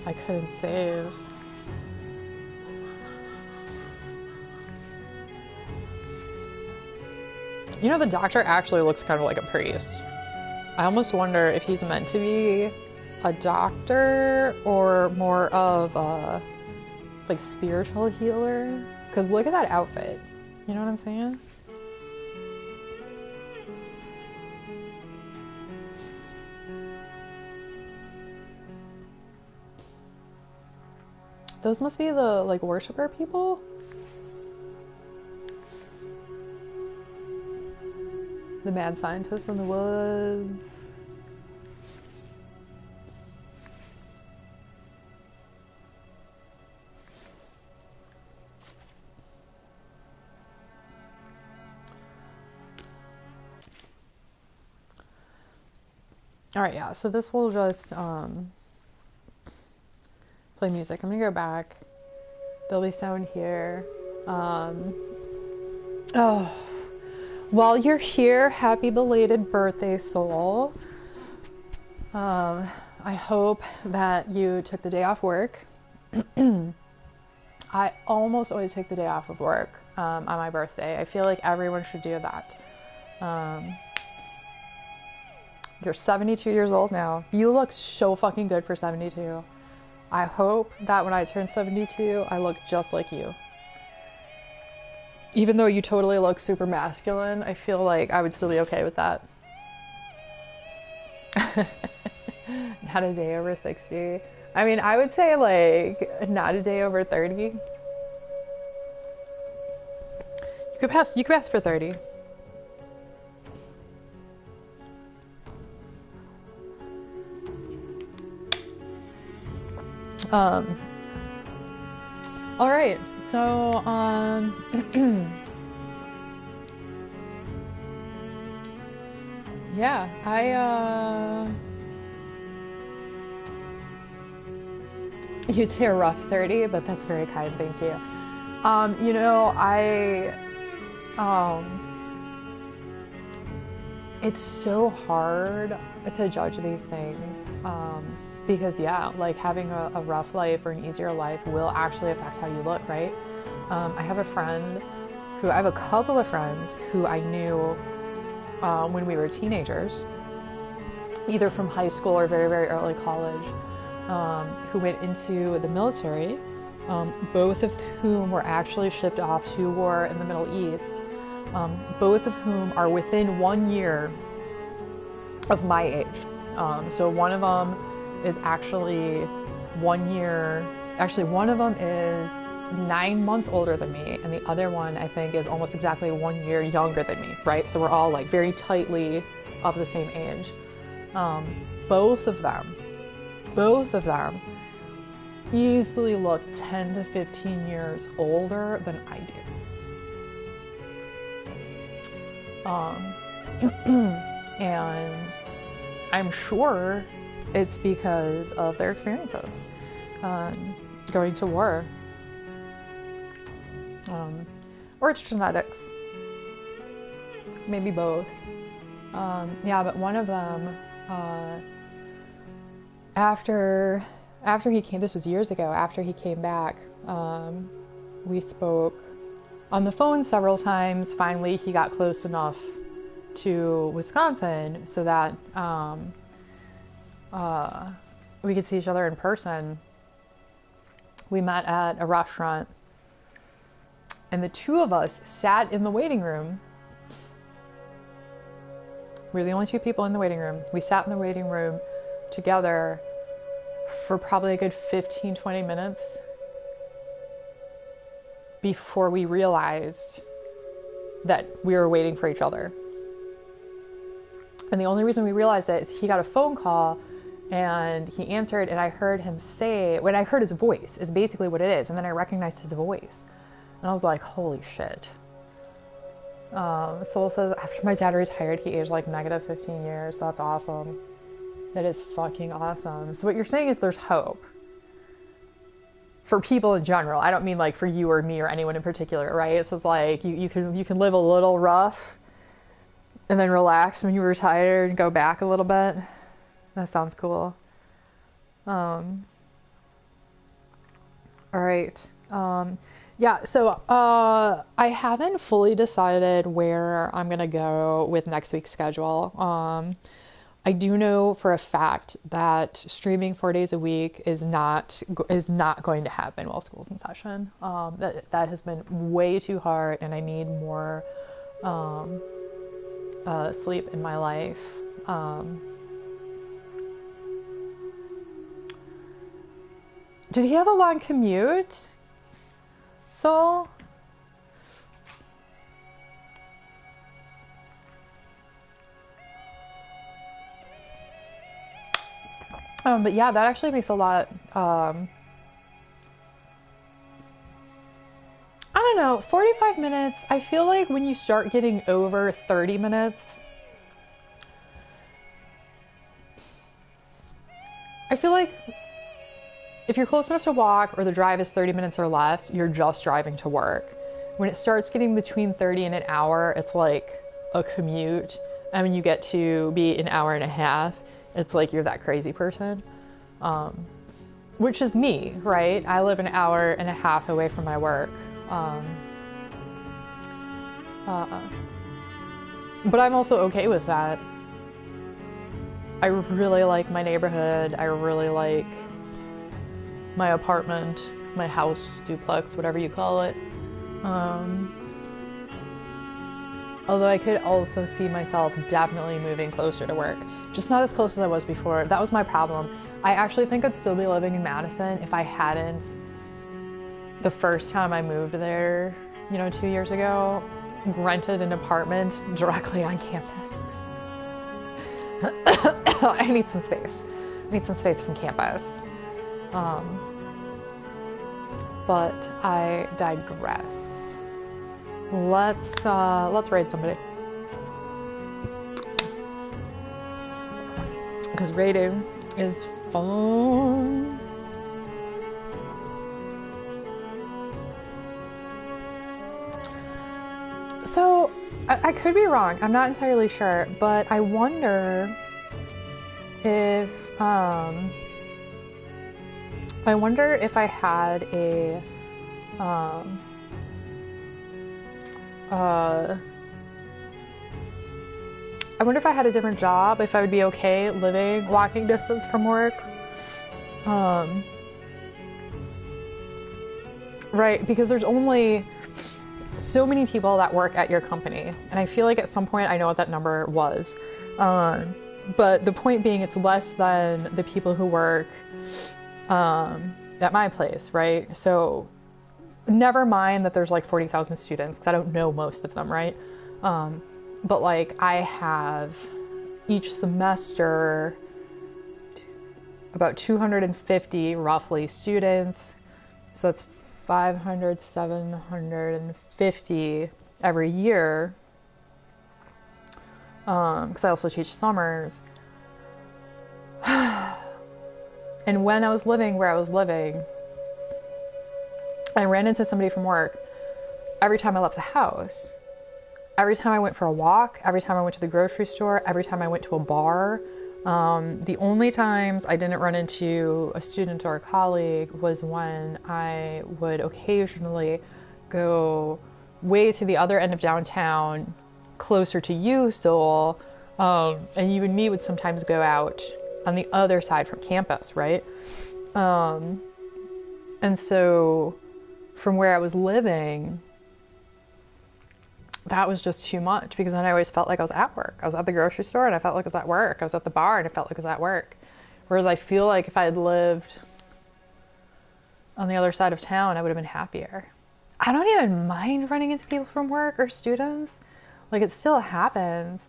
I couldn't save. You know, the doctor actually looks kind of like a priest. I almost wonder if he's meant to be a doctor or more of a, like, spiritual healer. Because look at that outfit. You know what I'm saying? Those must be the, like, worshiper people? The mad scientist in the woods. Alright, yeah, so this will just play music. I'm gonna go back. There'll be sound here. Oh. While you're here, happy belated birthday, Soul. I I hope that you took the day off work. I almost always take the day off of work on my birthday. I feel like everyone should do that. You're 72 years old now. You look so fucking good for 72. I hope that when I turn 72, I look just like you. Even though you totally look super masculine, I feel like I would still be okay with that. Not a day over 60. I mean, I would say like not a day over 30. You could pass for 30. All right. So, yeah, you'd say a rough 30, but that's very kind, thank you. You know, it's so hard to judge these things, because yeah, like having a rough life or an easier life will actually affect how you look, right? I have a couple of friends who I knew when we were teenagers, either from high school or very, very early college, who went into the military, both of whom were actually shipped off to war in the Middle East, both of whom are within 1 year of my age. So one of them is actually 1 year, actually one of them is 9 months older than me, and the other one I think is almost exactly 1 year younger than me, right? So we're all like very tightly of the same age. Both of them easily look 10 to 15 years older than I do. And I'm sure it's because of their experiences going to war. Or it's genetics. Maybe both. Yeah, but one of them, after he came, this was years ago, after he came back, we spoke on the phone several times. Finally, he got close enough to Wisconsin so that we could see each other in person. We met at a restaurant, and the two of us sat in the waiting room. We were the only two people in the waiting room. We sat in the waiting room together for probably a good 15-20 minutes before we realized that we were waiting for each other. And the only reason we realized it is he got a phone call and he answered, and I heard him say, when I heard his voice is basically what it is, and then I recognized his voice. And I was like, holy shit. Soul says, after my dad retired, he aged like negative 15 years. That's awesome. That is fucking awesome. So what you're saying is there's hope. For people in general. I don't mean like for you or me or anyone in particular, right? So it's like you can live a little rough and then relax when you retire and go back a little bit. That sounds cool. All right. Yeah, so I haven't fully decided where I'm gonna go with next week's schedule. I do know for a fact that streaming 4 days a week is not going to happen while school's in session. That has been way too hard, and I need more sleep in my life. Did he have a long commute? Soul? But yeah, that actually makes a lot, I don't know, 45 minutes, I feel like when you start getting over 30 minutes, I feel like if you're close enough to walk or the drive is 30 minutes or less, you're just driving to work. When it starts getting between 30 and an hour, it's like a commute. And when you get to be an hour and a half, it's like you're that crazy person. which is me, right? I live an hour and a half away from my work. But I'm also okay with that. I really like my neighborhood. I really like my apartment, my house, duplex, whatever you call it. Although I could also see myself definitely moving closer to work. Just not as close as I was before. That was my problem. I actually think I'd still be living in Madison if I hadn't, the first time I moved there, 2 years ago, rented an apartment directly on campus. I need some space. I need some space from campus. But I digress. Let's raid somebody. Because raiding is fun. So, I could be wrong. I'm not entirely sure, but I wonder if I had a I wonder if I had a different job, if I would be okay living walking distance from work. Right, because there's only so many people that work at your company, and I feel like at some point I know what that number was. But the point being, it's less than the people who work at my place, right? So never mind that there's like 40,000 students, because I don't know most of them, right? But like I have each semester about 250 roughly students. So that's 500, 750 every year. Because I also teach summers. And when I was living where I was living, I ran into somebody from work every time I left the house. Every time I went for a walk, every time I went to the grocery store, every time I went to a bar. The only times I didn't run into a student or a colleague was when I would occasionally go way to the other end of downtown, closer to you, Seoul, and you and me would sometimes go out on the other side from campus, right? And so from where I was living, that was just too much, because then I always felt like I was at work. I was at the grocery store and I felt like I was at work. I was at the bar and I felt like I was at work. Whereas I feel like if I had lived on the other side of town, I would have been happier. I don't even mind running into people from work or students. Like, it still happens.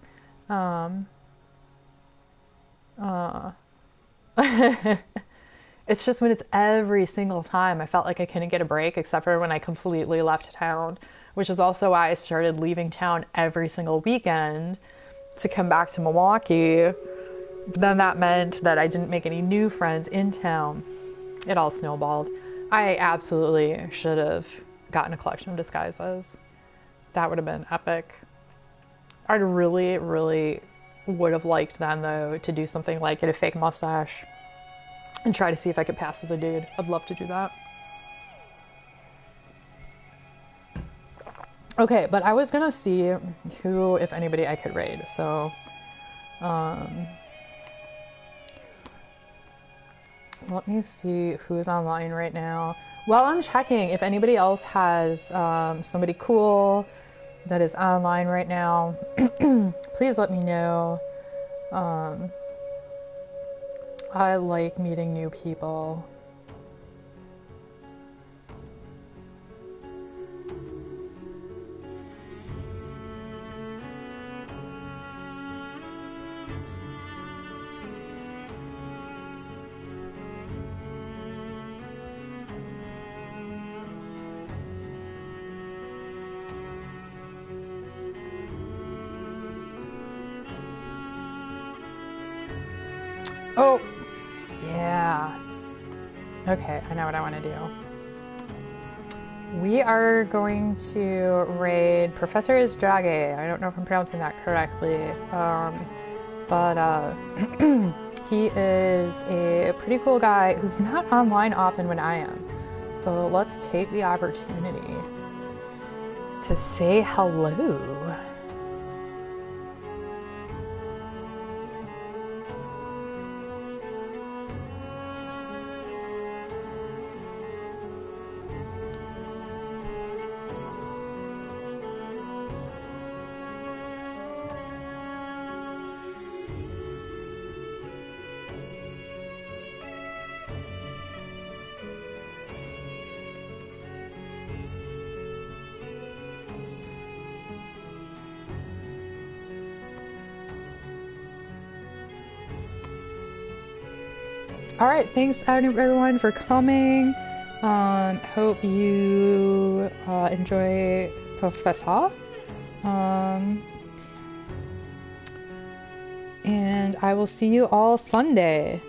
It's just when it's every single time, I felt like I couldn't get a break, except for when I completely left town, which is also why I started leaving town every single weekend to come back to Milwaukee. But then that meant that I didn't make any new friends in town. It all snowballed. I absolutely should have gotten a collection of disguises. That would have been epic. I really, really would have liked then, though, to do something like get a fake mustache and try to see if I could pass as a dude. I'd love to do that. Okay, but I was gonna see who, if anybody, I could raid. So, let me see who's online right now. While I'm checking, if anybody else has somebody cool that is online right now, please let me know. I like meeting new people. Oh, yeah. Okay, I know what I want to do. We are going to raid Professor Izjage. I don't know if I'm pronouncing that correctly. But He is a pretty cool guy who's not online often when I am. So let's take the opportunity to say hello. All right, thanks everyone for coming. Hope you enjoy Professor. And I will see you all Sunday.